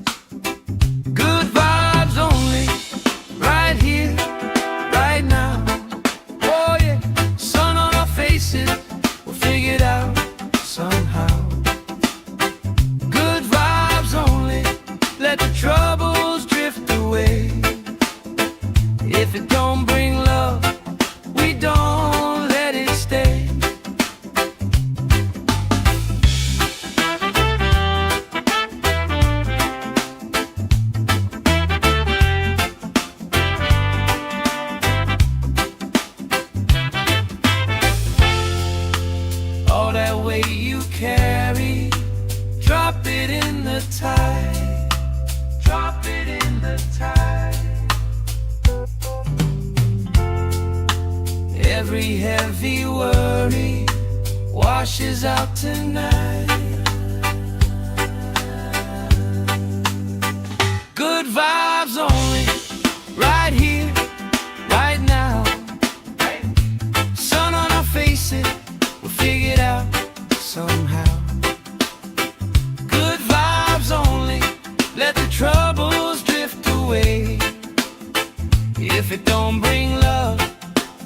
Good vibes only, right here, right now. Oh yeah, sun on our faces, we'll figure it out somehow. Good vibes only, let the troubles drift away. If it don't bring love, we don't let it stay. All that weight you carry, drop it in the tide. Drop it in the tide. Every heavy worry washes out tonight. Good vibes only, right here, right now. Sun on our faces, we'll figure it out somehow. Good vibes only, let the troubles drift away. If it don't bring love,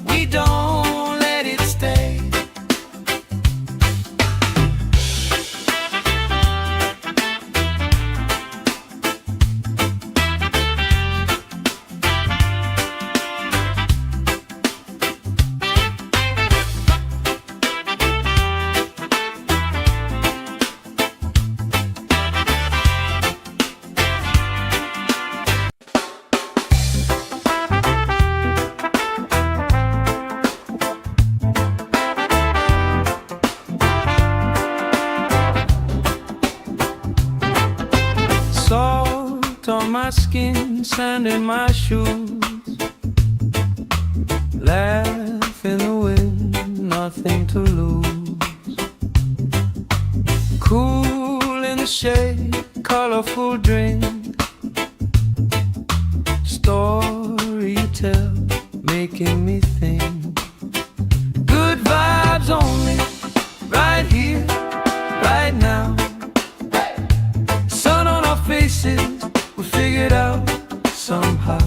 we don't let it stay. on my skin, sand in my shoes. Laugh in the wind, nothing to lose. Cool in the shade, colorful drink. Story you tell, making me think. Good vibes only, right here, right now. Sun on our faces, we figured out somehow.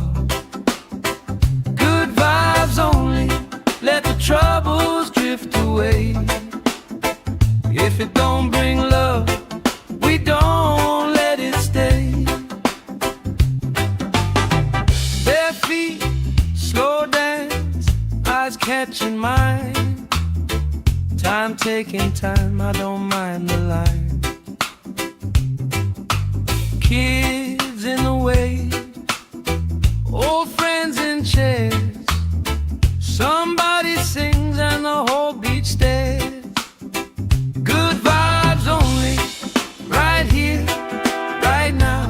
Good vibes only, let the troubles drift away. If it don't bring love, we don't let it stay. Bare feet, slow dance, eyes catching mine. Time taking time, I don't mind the line. Kids in the way, old friends in chairs. Somebody sings and the whole beach stares. Good vibes only, right here, right now.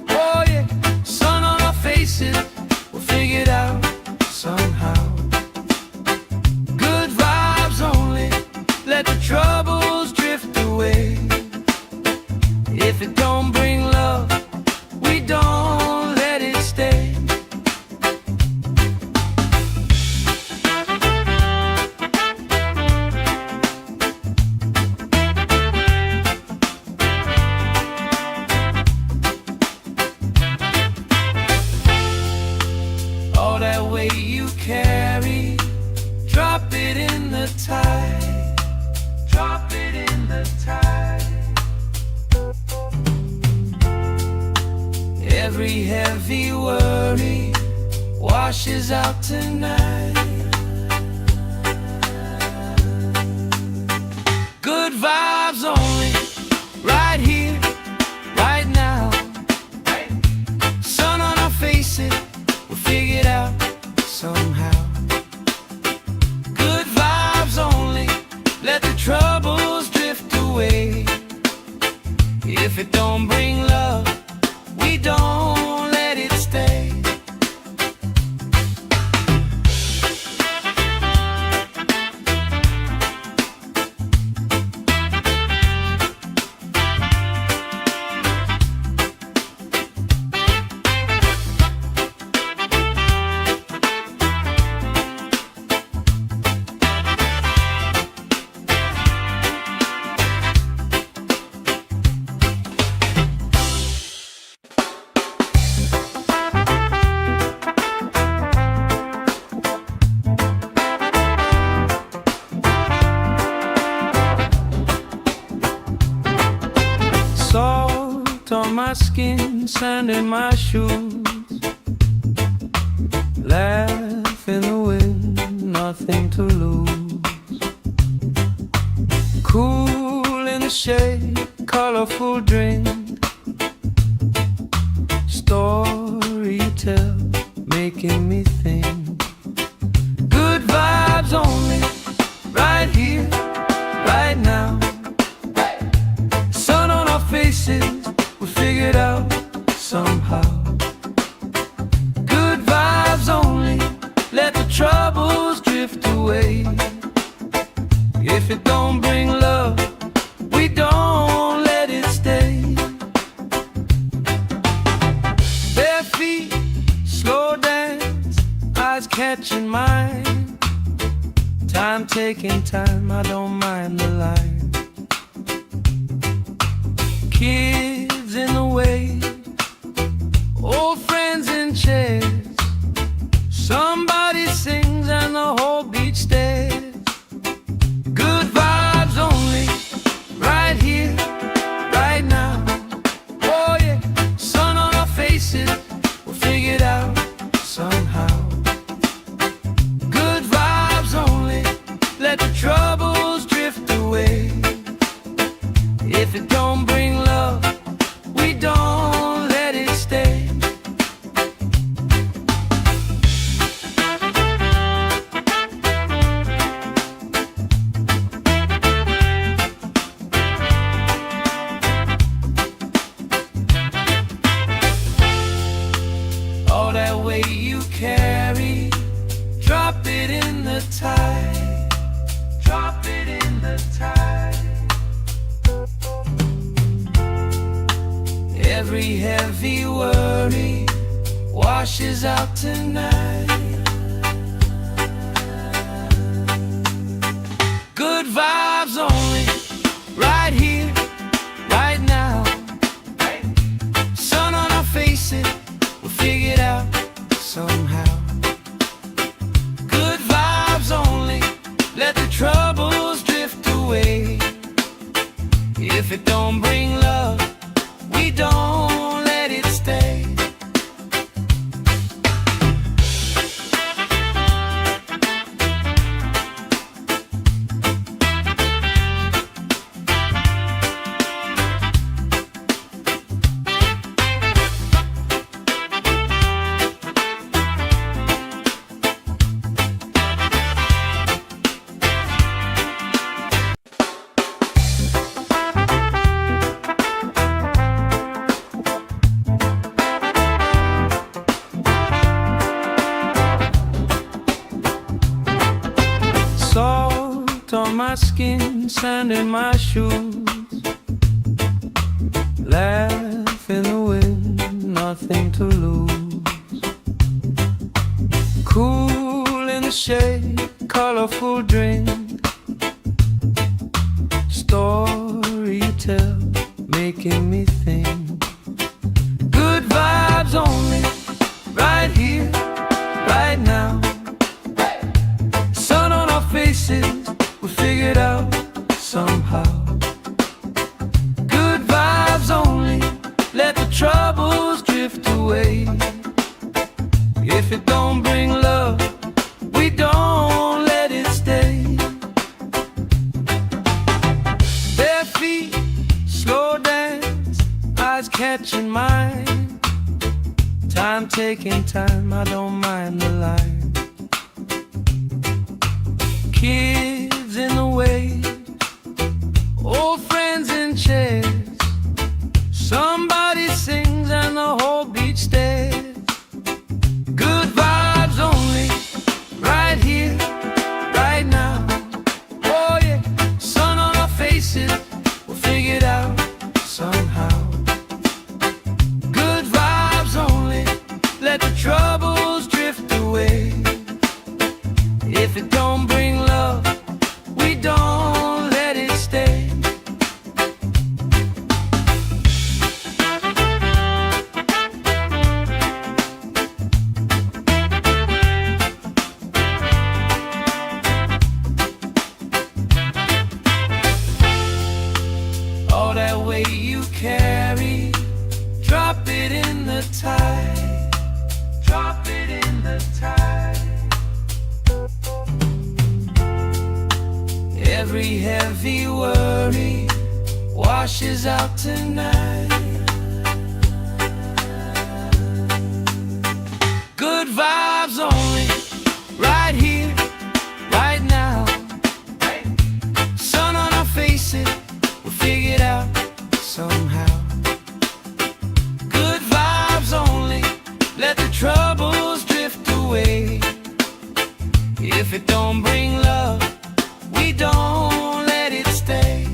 Oh yeah, sun on our faces, we'll figure it out somehow. Good vibes only, let the troubles drift away. If it don't bring love, we don't let it stay. All that weight you carry, drop it in the tide. Drop it in the tide. Every heavy worry washes out tonight. Good vibes only, right here, right now. Sun on our faces, we'll figure it out somehow. Good vibes only, let the troubles drift away. If it don't bring love, we don't let it stay. Salt on my skin, sand in my shoes. Laugh in the wind, nothing to lose. Cool in the shade, colorful drink. Story you tell, making me think. Good vibes only, right here, right now. Sun on our faces, we figured out somehow. Good vibes only, let the troubles drift away. If it don't bring love, we don't let it stay. Bare feet, slow dance, eyes catching mine. Time taking time, I don't mind the line. Kids in the way, old friends in chairs. Somebody sings and the whole beach stares. Good vibes only, right here, right now. Oh yeah, sun on our faces, we'll figure it out somehow. Good vibes only, let the troubles drift away. If it don't bring love, we don't way you carry, drop it in the tide, drop it in the tide. Every heavy worry washes out tonight. Good vibes only, right here, right now. Sun on our faces, we'll figure it out somehow. Good vibes only, let the troubles drift away. If it don't bring love, we don't let it stay. Salt on my skin, sand in my shoes. Laugh in the wind, nothing to lose. Cool in the shade, colorful drink. Story you tell, making me think. Good vibes only, right here, right now. Faces, we'll figure it out somehow. Good vibes only, let the troubles drift away. If it don't bring love, we don't let it stay. Bare feet, slow dance, eyes catching mine. Time taking time, I don't mind the line. Kids in the way, old friends in chairs. Somebody sings and the whole beach stares. Good vibes only, right here, right now. Oh yeah, sun on our faces, we'll figure it out somehow. Good vibes only, let the troubles drift away. If it don't bring love, we don't let it stay. All that weight you carry, drop it in the tide, drop it in the tide. Every heavy worry washes out tonight. Good vibes only, right here, right now. Sun on our faces, we'll figure it out somehow. Good vibes only, let the troubles drift away. If it don't bring love, we don't let it stay.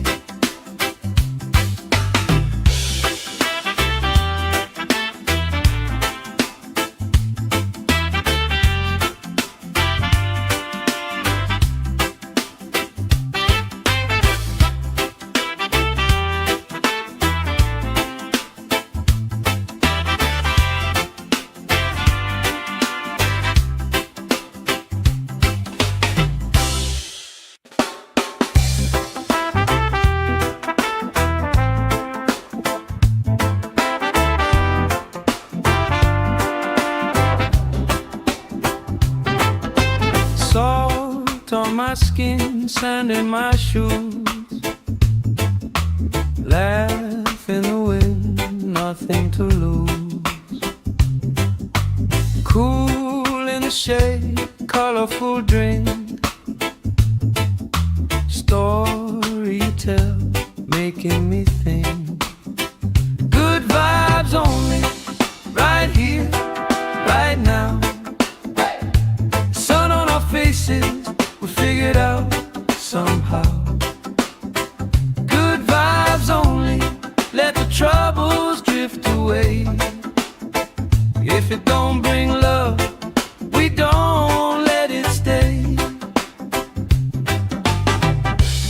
Salt on my skin, sand in my shoes. Laugh in the wind, nothing to lose. Cool in the shade, colorful drink. Story you tell, making me think. Good vibes only, right here, right now. If it don't bring love, we don't let it stay.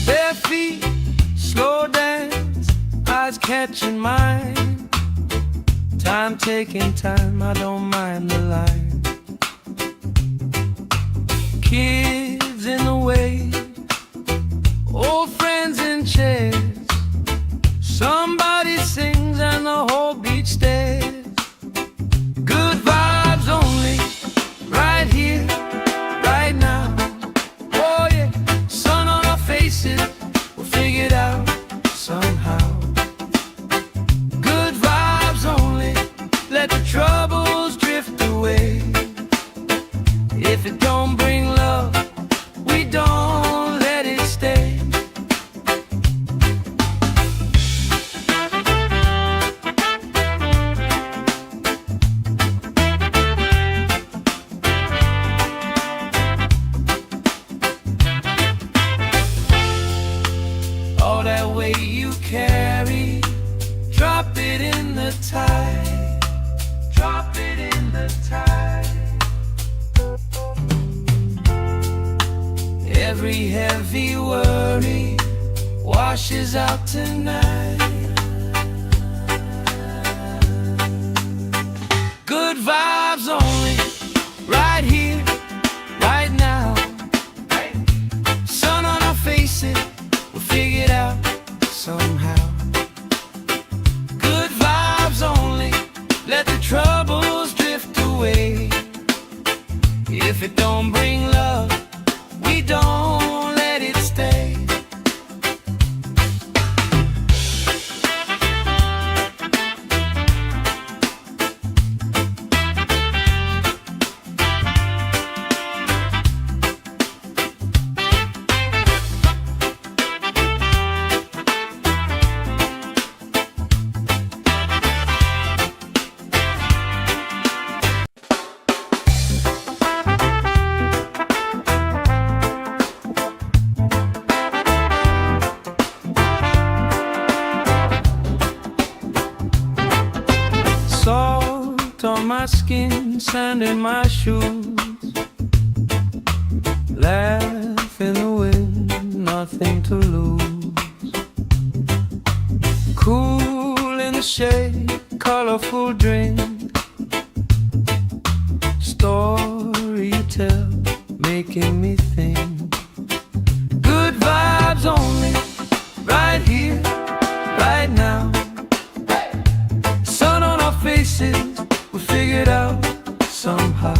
Bare feet, slow dance, eyes catching mine. Time taking time, I don't mind the line. Kids in the way, old friends in chairs. Somebody sings and the whole beach stares. Good vibes only, right here, right now. Oh yeah, sun on our faces, we'll figure it out somehow. Good vibes only, let the troubles drift away. If it don't bring love, we don't let it stay. All that weight you carry, drop it in the tide. Drop it in the tide. Every heavy worry washes out tonight. Good vibes only, right here, right now. Sun on our faces, we'll figure it out somehow. Good vibes only, let the troubles drift away. If it don't bring love, we don't let it stay. Salt on my skin, sand in my shoes. Laugh in the wind, nothing to lose. Cool in the shade, colorful drink. Story you tell, making me think. Good vibes only, right here, right now. Sun on our faces, we figure it out somehow.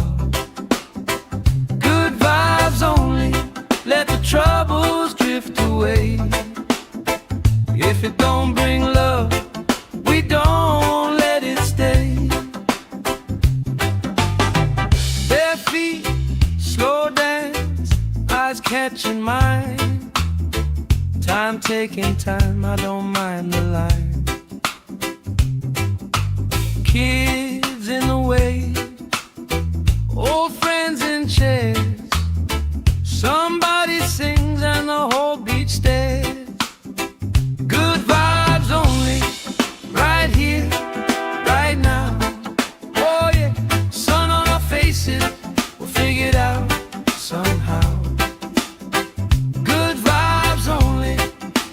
Good vibes only, let the troubles drift away. If it don't bring love, we don't let it stay. Bare feet, slow dance, eyes catching mine. Time taking time, I don't mind the line. Kids in the way, old friends in chairs. Somebody sings and the whole beach stares. Good vibes only, right here, right now. Oh yeah, sun on our faces, we'll figure it out somehow. Good vibes only,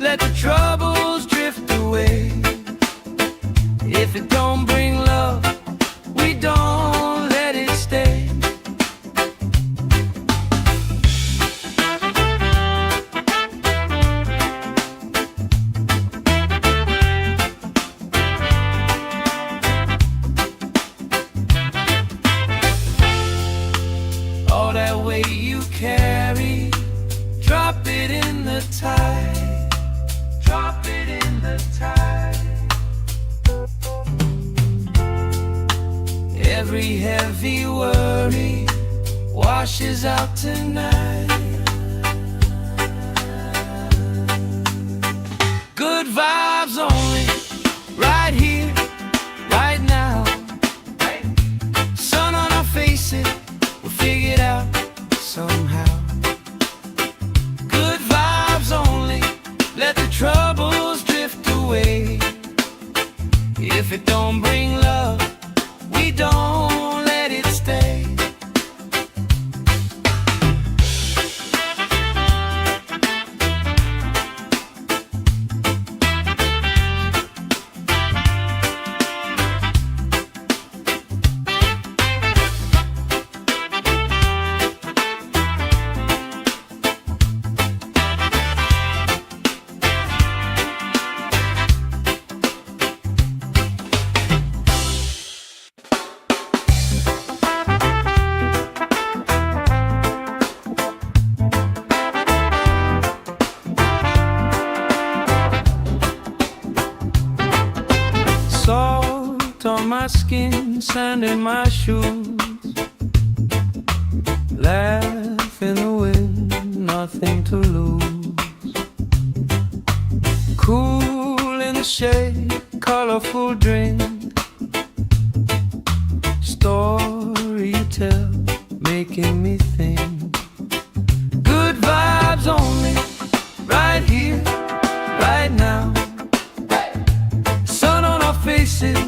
let the troubles drift away. If it don't bring love, we don't let it stay. All that weight you carry, drop it in the tide. Drop it in the tide. Every heavy worry washes out tonight. Good vibes only, right here, right now. Sun on our faces, we'll figure it out somehow. Good vibes only, let the troubles drift away. If it don't bring love, we don't skin, sand in my shoes. Laugh in the wind, nothing to lose. Cool in the shade, colorful drink. Story you tell, making me think. Good vibes only, right here, right now. Sun on our faces,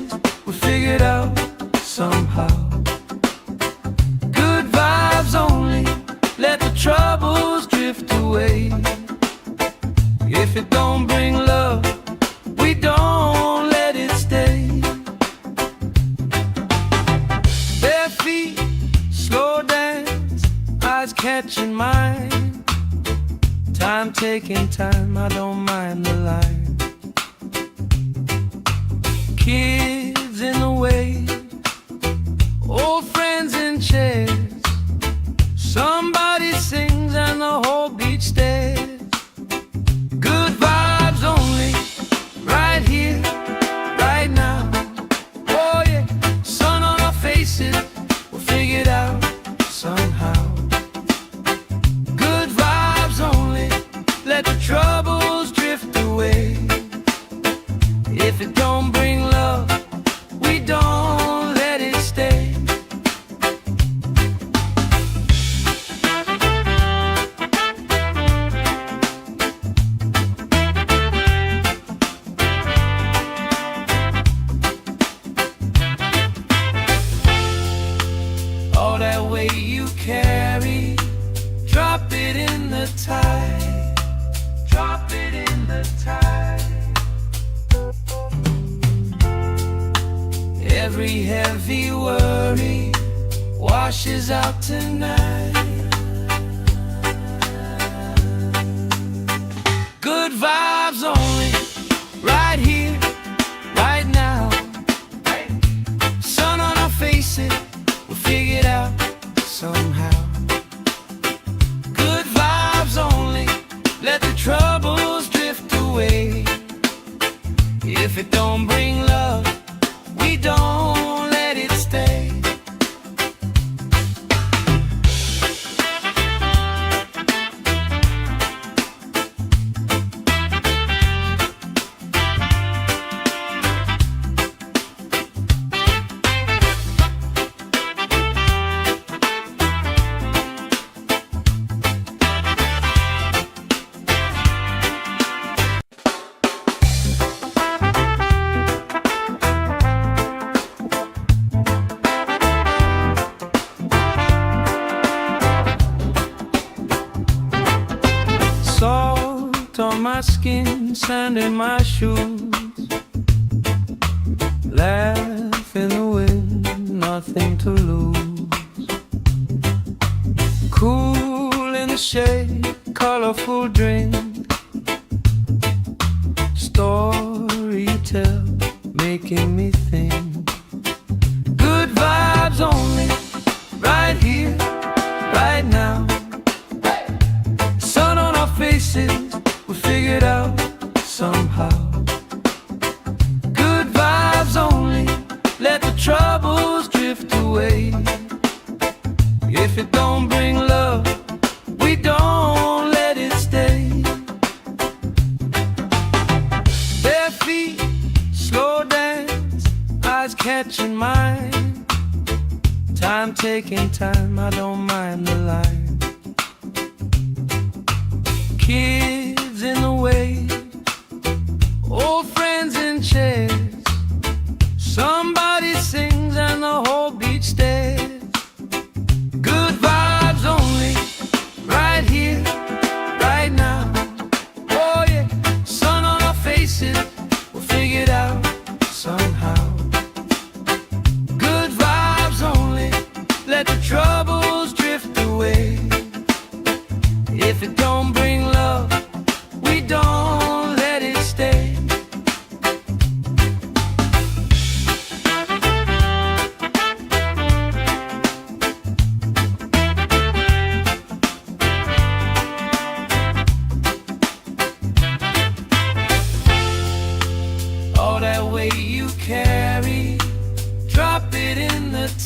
we figured out somehow. Good vibes only, let the troubles drift away. If it don't bring love, we don't let it stay. Bare feet, slow dance, eyes catching mine. Time taking time, I don't mind the line. Kids in the way, old friends in chairs. Somebody sings and the whole beach stares. Good vibes only, right here, right now. Oh yeah, sun on our faces, we'll figure it out somehow. Good vibes only, let the troubles drift away. If it don't bring love, we don't let it stay. All that weight you carry, drop it in the tide. Drop it in the tide. Every heavy worry washes out tonight. Good vibes only, right here, right now. Sun on our faces, we'll figure it out somehow. Good vibes only, let the troubles drift away. If it don't bring love, we don't let it stay. Salt on my skin, sand in my shoes. Laugh in the wind, nothing to lose. Cool in the shade, colorful drink. Story you tell, making me think. Good vibes only, right here, right now. Sun on our faces, we figured out somehow. Good vibes only, let the troubles drift away. If it don't bring love, we don't let it stay. Bare feet, slow dance, eyes catching mine. Time taking time, I don't mind the line. Kids in the way, old friends in chairs. Somebody sings and the whole beach stares. Good vibes only, right here, right now. Oh yeah, sun on our faces, we'll figure it out somehow. Good vibes only, let the troubles drift away. If it don't bring love, we don't let it stay.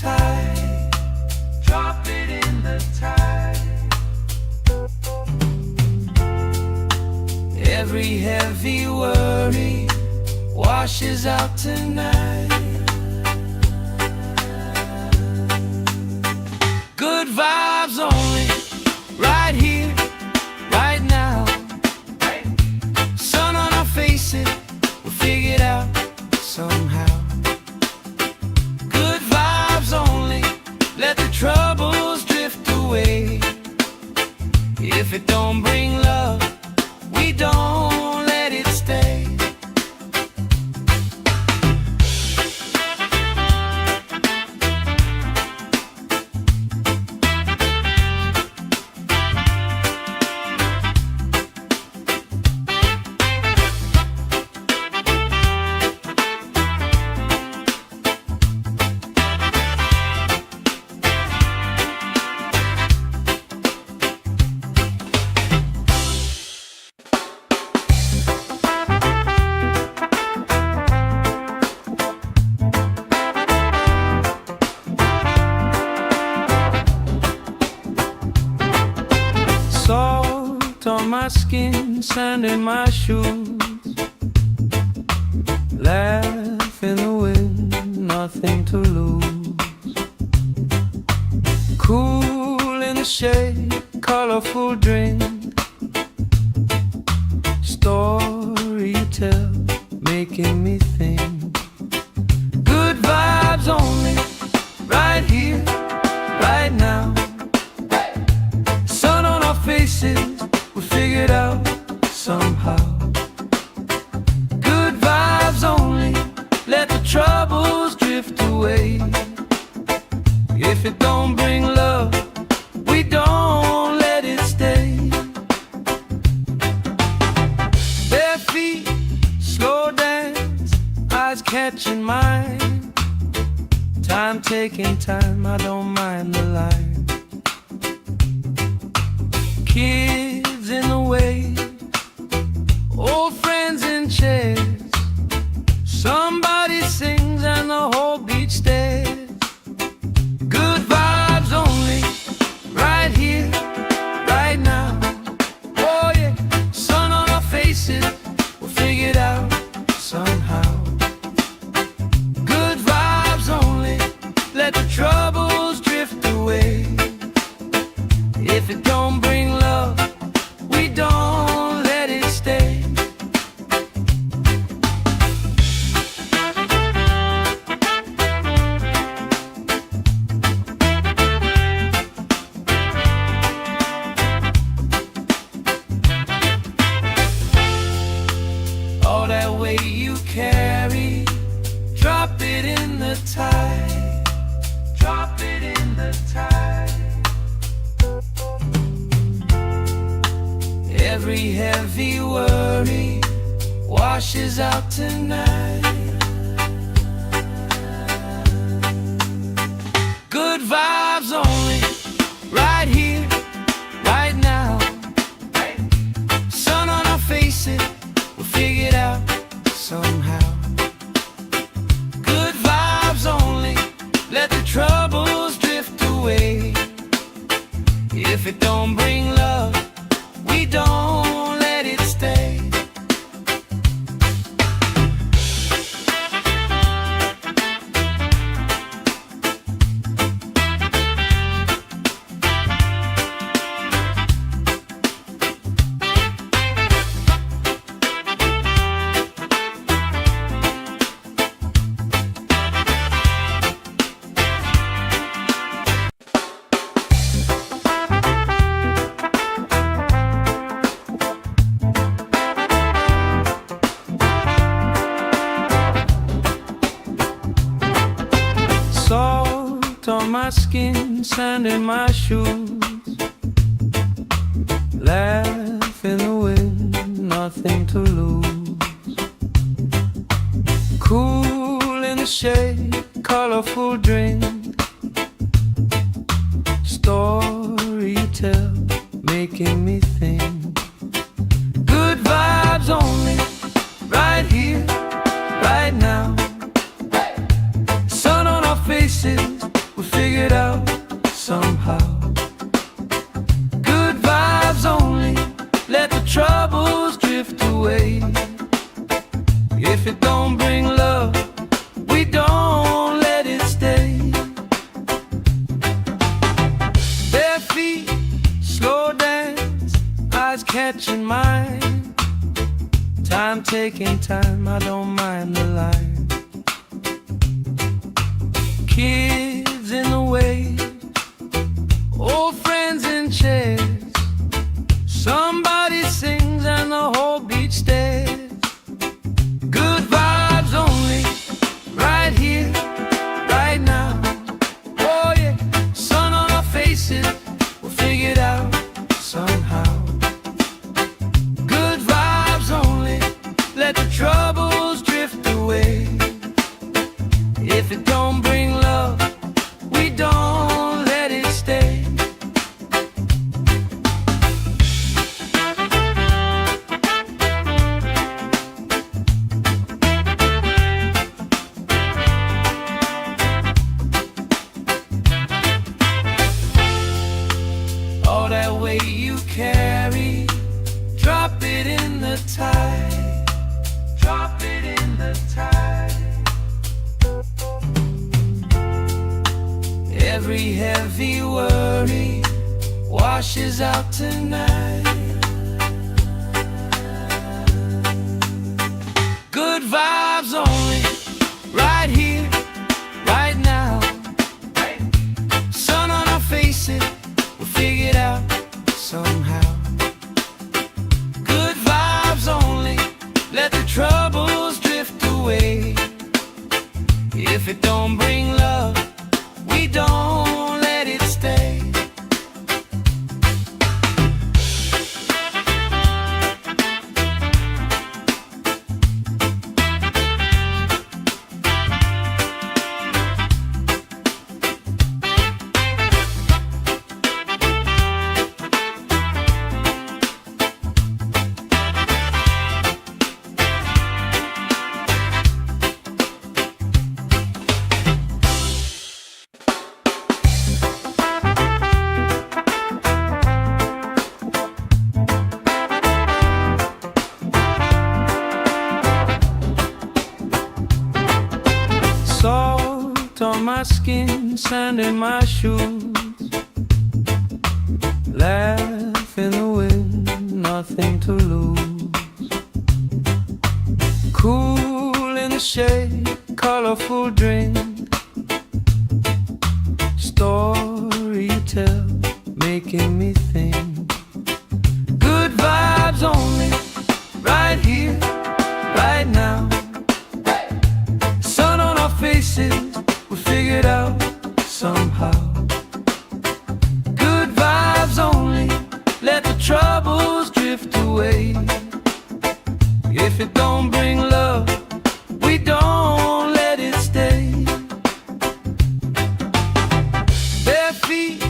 tide. Drop it in the tide. Every heavy worry washes out tonight. Good vibes only, right here, right now. Sun on our faces, we'll figure it out somehow. Good vibes only, let the troubles drift away. If it don't bring love, we don't let it stay. Salt on my skin, sand in my shoes. Laugh in the wind, nothing to lose. Cool in the shade, colorful drink. Story you tell, making me think. Good vibes only, right here, right now. Sun on our faces, we figured out somehow. Good vibes only, let the troubles drift away. If it don't bring love, we don't let it stay. Bare feet, slow dance, eyes catching mine. Time taking time, I don't mind the line. Kids in the wave, old friends in chairs. Somebody sings and the whole beach stares. Good vibes only, right here, right now. Oh yeah, sun on our faces, we'll figure it out somehow. Good vibes only, let the troubles drift away. If it don't bring love, we don't let it stay. All that weight you carry, drop it in the tide. Drop it in the tide. Every heavy worry washes out tonight. Good vibes only, right here, right now. Sun on our faces, we'll figure it out somehow. Good vibes only, let the troubles drift away. If it don't bring love, we don't let it stay. Salt on my skin, sand in my shoes. Laugh in the wind, nothing to lose. Cool in the shade, colorful drink. Story you tell, making me think. Good vibes only, right here, right now. Sun on our faces, we'll figure it out somehow. Good vibes only, let the troubles drift away. If it don't bring love, we don't let it stay. Bare feet, slow dance, eyes catching mine. Time taking time, I don't mind the line. Kids in the way, old friends in chairs. Somebody sings and the whole beach stares. Good vibes only, right here, right now. Oh yeah, sun on our faces, we'll figure it out somehow. Good vibes only, let the troubles drift away. If it don't bring love, we don't let it stay. All that weight you carry, drop it in the tide. Drop it in the tide. Every heavy worry washes out tonight. Good vibes only, right here, right now. Sun on our faces, we'll figure it out somehow. Good vibes only, let the troubles drift away. If it don't bring love, we don't let it stay. Salt on my skin, sand in my shoes. Laugh in the wind, nothing to lose. Cool in the shade, colorful drink. Story you tell, making me think. Good vibes only, right here, right now. Sun on our faces, we'll figure it out somehow. Good vibes only, let the troubles drift away. If it don't bring love, we don't let it stay. Bare feet,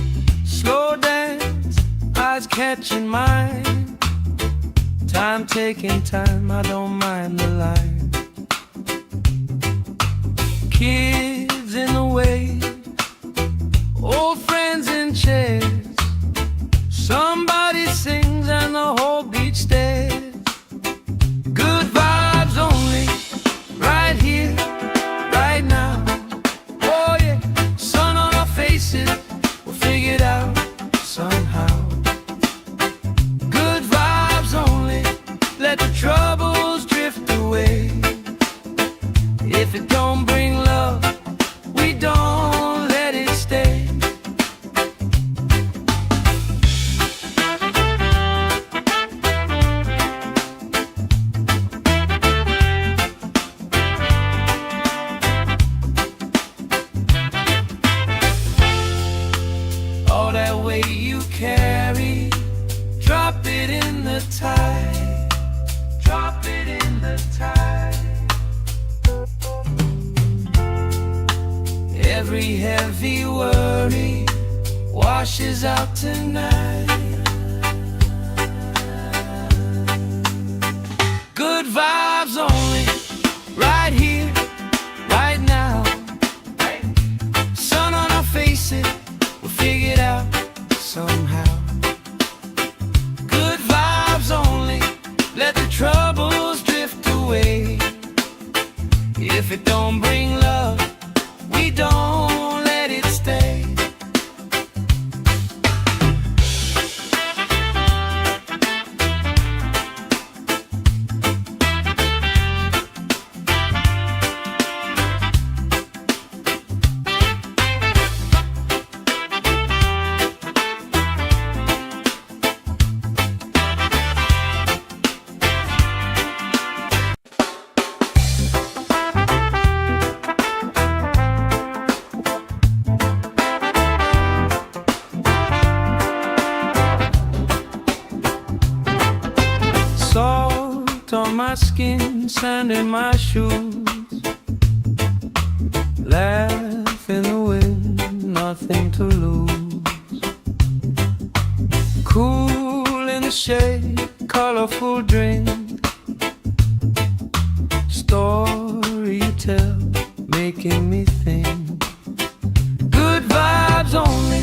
slow dance, eyes catching mine. Time taking time, I don't mind the line. Kids in the way, old friends in chairs. Somebody sings and the whole beach stares. Good vibes only, right here, right now. Oh yeah, sun on our faces, we'll figure it out somehow. Good vibes only, let the troubles drift away. If it don't bring love, we don't let it stay. All that weight you carry, drop it in the tide. Drop it in the tide. Every heavy worry washes out tonight. Good vibes only, right here, right now. Sun on our face. sand in my shoes. Laugh in the wind, nothing to lose. Cool in the shade, colorful drink. Story you tell, making me think. Good vibes only,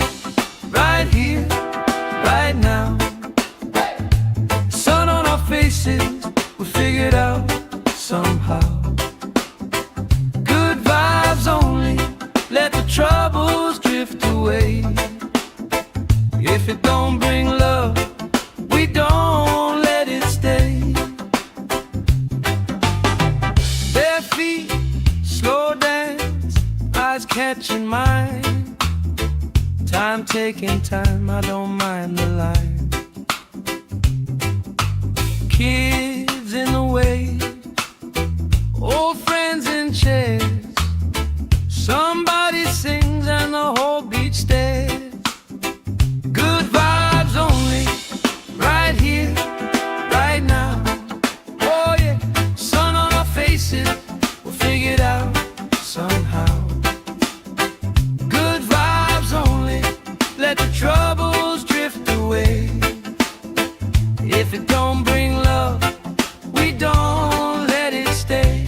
right here, right now. Sun on our faces, we figured out somehow. Good vibes only, let the troubles drift away. If it don't bring love, we don't let it stay. Bare feet, slow dance, eyes catching mine. Time taking time, I don't mind the line. Kids in the way, old friends in chairs. Somebody sings and the whole beach stares. Good vibes only, right here, right now. Oh yeah, sun on our faces, we'll figure it out somehow. Good vibes only, let the troubles drift away. If it don't bring love, we don't let it stay.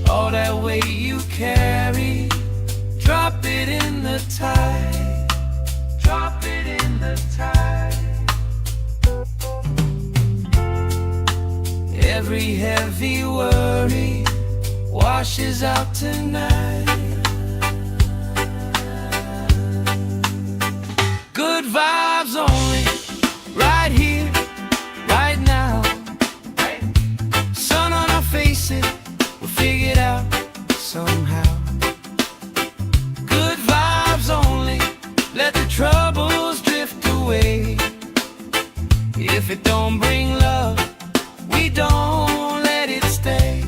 All that weight you carry, drop it in the tide. Drop it in the tide. Every heavy worry washes out tonight. Good vibes only, right here, right now. Sun on our faces, we'll figure it out somehow. Good vibes only, let the troubles drift away. If it don't bring love, we don't let it stay.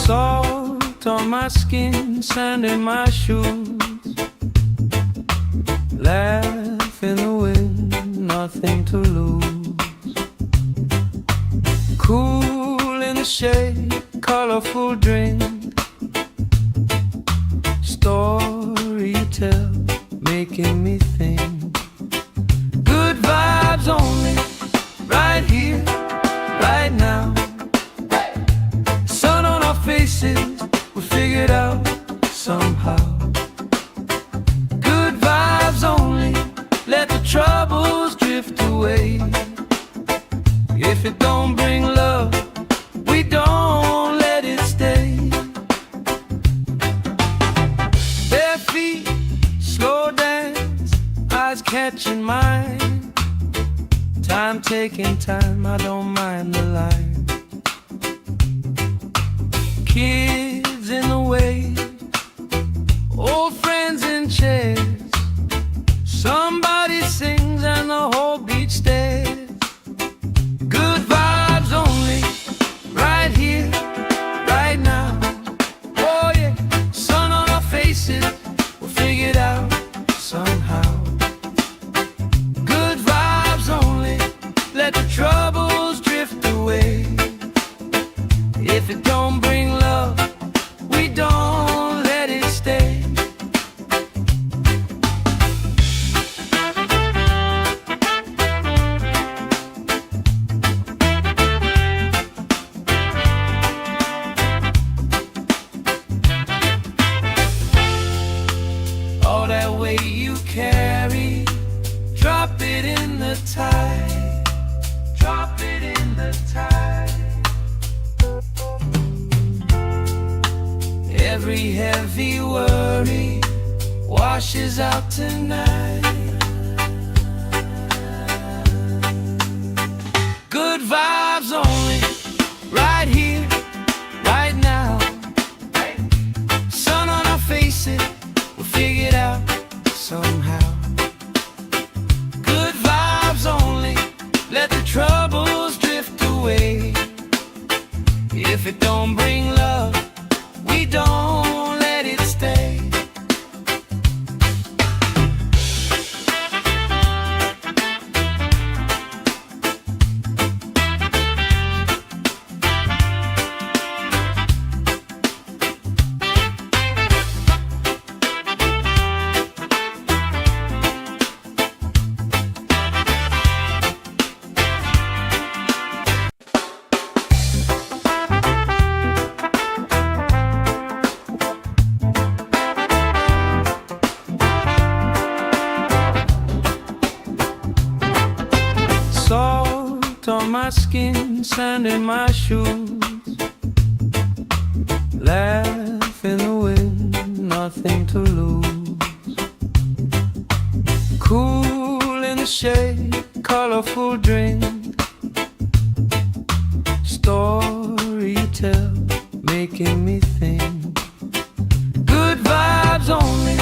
Salt on my skin, sand in my shoes. Laugh in the wind, nothing to lose. Cool in the shade, colorful drink. Story you tell, making me think. Good vibes only, right here, right now. Sun on our faces, we figured out somehow. Good vibes only, let the troubles drift away. If it don't bring love, we don't let it stay. Bare feet, slow dance, eyes catching mine. Time taking time, I don't mind the line. Kids in the way, old friends in chairs. Somebody sings and the whole beach stares. Good vibes only, right here, right now. Oh yeah, sun on our faces, we'll figure it out somehow. Good vibes only, let the troubles drift away. If it don't bring love, we don't let it stay. Every heavy worry washes out tonight. Good vibes only, right here, right now. Sun on our faces, we'll figure it out somehow. Good vibes only, let the troubles drift away. If it don't bring love, we don't let it stay. Salt on my skin, sand in my shoes. Laugh in the wind, nothing to lose. Cool in the shade, colorful drink. Story you tell, making me think. Good vibes only,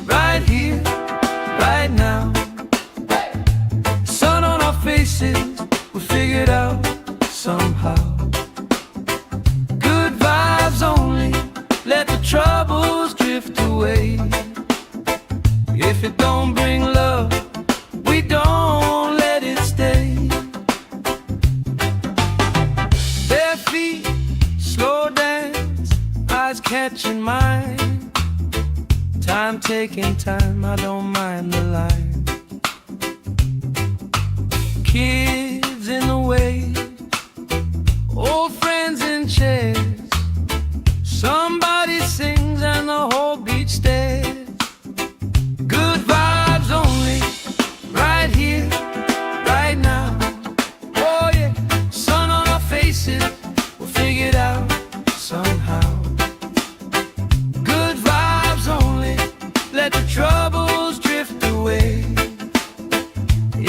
right here, right now. Sun on our faces, we figured out somehow. Good vibes only, let the troubles drift away. If it don't bring love, we don't let it stay. Bare feet, slow dance, eyes catching mine. Time taking time, I don't mind the line. Kids in the way, old friends in chairs. Somebody sings and the whole beach stares. Good vibes only, right here, right now. Oh yeah, sun on our faces, we'll figure it out somehow. Good vibes only, let the troubles drift away.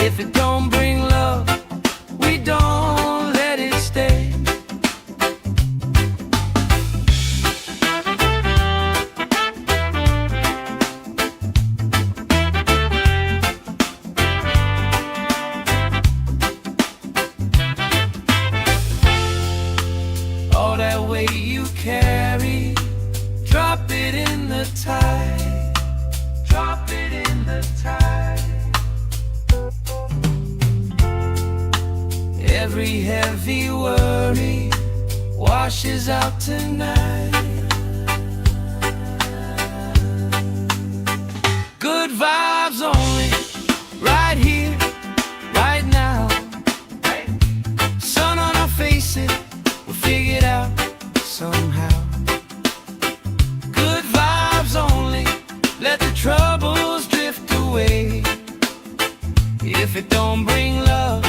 If it don't bring love, we don't let it stay. All that weight you carry, drop it in the tide. Drop it in the tide. Every heavy worry washes out tonight. Good vibes only, right here, right now. Sun on our faces, we'll figure it out somehow. Good vibes only, let the troubles drift away. If it don't bring love,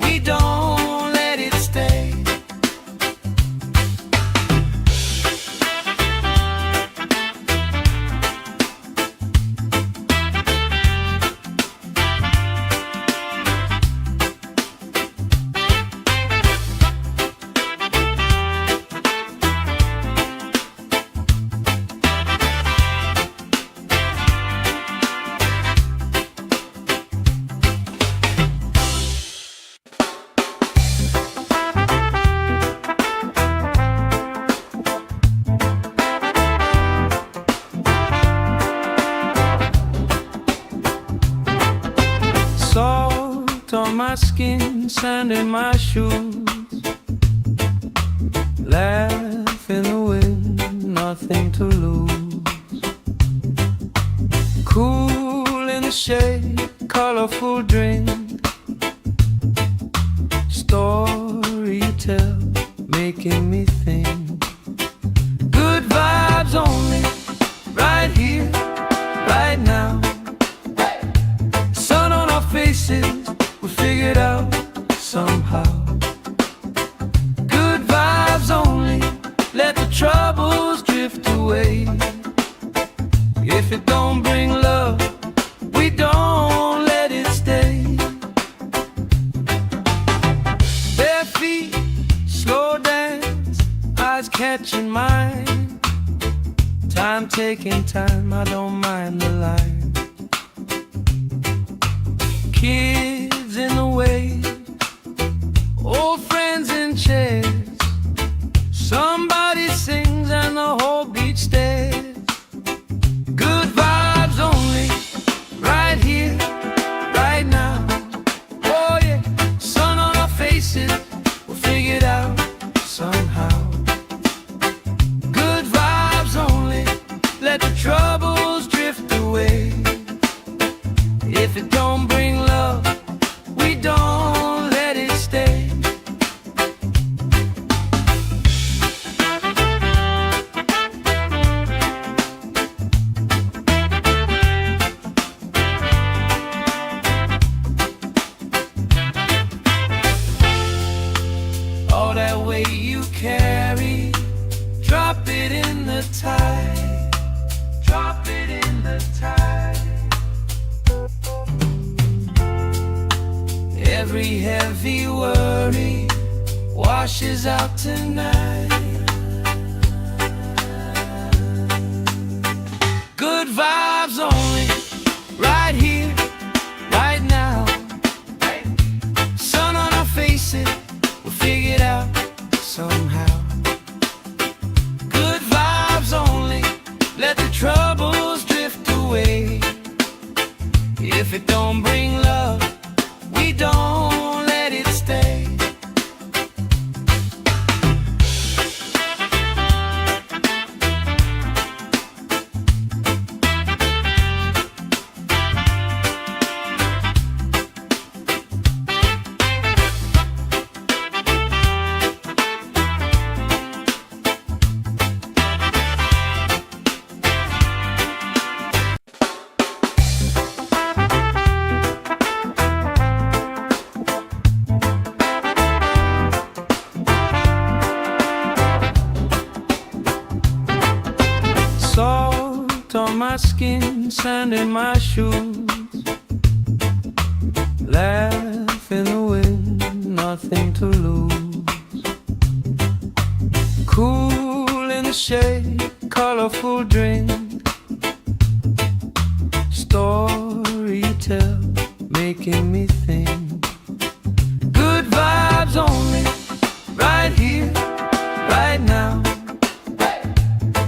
we don't let it stay. Salt on my skin, sand in my shoes. Laugh in the wind, nothing to lose. Cool in the shade, colorful drink. Story you tell, making me think. Good vibes only, right here, right now. Sun on our faces, we figured out somehow. Good vibes only, let the troubles drift away. catching mine. Time taking time, I don't mind the line. Kids in the way, old friends in chairs. Somebody sings and the whole beach stares. Good vibes only, right here, right now. Oh yeah, sun on our faces, we'll figure it out somehow. Good vibes only, let the troubles drift away. If it don't bring love, we don't let it stay. All that weight you carry, drop it in the tide. Drop it in the tide. Every heavy worry washes out tonight. Good vibes only, right here, right now. Sun on our faces, we'll figure it out somehow. Good vibes only, let the troubles drift away. If it don't bring love, we don't let it stay. Salt on my skin, sand in my shoes. Laugh in the wind, nothing to lose. Cool in the shade, colorful drink. Story you tell, making me think. Good vibes only, right here, right now.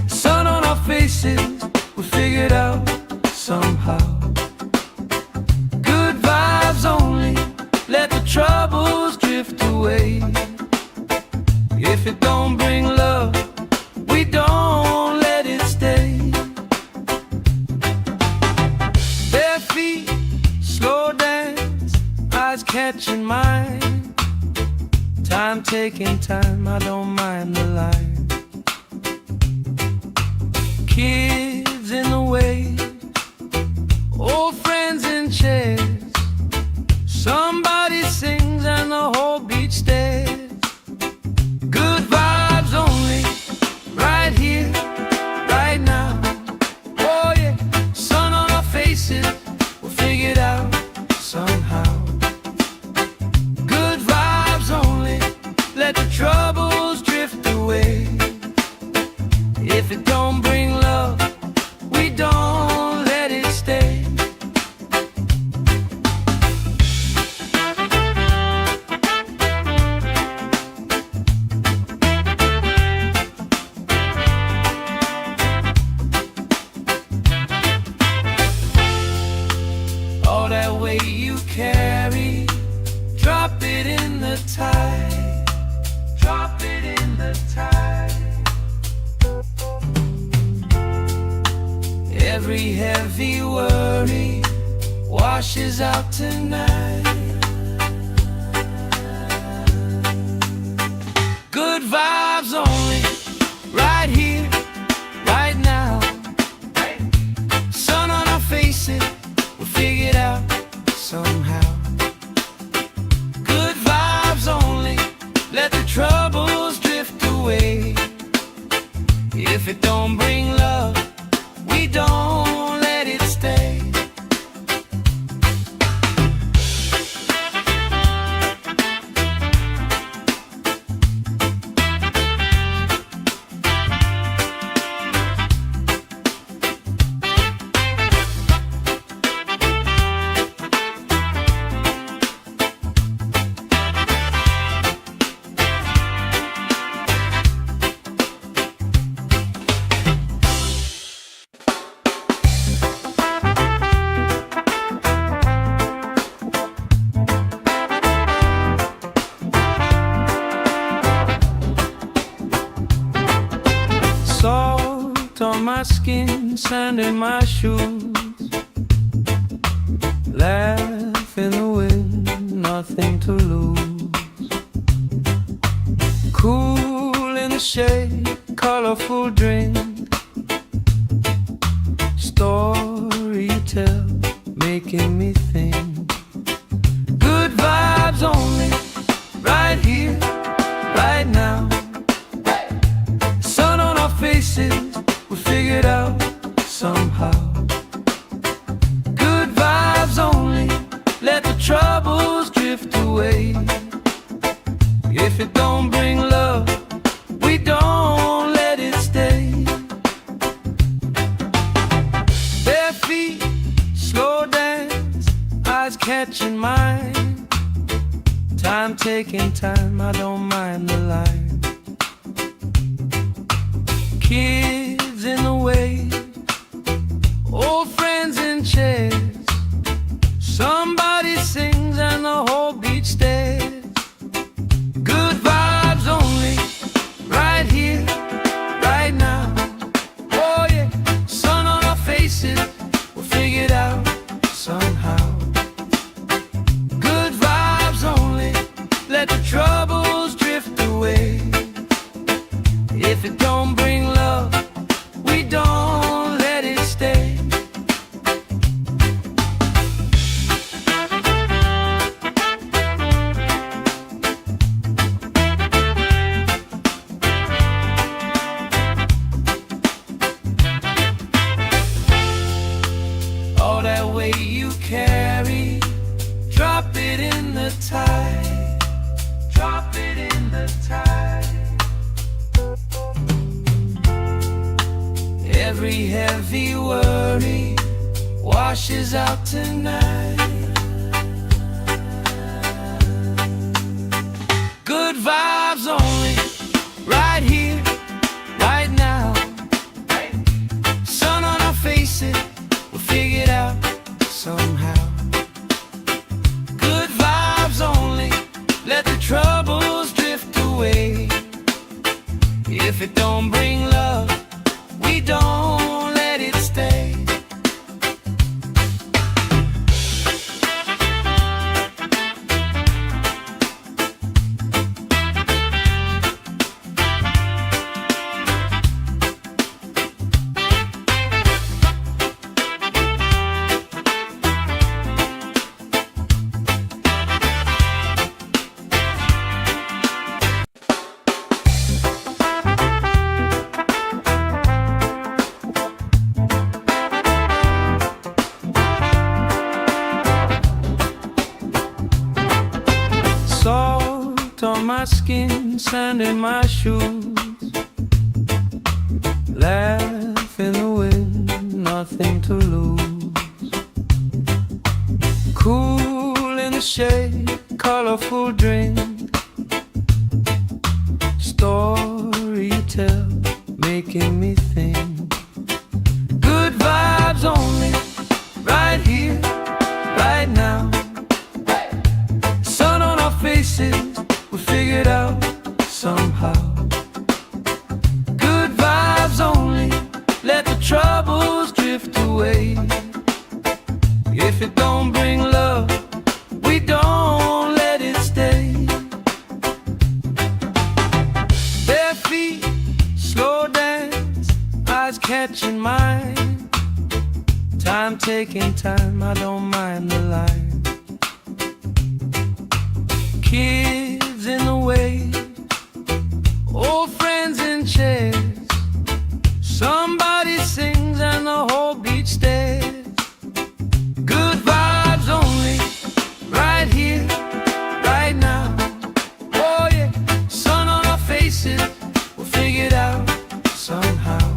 Sun on our faces, we'll figure it out somehow. Good vibes only, let the troubles drift away. If it don't bring love, we don't let it stay. Bare feet, slow dance, eyes catching mine. Time taking time, I don't mind the line. Kids in the way, old friends in chairs. Somebody sings and the whole beach stares. Good vibes only, right here, right now. Oh yeah, sun on our faces, we'll figure it out somehow. Good vibes only, let the troubles drift away. If it don't bring love, we don't let it stay. All that weight you carry, drop it in the tide. Drop it in the tide. Every heavy worry washes out tonight. Good vibes only, right here, right now. Sun on our faces, we'll figure it out somehow. Good vibes only, let the troubles drift away. If it don't bring love, we don't let it stay. sand in my shoes. Laugh in the wind, nothing to lose. Cool in the shade, colorful drink. Story you tell, making me think. Good vibes only, right here, right now. Sun on our faces, we figured out somehow. Good vibes only, let the troubles drift away. If it don't bring love, we don't let it stay. Bare feet, slow dance, eyes catching mine. Time taking time, I don't mind the line. Kids in the wave, old friends in chairs. Somebody sings and the whole beach stares. Good vibes only, right here, right now. Oh yeah, sun on our faces, we'll figure it out somehow. Good vibes only, let the troubles drift away. If it don't bring love, we don't let it stay. All that weight you carry, drop it in the tide. Drop it in the tide. Every heavy worry washes out tonight. Good vibes only, right here, right now. Sun on our faces, we'll figure it out somehow. Good vibes only, let the troubles drift away. If it don't bring love, we don't let it stay. Salt on my skin, sand in my shoes. Laugh in the wind, nothing to lose. Cool in the shade, colorful drink. Story you tell, making me think. Good vibes only, right here, right now. Sun on our faces, we figured out somehow. Good vibes only, let the troubles drift away. If it don't bring love, we don't let it stay. Bare feet, slow dance, eyes catching mine. Time taking time, I don't mind the line. Kids in the wave, old friends in chairs. Somebody sings and the whole beach stares. Good vibes only, right here, right now. Oh yeah, sun on our faces, we'll figure it out somehow.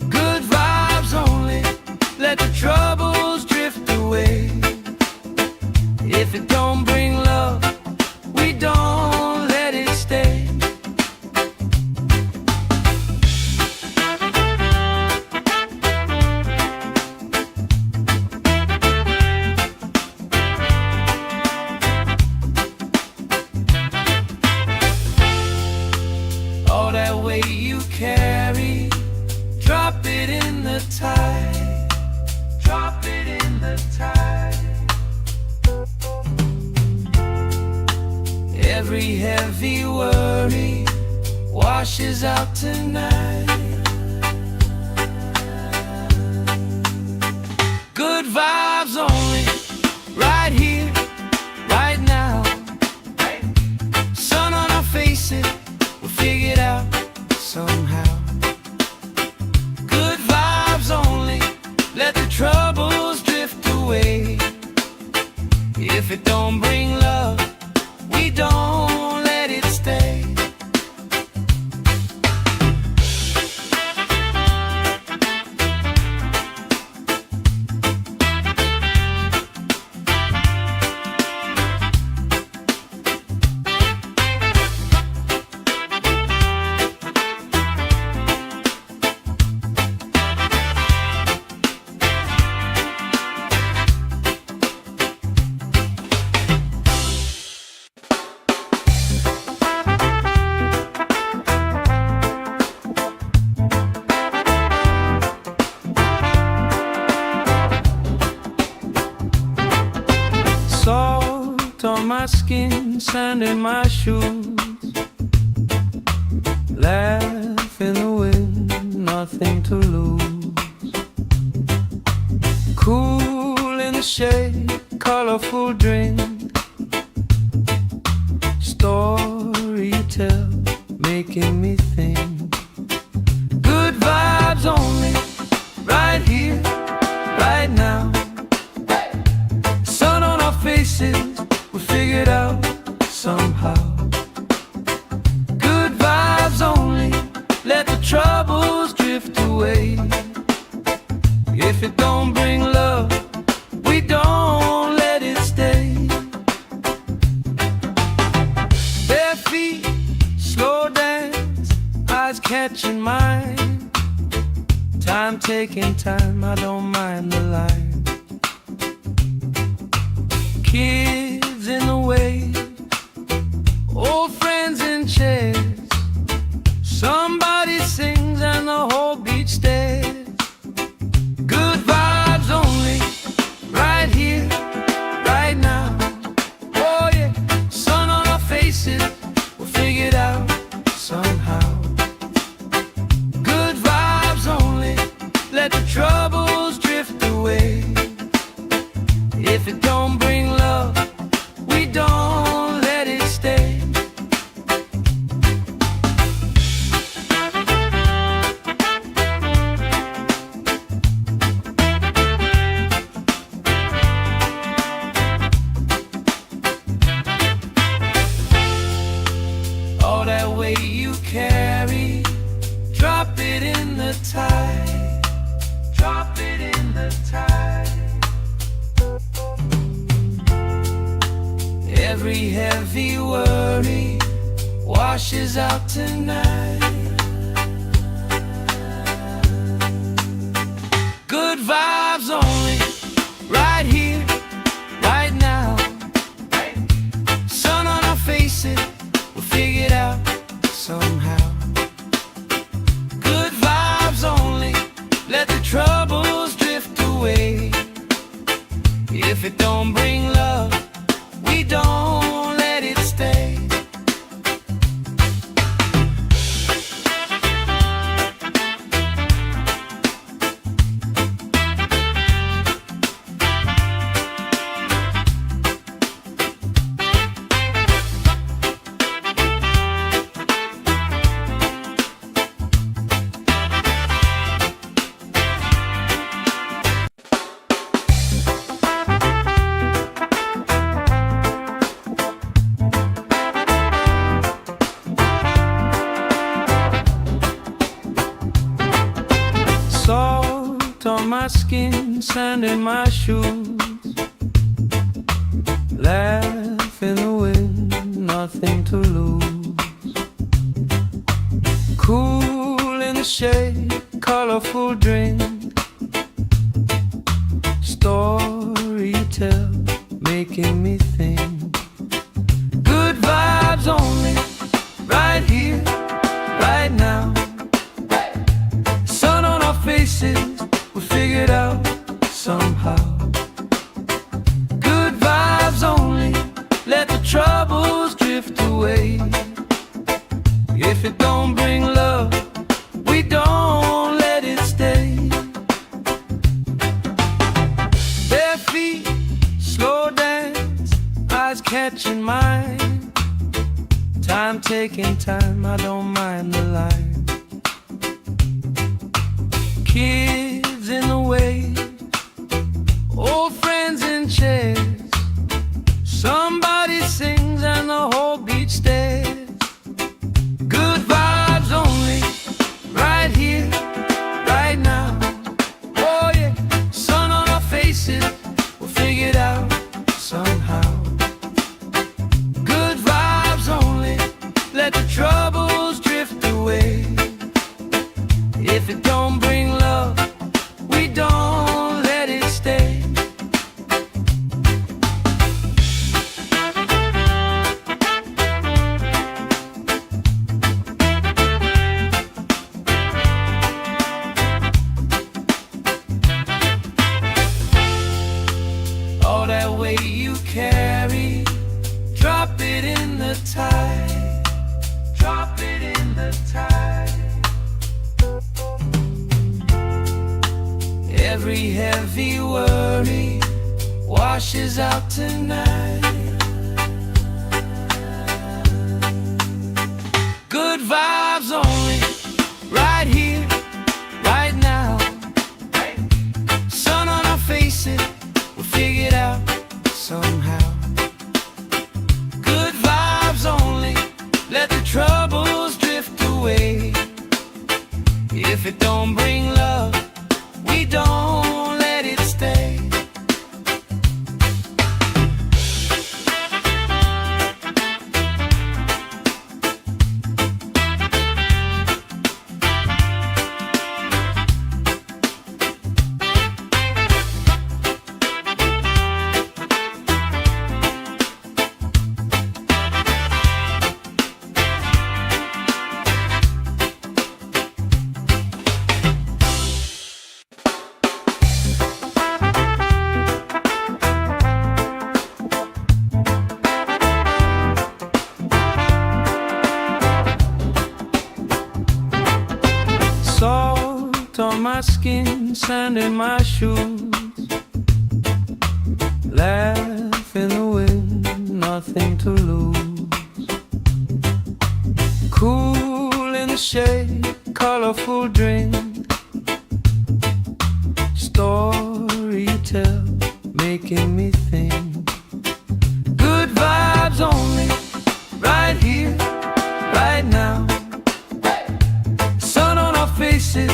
Good vibes only, let the troubles drift away. If it don't bring love, Every heavy worry washes out tonight. Good vibes only, right here, right now. Sun on our faces, we'll figure it out somehow. Good vibes only, let the troubles drift away. If it don't bring love, we don't let it stay. Salt on my skin, sand in my shoes. Laugh in the wind, nothing to lose. Cool in the shade, colorful drink. Story you tell, making me think. Good vibes only, right here, right now. Faces, we figure it out somehow. Good vibes only, let the troubles drift away. If it don't bring love, we don't let it stay. Bare feet, slow dance, eyes catching mine. Time taking time, I don't mind the line. Kids in the way, old friends in chairs. Somebody sings and the whole beach stares. Good vibes only, right here, right now. Oh yeah, sun on our faces, we'll figure it out somehow. Good vibes only, let the troubles drift away. If it don't bring love, we don't let it stay. All that weight you carry, drop it in the tide. Drop it in the tide. Every heavy worry washes out tonight. Good vibes only, right here, right now. Sun on our faces, we'll figure it out somehow. Good vibes only, let the troubles drift away. If it don't bring love, we don't let it stay. Salt on my skin, sand in my shoes. Laugh in the wind, nothing to lose. Cool in the shade, colorful drink. Story you tell, making me think. Good vibes only, right here, right now. Sun on our faces, we figure it out somehow. Good vibes only, let the troubles drift away. away. If it don't bring love, we don't let it stay. Bare feet, slow dance, eyes catching mine. Time taking time, I don't mind the line. Kids in the way, old friends in chairs. Somebody sings and the whole beach stares. Good vibes only, right here, right now. Oh yeah, sun on our faces, we'll figure it out somehow. Good vibes only, let the troubles drift away. If it don't bring love, we don't let it stay. All that weight you carry, drop it in the tide. Drop it in the tide. Every heavy worry washes out tonight. Good vibes only, right here, right now. Sun on our faces, we'll figure it out somehow. Good vibes only, let the troubles drift away. If it don't bring love, we don't let it stay. Salt on my skin, sand in my shoes. Laugh in the wind, nothing to lose. Cool in the shade, colorful drink. Story you tell, making me think. Good vibes only, right here, right now. Sun on our faces,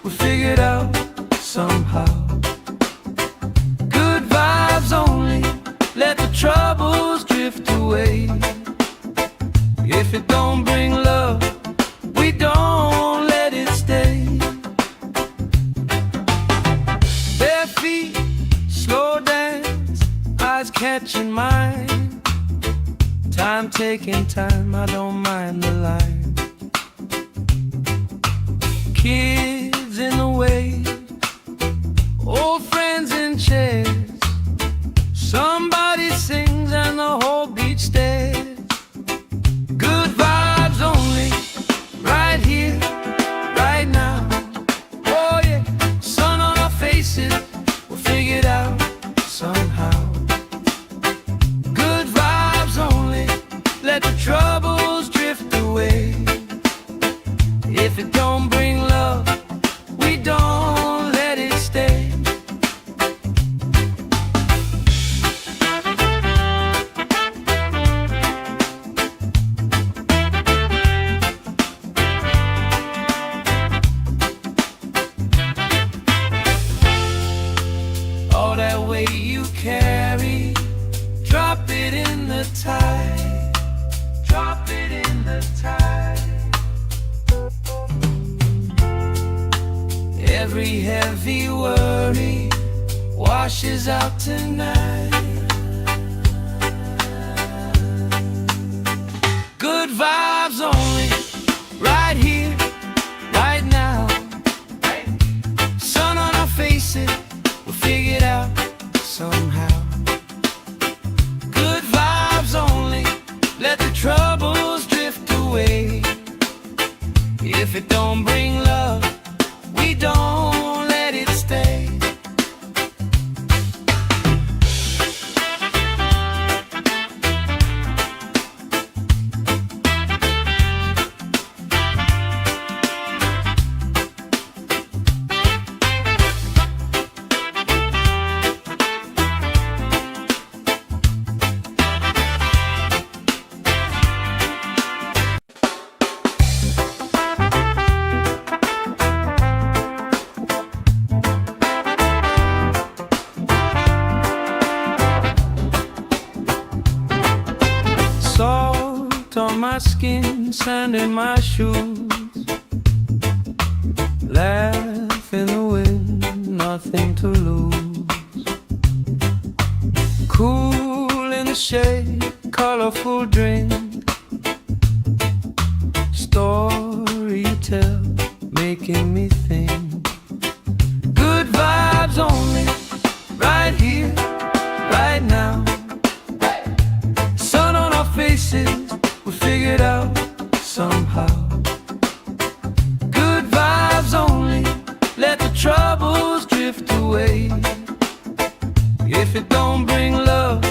we'll figure it out somehow. Good vibes only, let the troubles drift away. If it don't bring love, we don't let it stay. Bare feet, slow dance, eyes catching mine. Time taking time, I don't mind the line. Kids in the way, old friends in chairs. Somebody sings and the whole beach stares. Good vibes only, right here, right now. Oh yeah, sun on our faces, we'll figure it out somehow. Good vibes only, let the troubles drift away. If it don't bring love, we don't let it stay. All that weight you carry, drop it in the tide. Drop it in the tide. Every heavy worry washes out tonight. Good vibes only, right here, right now. Sun on our faces, we'll figure it out somehow. Good vibes only, let the trouble away. If it don't bring love, we don't let it stay. Salt on my skin, sand in my shoes, laugh in the wind, nothing to lose. Cool in the shade, colorful drink, story you tell, making me think. Good vibes only, right here, right now. Sun on our faces, we figured out somehow. Good vibes only, let the troubles drift away. If it don't bring love,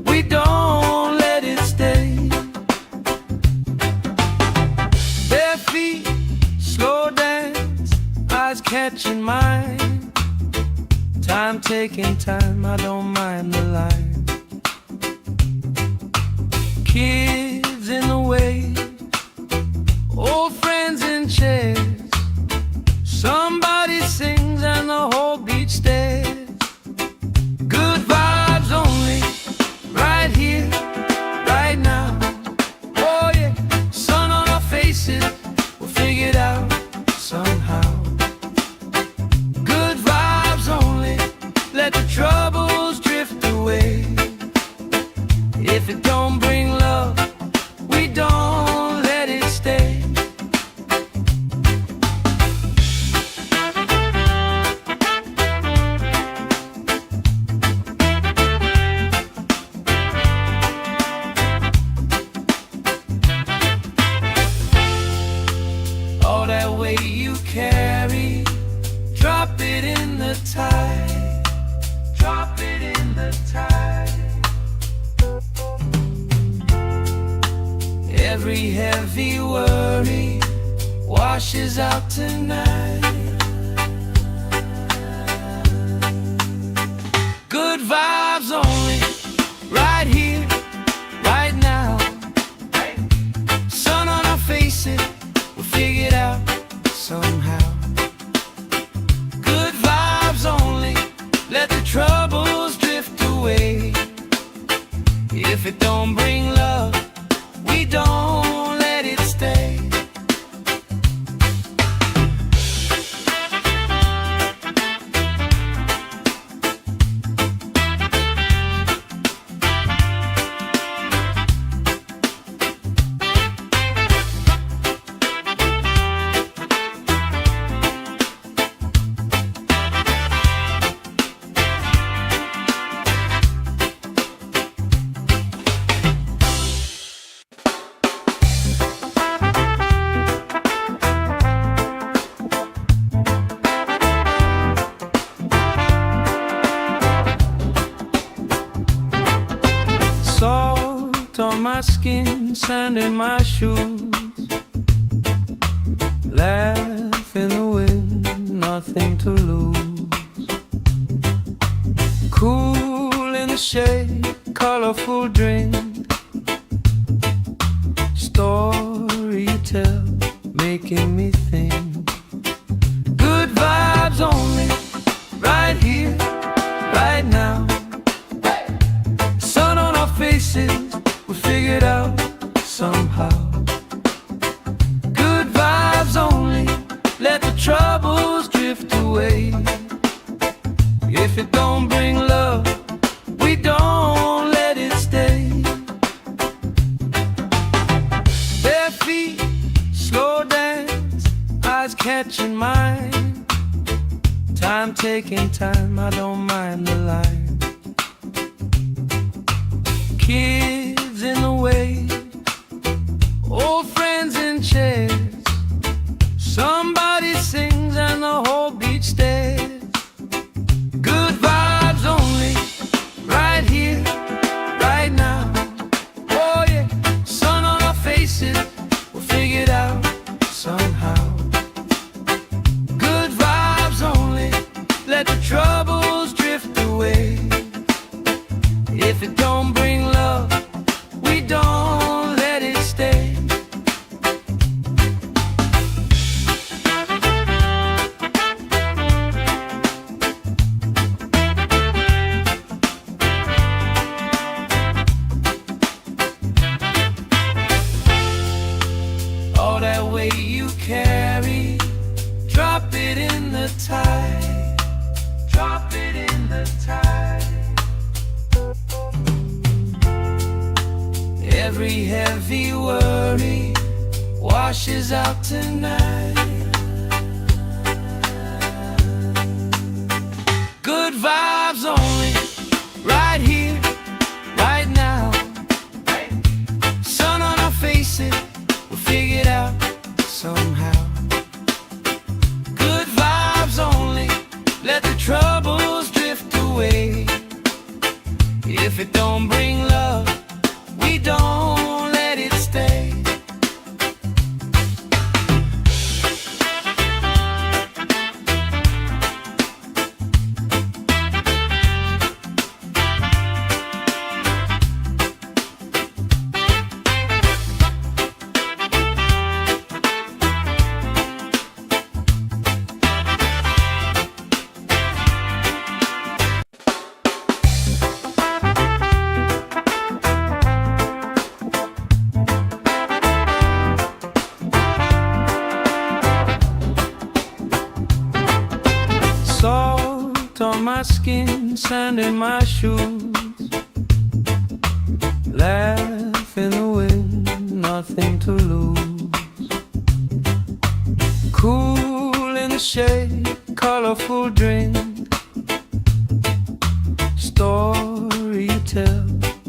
we don't let it stay. Bare feet, slow dance, eyes catching mine. Time taking time, I don't mind the line. Kids in the way, old friends in chairs. Somebody sings and the whole beach stares. Good vibes only, right here, right now. Oh yeah, sun on our faces, we'll figure it out somehow. Good vibes only, let the troubles drift away. If it don't bring love, we don't let it stay. All that weight you carry, drop it in the tide. Drop it in the tide. Every heavy worry washes out tonight. Good vibes only, right here, right now. Sun on our faces, we'll figure it out somehow. Good vibes only, let the troubles drift away. If it don't bring love, we don't let it stay. Salt on my skin, sand in my shoes, laugh in the wind, nothing to lose. Cool in the shade, colorful drink, story you tell, making me think. Good vibes only, right here, right now. Sun on our faces, we figured out somehow. Good vibes only, let the troubles drift away. If it don't bring love, we don't let it stay. Bare feet, slow dance, eyes catching mine. Time taking time, I don't mind the line. Kids in the way, old friends Every heavy worry washes out tonight. Good vibes only, right here, right now. Sun on our faces, we'll figure it out somehow. Good vibes only, let the troubles drift away. If it don't bring love, we don't let it stay. Salt on my skin, sand in my shoes. Laugh in the wind, nothing to lose. Cool in the shade, colorful drink. Story you tell,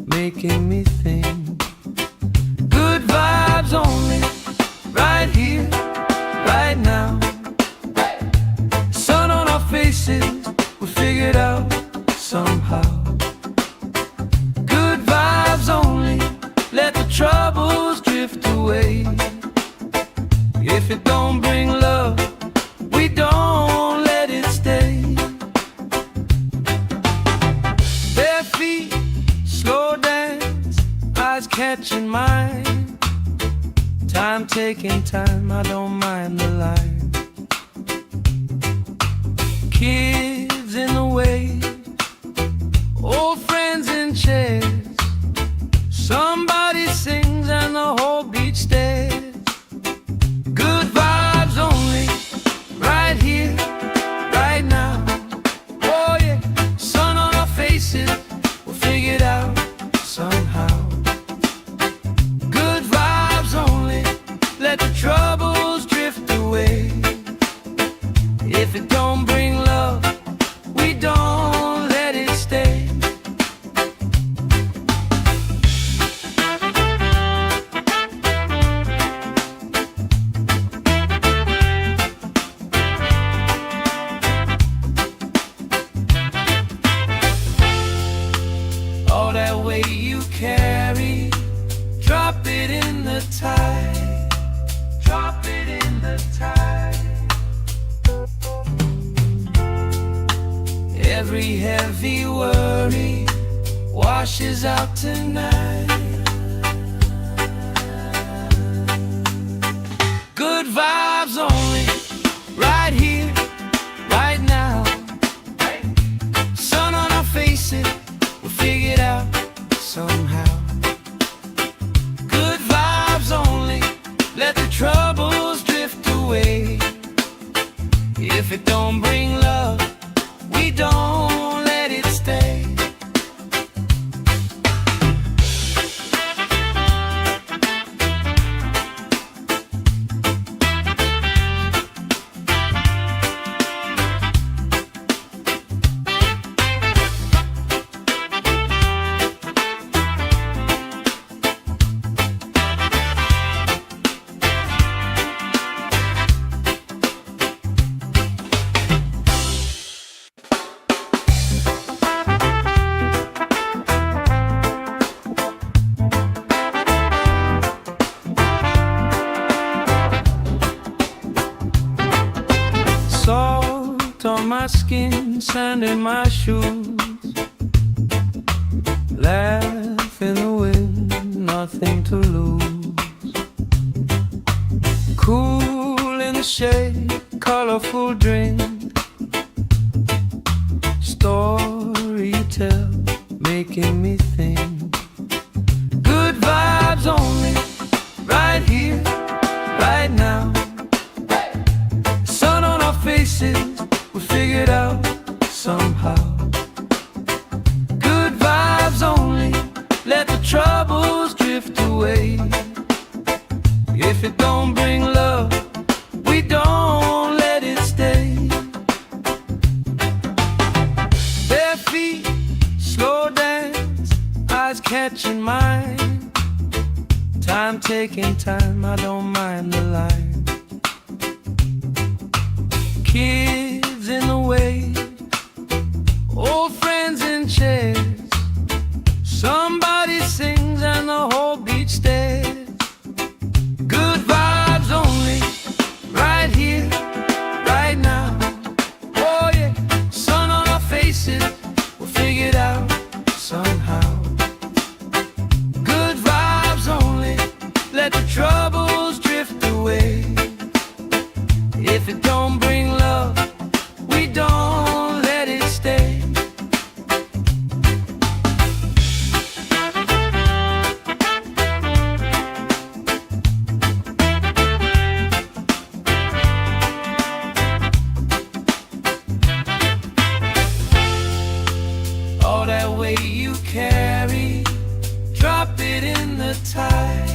making me think. Good vibes only, right here, right now. Faces, we'll figure it out somehow. Good vibes only, let the troubles drift away. If it don't bring love, we don't let it stay. Bare feet, slow dance, eyes catching mine. Time taking time, I don't mind the line. Kids in the way, old friends in chairs. Somebody sings and the whole beach stares. Good vibes only, right here, right now. Oh yeah, sun on our faces, we'll figure it out somehow. Good vibes only, let the troubles drift away. If it don't bring love, we don't let it stay. All that weight you carry, drop it in the tide. Drop it in the tide. Every heavy worry washes out tonight. Good vibes only, right here, right now. Sun on our faces, we'll figure it out somehow. Good vibes only, let the troubles drift away. If it don't bring love, we don't let it stay. Salt on my skin, sand in my shoes. Laugh in the wind, nothing to lose. Cool in the shade, colorful drink. Story you tell, making me think. Good vibes only, right here, right now. Sun on our faces, we figured out somehow. Good vibes only, let the troubles drift away. Time taking time, I don't mind the line. Kids in the way, old friends in chairs. Somebody sings and the whole beach stares. Good vibes only, right here, right now. Oh yeah, sun on our faces, we'll figure it out somehow. Good vibes only, let the troubles drift away. If it don't bring love, we don't let it stay. All that weight you carry, drop it in the tide.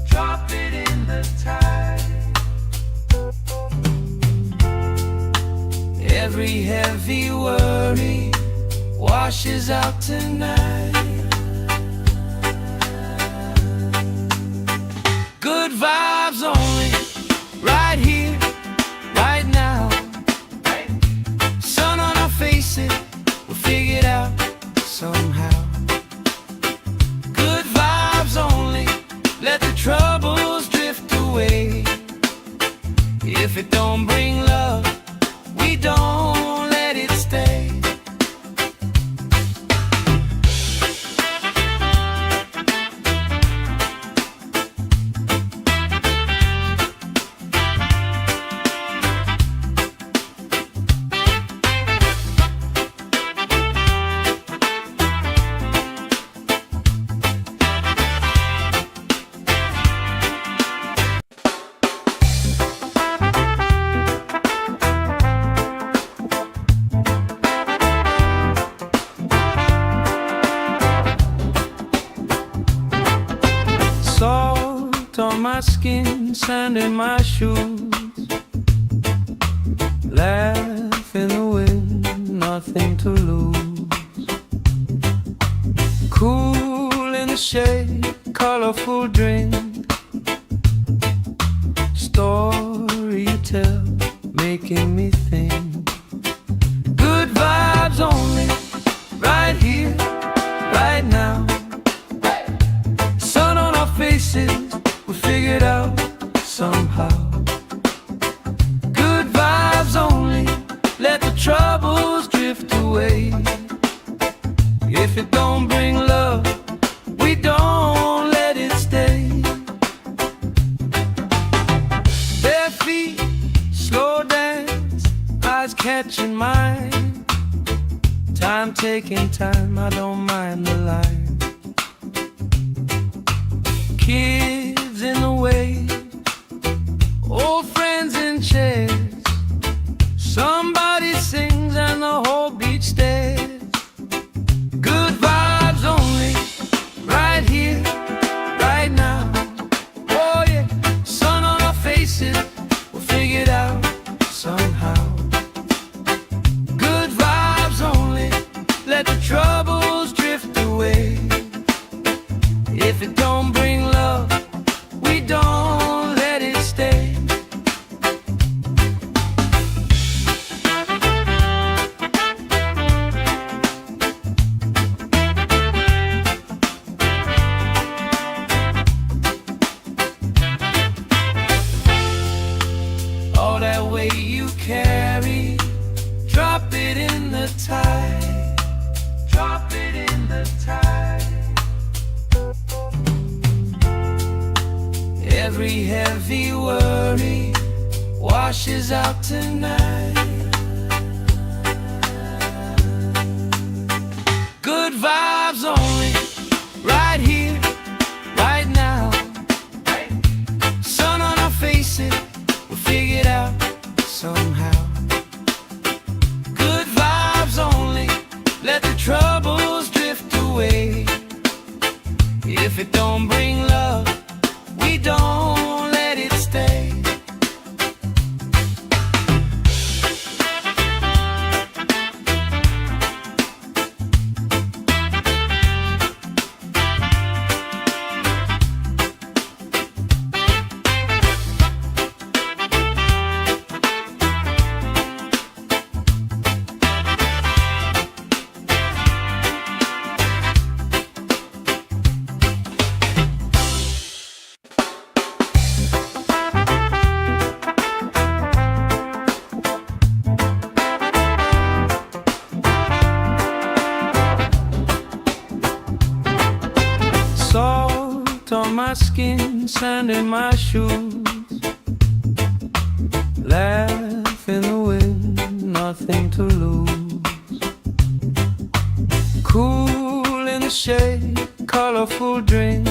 Drop it in the tide. Every heavy worry washes out tonight. Good vibes only, right here, right now. Sun on our faces, we'll figure it out somehow. Good vibes only, let the troubles drift away. If it don't bring love, we don't let it stay. Salt on my skin, sand in my shoes. Laugh in the wind, nothing to lose. Cool in the shade, colorful drink. Story you tell, making me think. Good vibes only, right here, right now. Sun on our faces, we figure it out somehow. Good vibes only, let the troubles drift away. If it don't bring love, we don't let it stay. Bare feet, slow dance, eyes catching mine. Time taking time, I don't mind the line. Kids in the way, old friends in chairs. Somebody sings and the whole beach stares. Good vibes only, right here, right now. Oh yeah, sun on our faces, we'll figure it out somehow. Good vibes only, let the troubles drift away. If it don't bring love, we don't let it stay. All that weight you carry, drop it in the tide. Drop it in the tide. Every heavy worry washes out tonight. Good vibes only, right here, right now. Sun on our faces, we'll figure it out somehow. Good vibes only, let the troubles drift away. If it don't bring love, we don't let it stay. skin, sand in my shoes. Laugh in the wind, nothing to lose. Cool in the shade, colorful drink.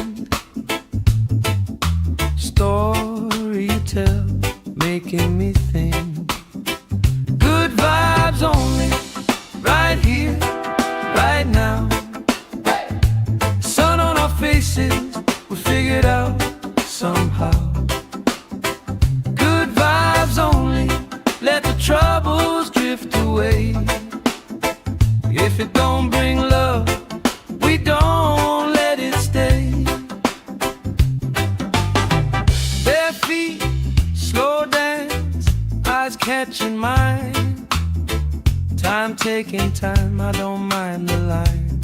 Story you tell, making me think. Good vibes only, right here, right now. Sun on our faces, we figured out somehow. Good vibes only, let the troubles drift away. If it don't bring love, we don't let it stay. Bare feet, slow dance, eyes catching mine. Time taking time, I don't mind the line.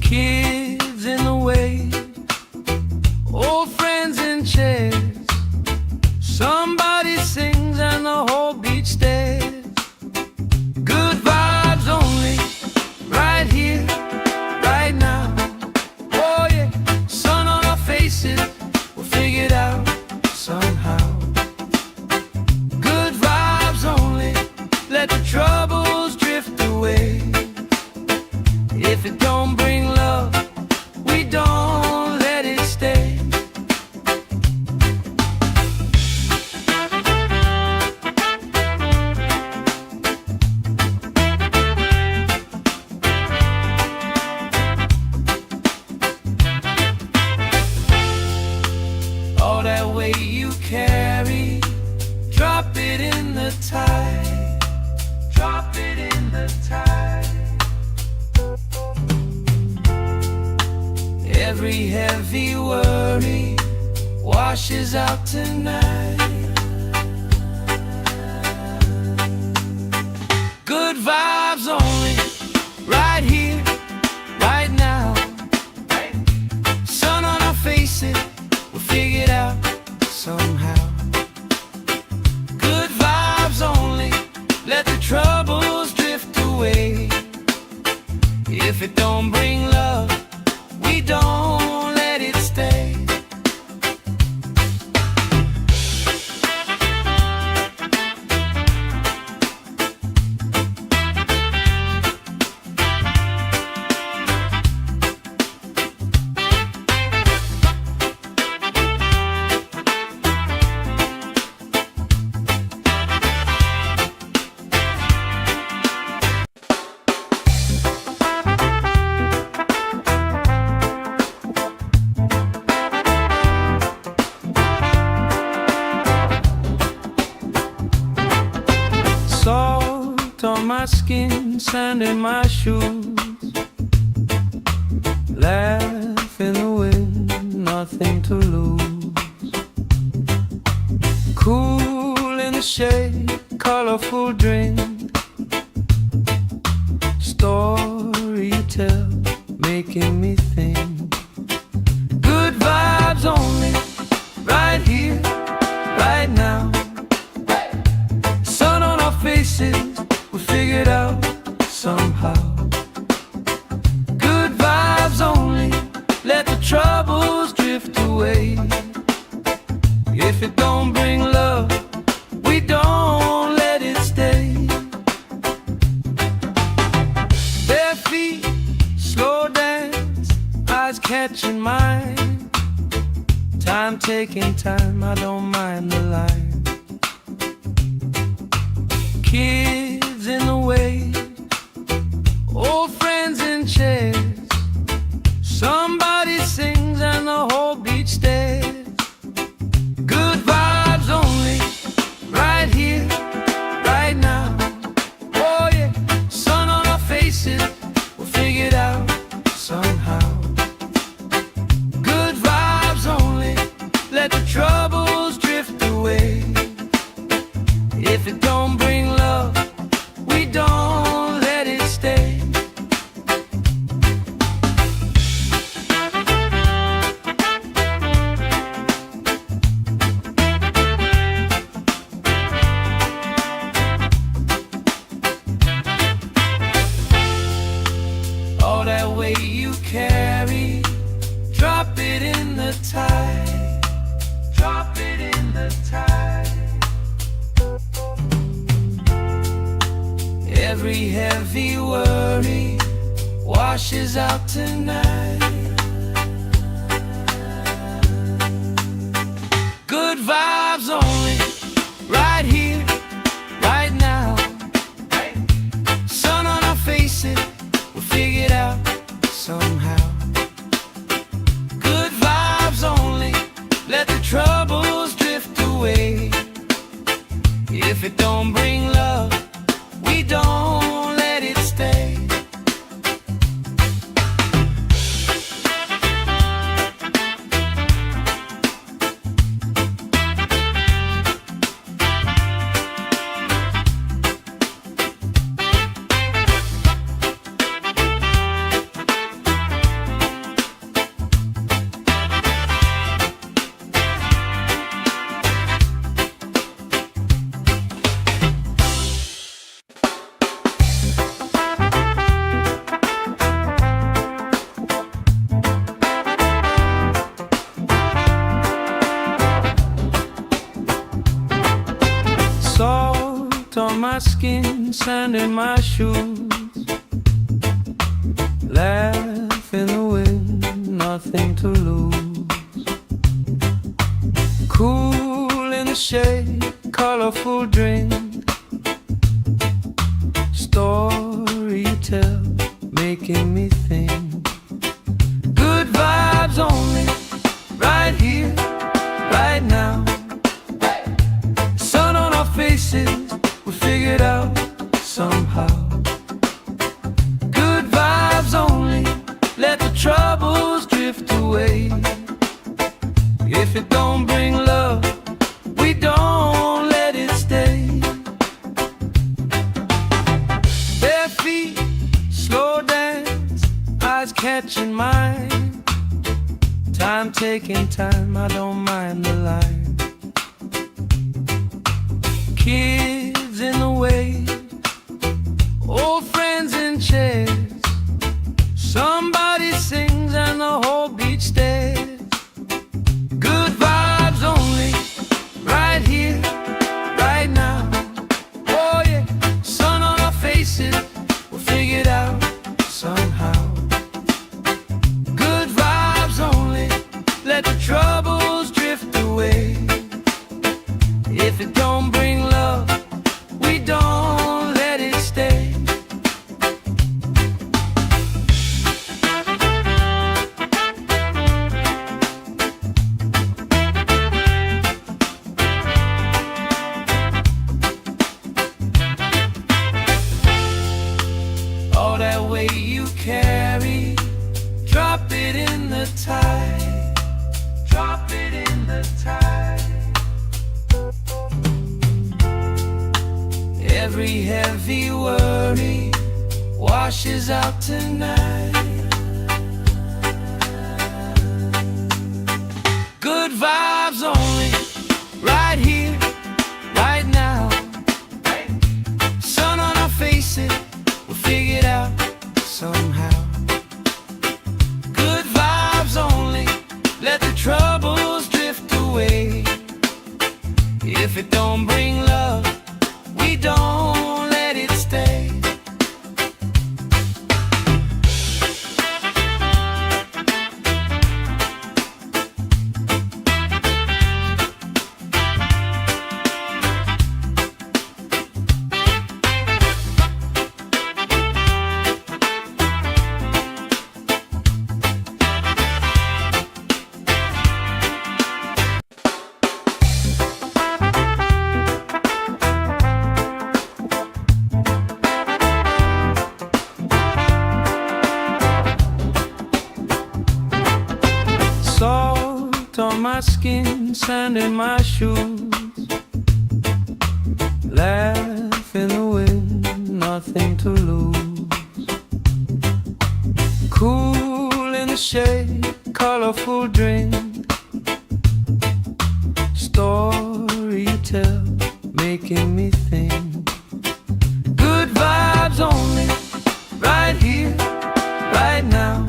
Kids in the way, old friends in chairs. Somebody sings and the whole beach stares. Good vibes only, right here, right now. Oh yeah, sun on our faces, we'll figure it out somehow. Good vibes only, let the troubles drift away. If it don't bring love, we don't let it stay. All that weight you carry, drop it in the tide. Drop it in the tide. Every heavy worry washes out tonight. Good vibes only, right here, right now. Sun on our faces, we'll figure it out somehow. Good vibes only, let the troubles drift away. If it don't bring love, we don't let it stay. Salt on my skin, sand in my shoes. Laugh in the wind, nothing to lose. Cool in the shade, colorful drink. Story you tell, making me think. Good vibes only, right here, right now. Sun on our faces, we figured out somehow. Good vibes only, let the troubles drift away. If it don't bring love, we don't let it stay. Bare feet, slow dance, eyes catching mine. Time taking time, I don't mind the line. Kids in the way, old friends in chairs. Somebody sings and the whole beach stares. Good vibes only, right here, right now. Oh yeah, sun on our faces, we'll figure it out somehow. Good vibes only, let the troubles drift away. If it don't bring love, we don't let it stay. All that weight you carry, drop it it in the tide. Drop it in the tide. Every heavy worry washes out tonight. Good vibes only, right here, right now. Sun on our faces, we'll figure it out somehow. Good vibes only, let the troubles drift away. If it don't bring love, we don't let it stay. Salt on my skin, sand in my shoes. Laugh in the wind, nothing to lose. Cool in the shade, colorful drink. Story you tell, making me think. Good vibes only, right here, right now. Faces, we figured out somehow. Good vibes only, let the troubles drift away. If it don't bring love, we don't let it stay. Bare feet, slow dance, eyes catching mine. Time taking time, I don't mind the line. Kids in the wave, old friends in chairs. Somebody sings and the whole beach stares. Good vibes only, right here, right now. Oh yeah, sun on our faces, we'll figure it out somehow. Good vibes only, let the troubles drift away. If it don't bring love, we don't let it stay. All that weight you carry, drop it in the tide. Drop it in the tide. Every heavy worry washes out tonight. Good vibes only, right here, right now. Sun on our faces, we'll figure it out somehow. Good vibes only, let the troubles drift away. If it don't bring love, we don't let it stay. Salt on my skin, sand in my shoes. Laugh in the wind, nothing to lose. Cool in the shade, colorful drink. Story you tell, making me think. Good vibes only, right here, right now.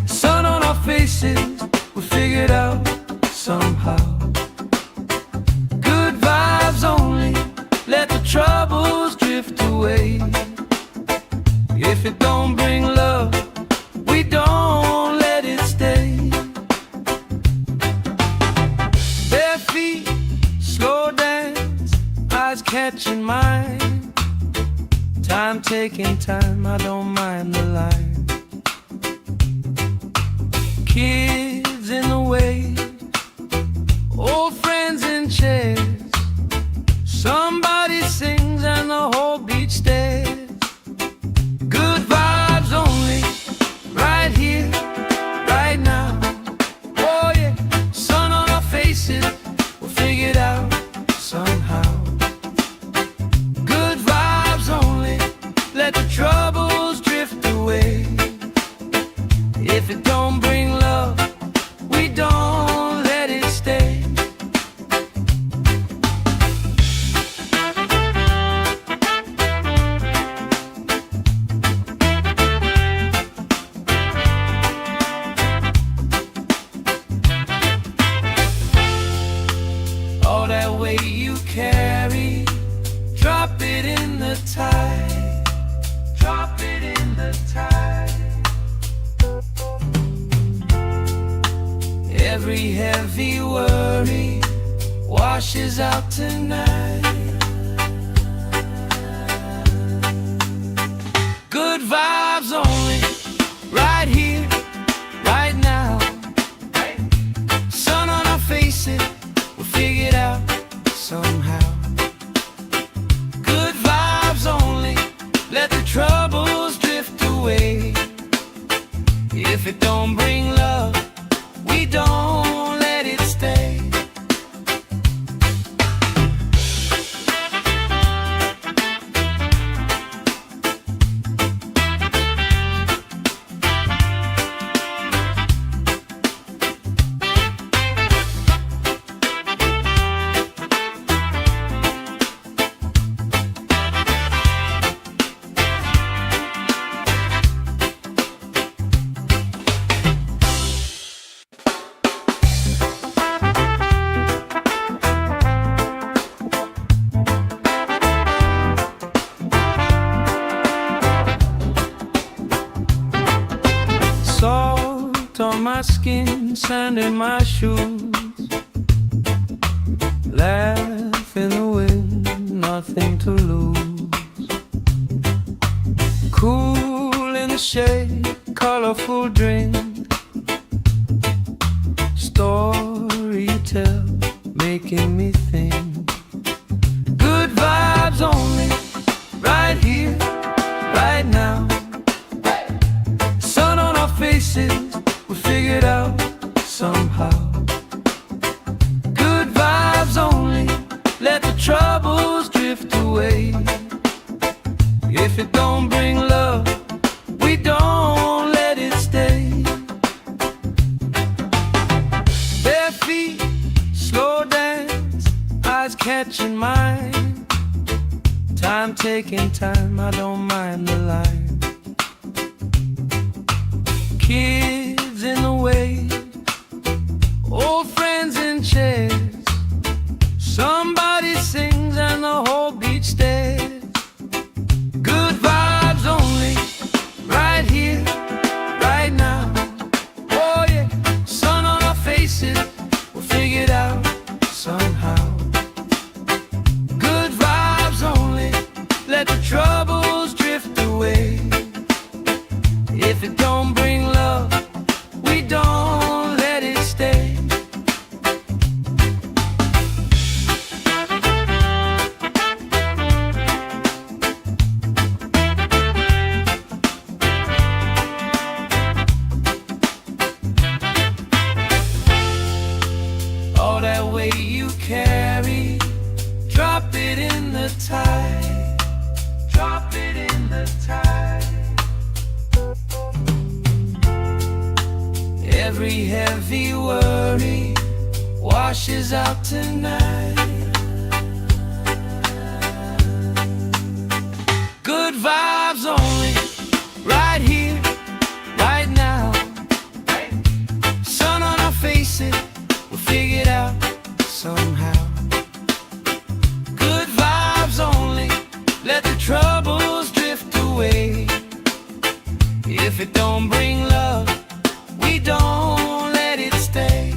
Sun on our faces, taking time, I don't mind the line. Kids in the way, old friends in chairs. Somebody sings and the whole beach stares. Good vibes only, right here, right now. Oh yeah, sun on our faces, we'll figure it out somehow. Good vibes only, let the troubles drift away. If it don't bring love, we don't let it stay. All that weight you carry, drop it in the tide. Drop it in the tide. Every heavy worry washes out tonight. Good vibes only, right here, right now. Sun on our faces, we'll figure it out somehow. Good vibes only, let the troubles drift away. If it don't bring love, we don't let it stay. Salt on my skin, sand in my shoes. Laugh in the wind, nothing to lose. Cool in the shade, colorful drink. Story you tell, making me think. Good vibes only, right here, right now. Sun on our faces, we'll figure it out somehow. Good vibes only, let the troubles drift away. If it don't bring love, we don't let it stay. Bare feet, slow dance, eyes catching mine. Time taking time, I don't mind the line. Kids in the way, old friends in chairs. Somebody sings and the whole beach stares. Good vibes only, right here, right now. Oh yeah, sun on our faces, we'll figure it out somehow. Good vibes only, let the troubles drift away. If it don't bring love, we don't let it stay. All that weight you carry, drop it in the tide. Drop it in the tide. Every heavy worry washes out tonight. Good vibes only, right here, right now. Sun on our faces, we'll figure it out somehow. Good vibes only, let the troubles drift away. If it don't bring love, we don't let it stay.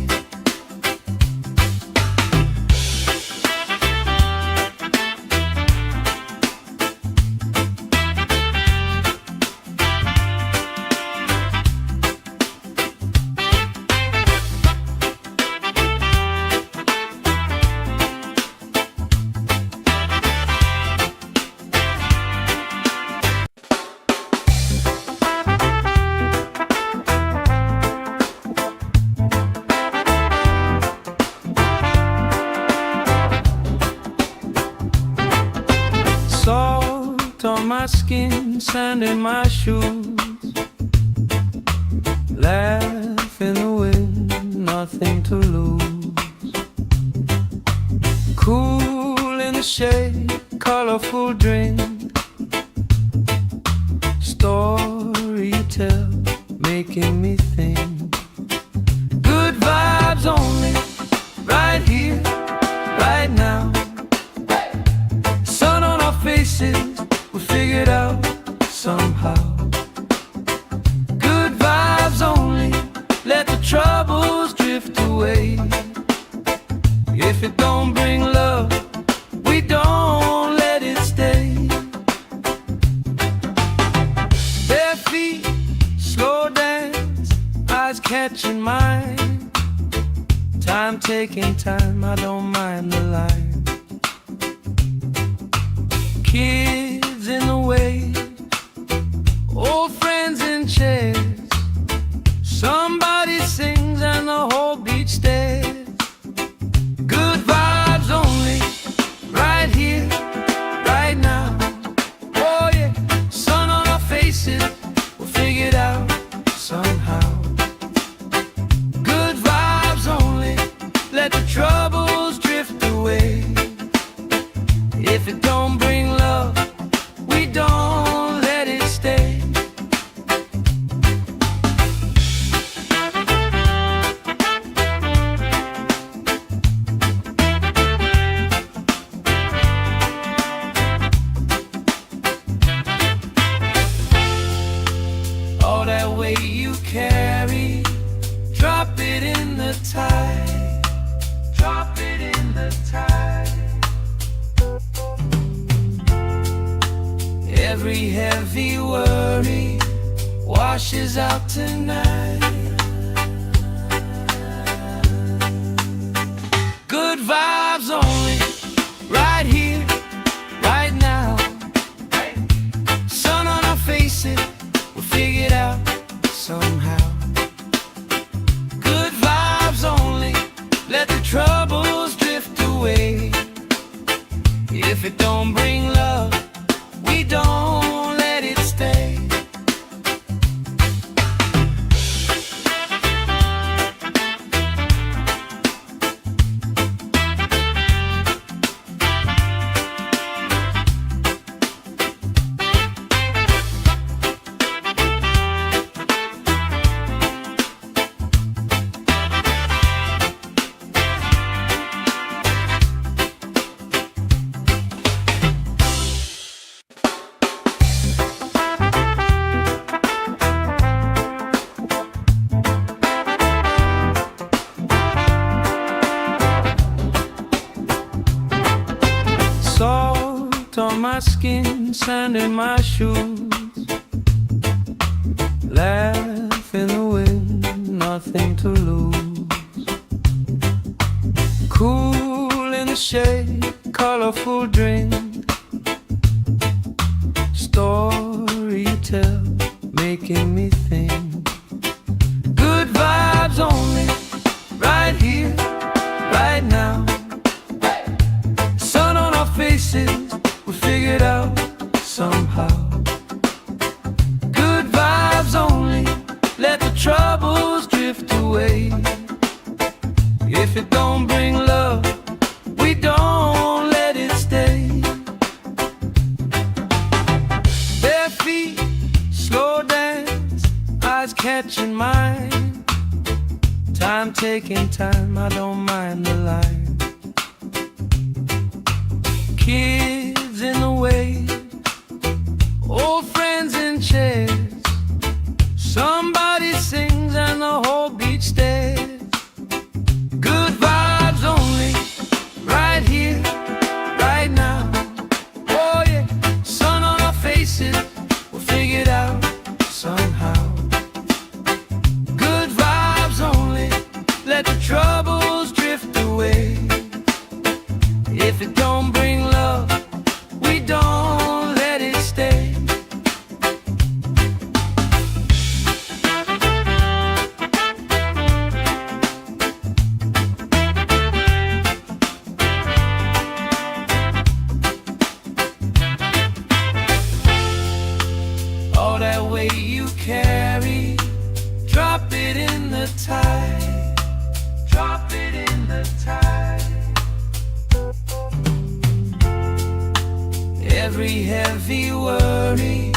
skin, sand in my shoes. Laugh in the wind, nothing to lose. Cool in the shade, colorful drink. Story you tell, making me think. Good vibes only, right here, right now. Sun on our faces, we figured out somehow. Good vibes only, let the troubles drift away. If it don't bring love, we don't let it stay. Bare feet, slow dance, eyes catching mine. Time taking time, I don't mind the line. Kids in the way, old friends in chairs. Somebody sings and the whole beach stares. Good vibes only, right here, right now. Oh yeah, sun on our faces, we'll figure it out somehow. Good vibes only, let the troubles drift away. If it don't bring love, we don't let it stay. All that weight you carry, drop it in the tide. Drop it in the tide. Every heavy worry washes out tonight. Good vibes only, right here, right now. Sun on our faces, we'll figure it out somehow. Good vibes only, let the troubles drift away. If it don't bring love, we don't let it stay. Salt on my skin, sand in my shoes. Laugh in the wind, nothing to lose. Cool in the shade, colorful drink. Story you tell, making me think. Good vibes only, right here, right now. Sun on our faces, we figured out somehow. Good vibes only, let the troubles drift away. If it don't bring love, we don't let it stay. Bare feet, slow dance, eyes catching mine. Time taking time, I don't mind the line. Kids in the way, old friends in chairs. Somebody sings and the whole beach stares. Good vibes only, right here, right now. Oh yeah, sun on our faces, we'll figure it out somehow. Good vibes only, let the troubles drift away. If it don't bring love, we don't let it stay. Every heavy worry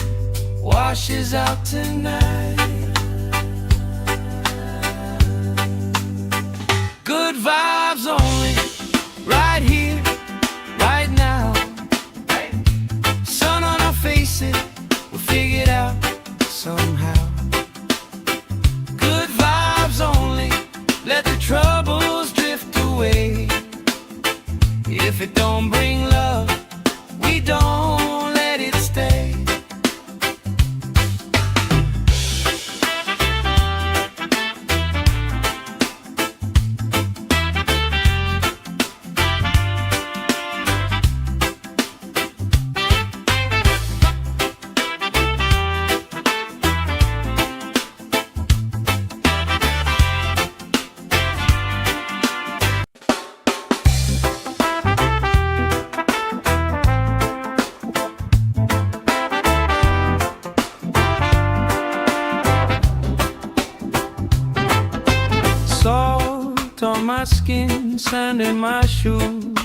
washes out tonight. Good vibes only, right here, right now. Sun on our faces, we'll figure it out somehow. Good vibes only, let the troubles drift away. If it don't bring love, we don't let it stay. Salt on my skin, sand in my shoes.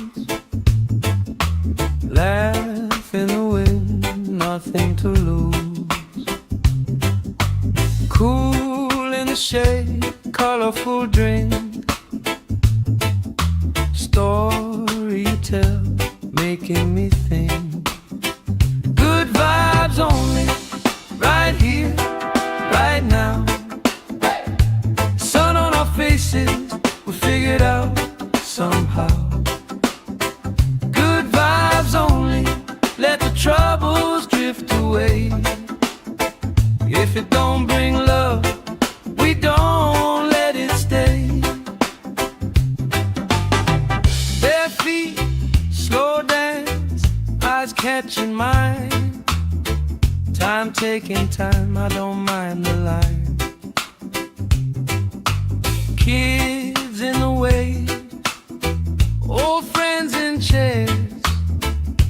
Laugh in the wind, nothing to lose. Cool in the shade, colorful drink. Story you tell, making me think. Good vibes only, right here, right now. Sun on our faces, we'll figure it out somehow. Good vibes only, let the troubles drift away. If it don't bring love, we don't let it stay. Bare feet, slow dance, eyes catching mine. Time taking time, I don't mind the line. Kids in the way, old friends in chairs.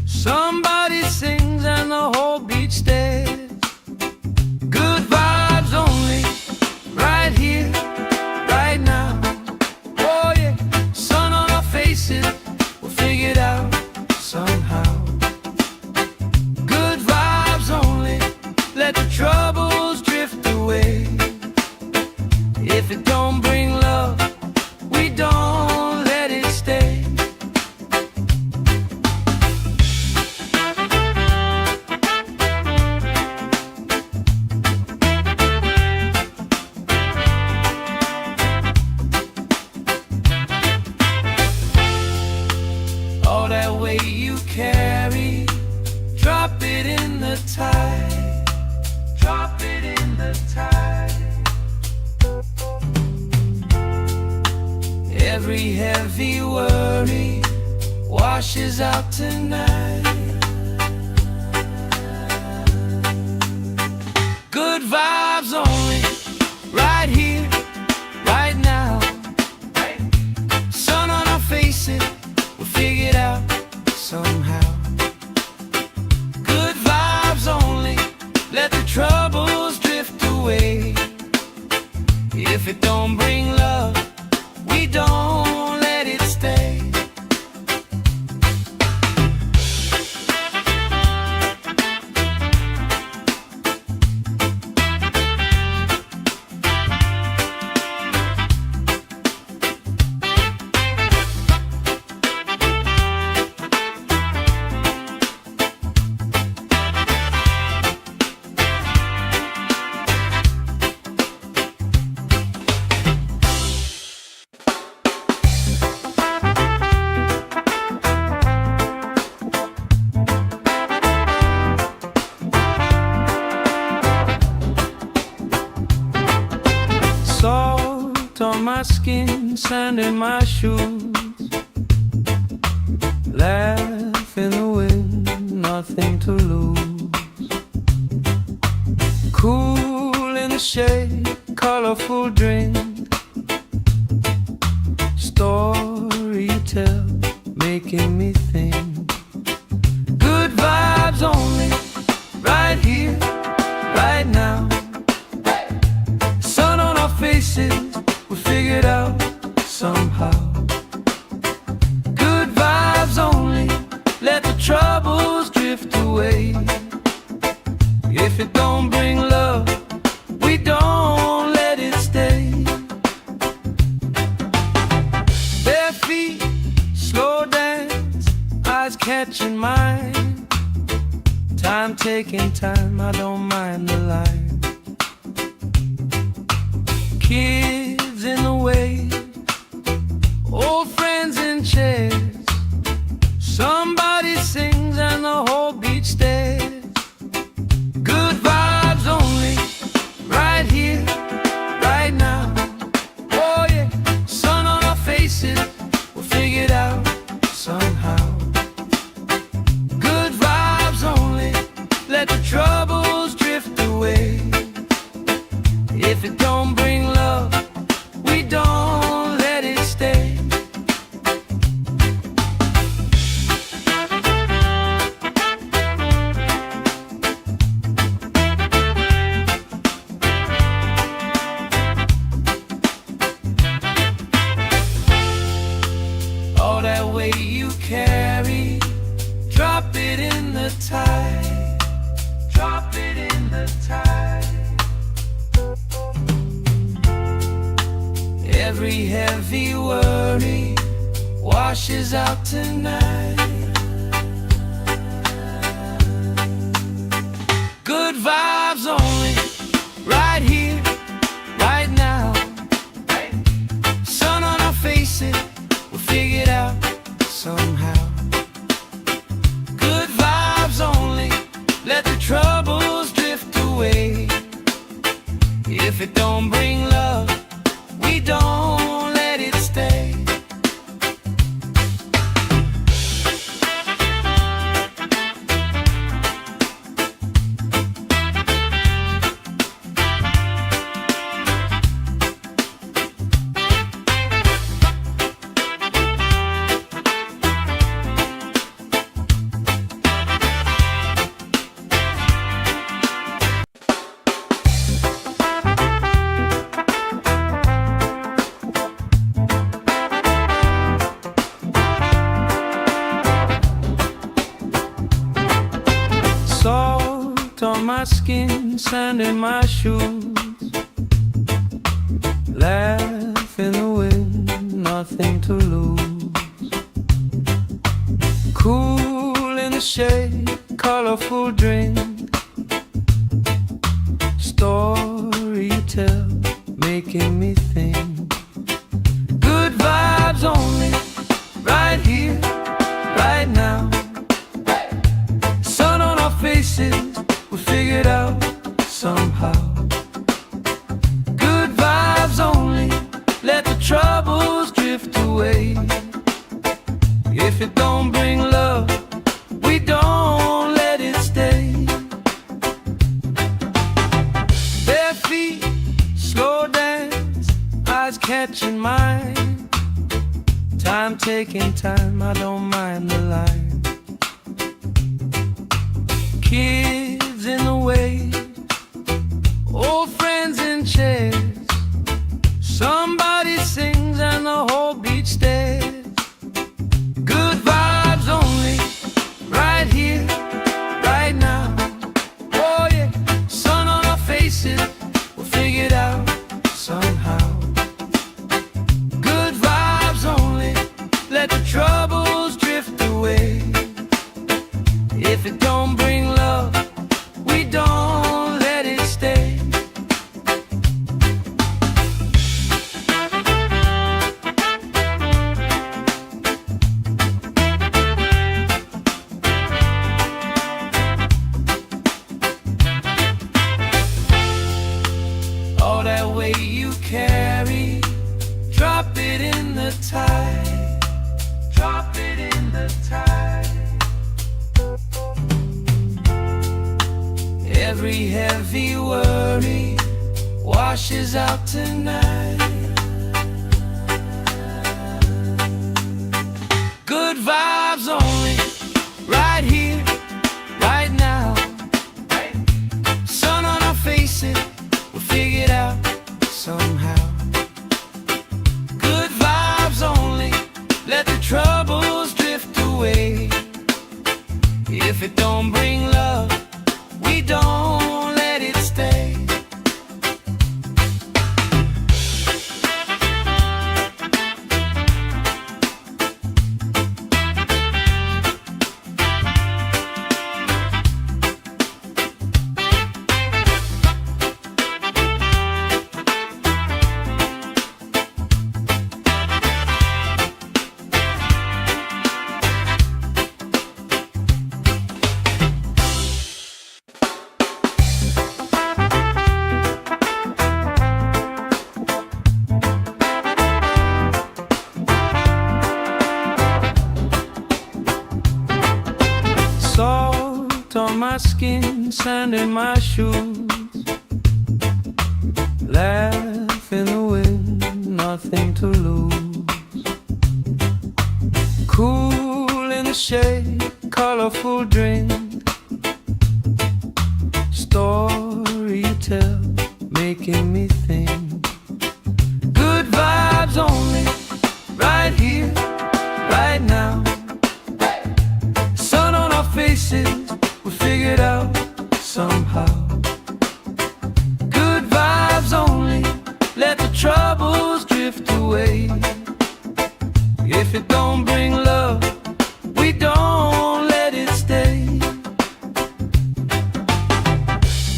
Somebody sings and the whole beach stares. Good vibes only, right here, right now. Oh yeah, sun on our faces, we'll figure it out somehow. Good vibes only, let the troubles drift away. If it don't bring love, we don't let it stay. All that weight you carry, drop it in the tide. Drop it in the tide. Every heavy worry washes out tonight. Good vibes only, right here, right now. Sun on our faces, we'll figure it out somehow. Good vibes only, let the troubles drift away. If it don't bring love, we don't let it stay. Salt on my skin, sand in my shoes. Laugh in the wind, nothing to lose. Cool in the shade, colorful drink. Story you tell, making me think. Good vibes only, right here, right now. Sun on our faces, we'll figure it out somehow. Good vibes only, let the troubles drift away. catching mine. Time taking time, I don't mind the line. Kids in the way, old friends in chairs. Somebody sings and the whole beach stares. Good vibes only, right here, right now. Oh yeah, sun on our faces, we'll figure it out somehow. Good vibes only, let the troubles drift away. If it don't bring love, we don't let it stay. All that weight you carry, drop it in the tide. Drop it in the tide. Every heavy worry washes out tonight. Good vibes only, right here, right now. Sun on our faces, we'll figure it out somehow. Good vibes only, let the troubles drift away. If it don't bring love, we don't let it stay. Salt on my skin, sand in my shoes. Laugh in the wind, nothing to lose. Cool in the shade, colorful drink. Story you tell, making me think. Good vibes only, right here, right now. Sun on our faces, we'll figure it out somehow. Good vibes only, let the troubles drift away. If it don't bring love, we don't let it stay. Bare feet, slow dance, eyes catching mine. Time taking time, I don't mind the line. Kids in the way, old friends in chairs. Somebody sings and the whole beach stares. Good vibes only, right here, right now. Oh yeah, sun on our faces, we'll figure it out somehow. Good vibes only, let the troubles drift away. If it don't bring love, we don't let it stay. All that weight you carry, drop it in the tide. Drop it in the tide. Every heavy worry washes out tonight. Good vibes only, right here, right now. Sun on our faces, we'll figure it out somehow. Good vibes only, let the troubles drift away. If it don't bring love, we don't let it stay. my skin, sand in my shoes. Laugh in the wind, nothing to lose. Cool in the shade, colorful drink. Story you tell, making me think. Good vibes only, right here, right now. Sun on our faces, we figured out somehow. Good vibes only, let the troubles drift away. If it don't bring love, we don't let it stay.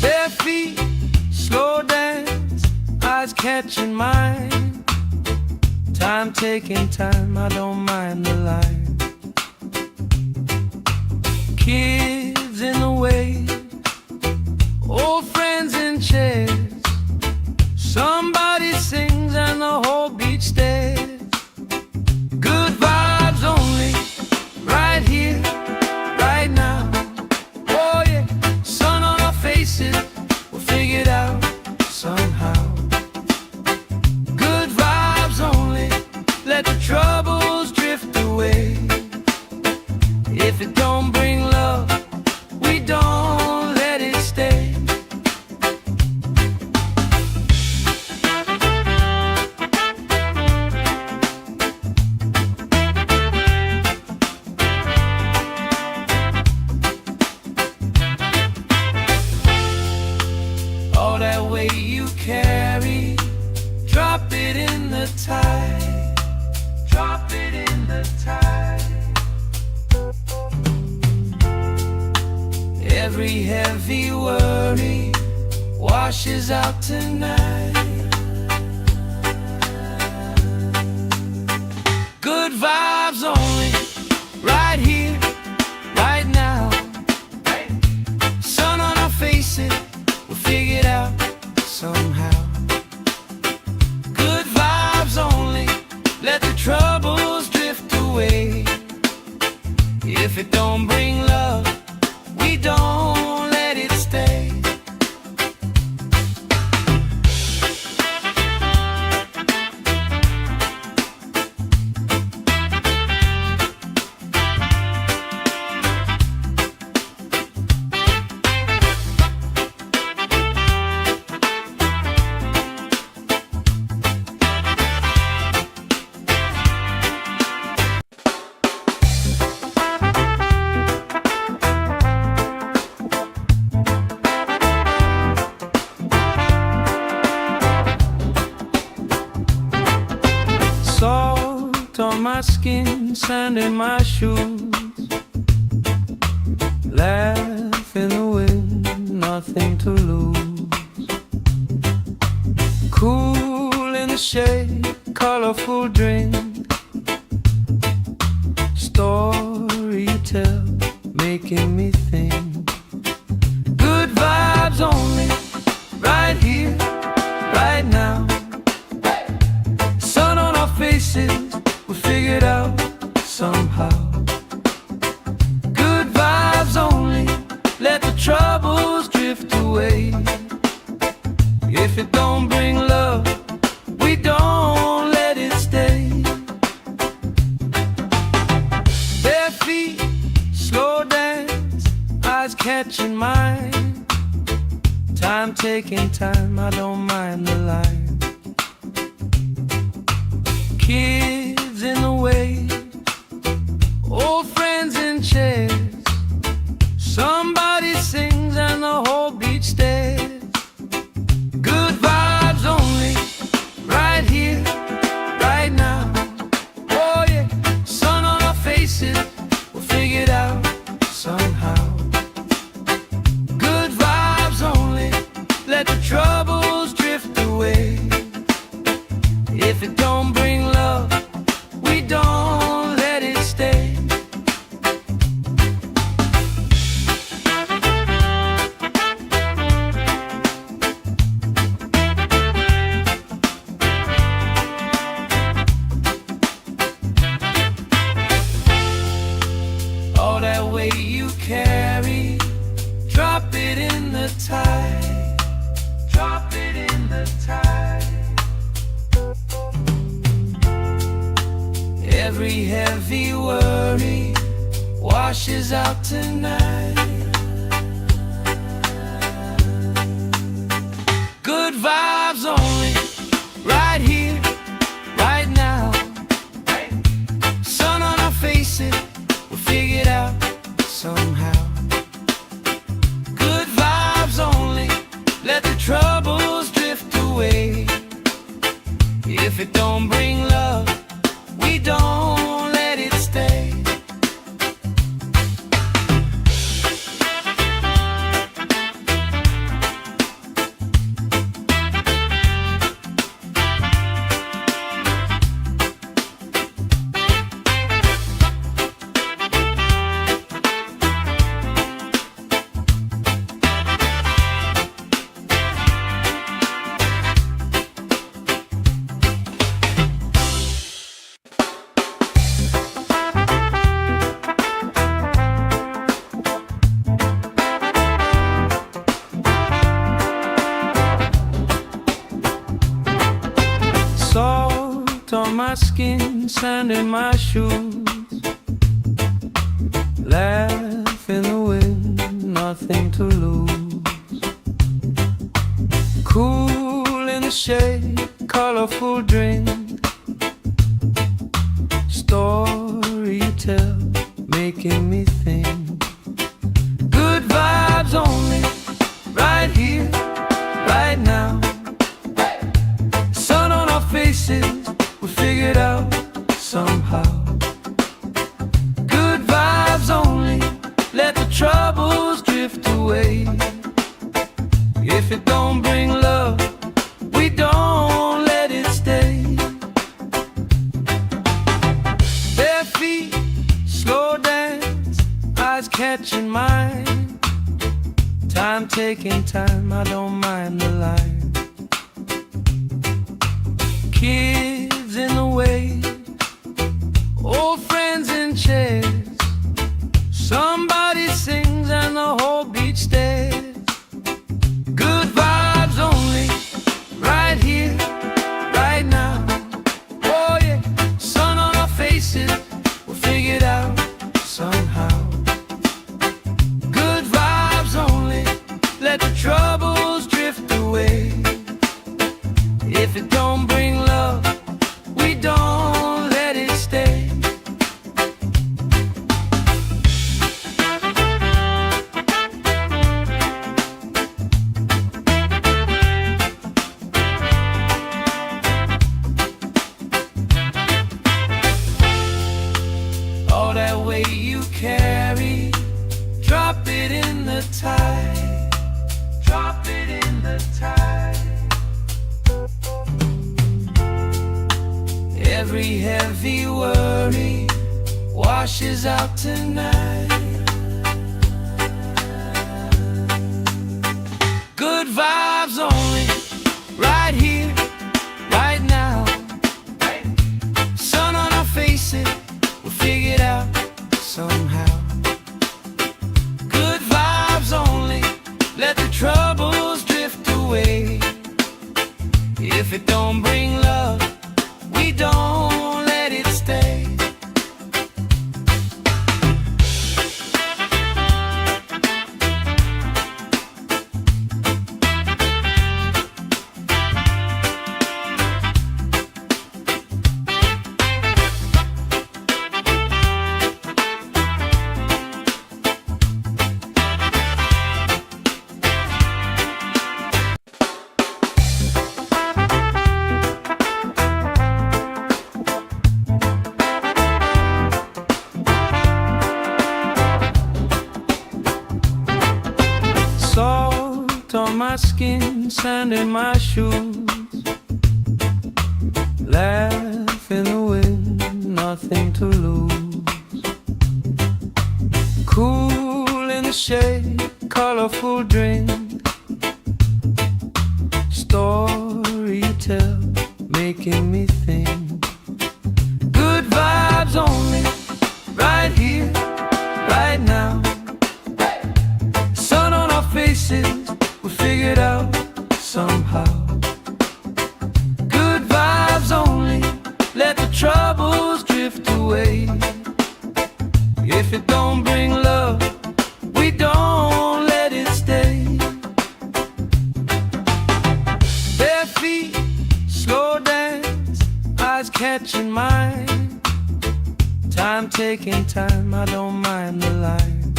Bare feet, slow dance, eyes catching mine. Time taking time, I don't mind the line. Kids in the wave, old friends in chairs. Somebody sings and the whole beach stares. Good vibes only, right here, right now. Oh yeah, sun on our faces, we'll figure it out somehow. Good vibes only, let the troubles drift away. If it don't bring love, we don't let it stay. All that weight you carry, drop it in the tide. Drop it in the tide. Every heavy worry washes out tonight. Good vibes only, right here, right now. Sun on our faces, we'll figure it out somehow. Good vibes only, let the troubles drift away. If it don't bring love, we don't let it stay. Salt on my skin, sand in my shoes. Laugh in the wind, nothing to lose. Cool in the shade, colorful drink. Story you tell, making me think. Good vibes only, right here, right now. Sun on our faces, we figured out somehow. Good vibes only, let the troubles drift away. If it don't bring love, we don't let it stay. Bare feet, slow dance, eyes catching mine. Time taking time, I don't mind the line. Kids in the wave, old friends in chairs. Somebody sings and the whole beach stares. Good vibes only, right here, right now. Oh yeah, sun on our faces, we'll figure it out somehow. Good vibes only, let the troubles drift away. If it don't bring love, we don't let it stay. All that weight you carry, Every heavy worry washes out tonight. Good vibes only, right here, right now. Sun on our faces, we'll figure it out somehow. Good vibes only, let the troubles drift away. If it don't bring love, we don't let it stay. Salt on my skin, sand in my shoes. Laugh in the wind, nothing to lose. Cool in the shade, colorful drink. Story you tell, making me think. Good vibes only, right here, right now. Faces, we figured out somehow. Good vibes only, let the troubles drift away. If it don't bring love, we don't let it stay. Bare feet, slow dance, eyes catching mine. Time taking time, I don't mind the line. Kids in the way, old friends in chairs. Somebody sings and the whole beach stares. Good vibes only, right here, right now. Oh yeah, sun on our faces, we'll figure it out somehow. Good vibes only, let the troubles drift away. If it don't bring love, we don't let it stay. All that weight you carry, drop it in the tide. Drop it in the tide. Every heavy worry washes out tonight. Good vibes only, right here, right now. Sun on our faces, we'll figure it out somehow. Good vibes only, let the troubles drift away. If it don't bring love, we don't let it stay. Salt on my skin, sand in my shoes. Laugh in the wind, nothing to lose. Cool in the shade, colorful drink. Story you tell, making me think. Good vibes only, right here, right now. Sun on our faces, we figured out somehow. Good vibes only, let the trouble troubles drift away. If it don't bring love, we don't let it stay. Bare feet, slow dance, eyes catching mine. Time taking time, I don't mind the line.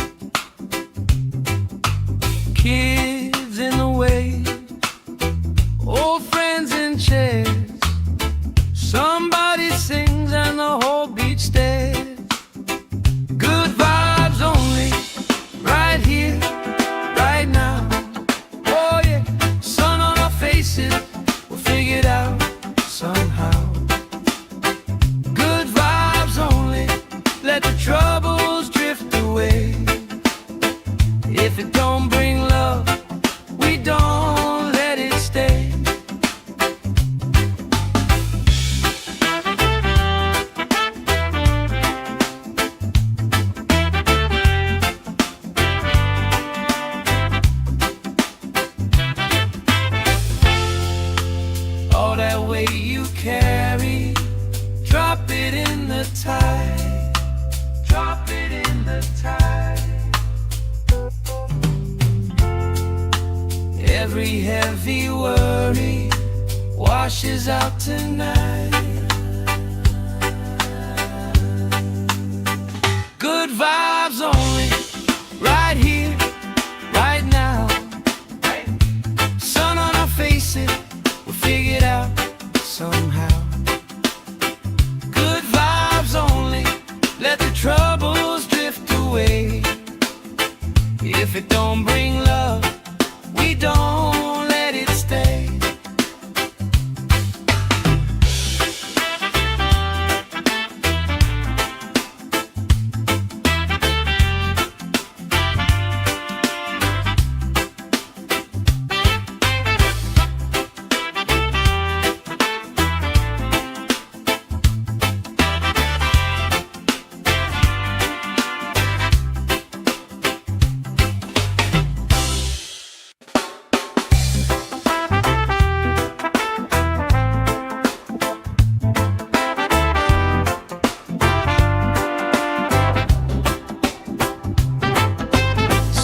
Kids in the way, old friends in chairs. Somebody sings and the whole beach stares. Good vibes only, right here, right now. Oh yeah, sun on our faces, we'll figure it out somehow. Good vibes only, let the troubles drift away. If it don't bring love, we don't let it stay. All that weight you carry, drop it in the tide. Drop it in the tide. Every heavy worry washes out tonight. Good vibes only, right here, right now. Sun on our faces, we'll figure it out somehow. Good vibes only, let the troubles drift away. If it don't bring love, we don't let it stay.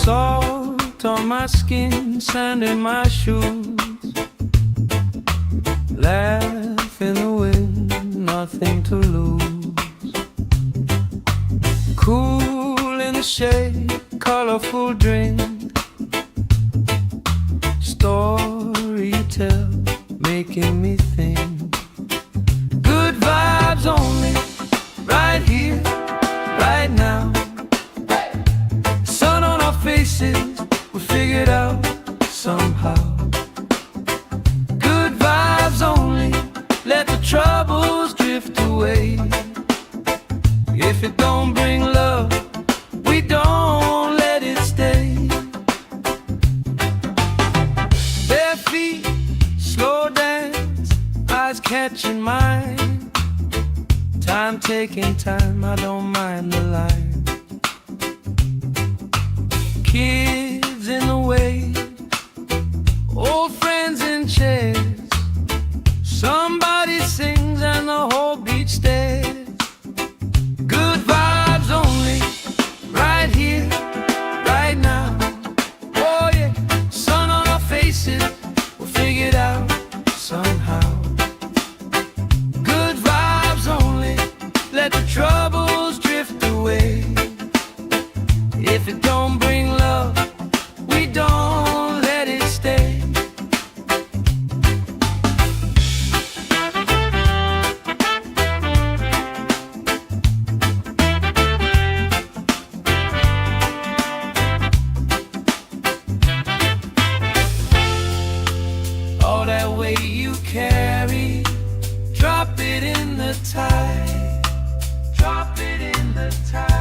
Salt on my skin, sand in my shoes. Laugh in the wind, nothing to lose. Cool in the shade, colorful drink. Story you tell, making me think. Good vibes only, right here, right now. Sun on our faces, we'll figure it out somehow. Good vibes only, let the troubles drift away. If it don't bring love, we don't let it stay. Bare feet, slow dance, eyes catching mine. Time taking time, I don't mind the line. Kids in the way, old friends in chairs. Somebody sings and the whole beach stares. Good vibes only, right here, right now. Oh yeah, sun on our faces, we'll figure it out somehow. Good vibes only, let the troubles drift away. If it don't bring love, we don't let it stay. All that weight you carry, drop it in the tide. Drop it in the tide.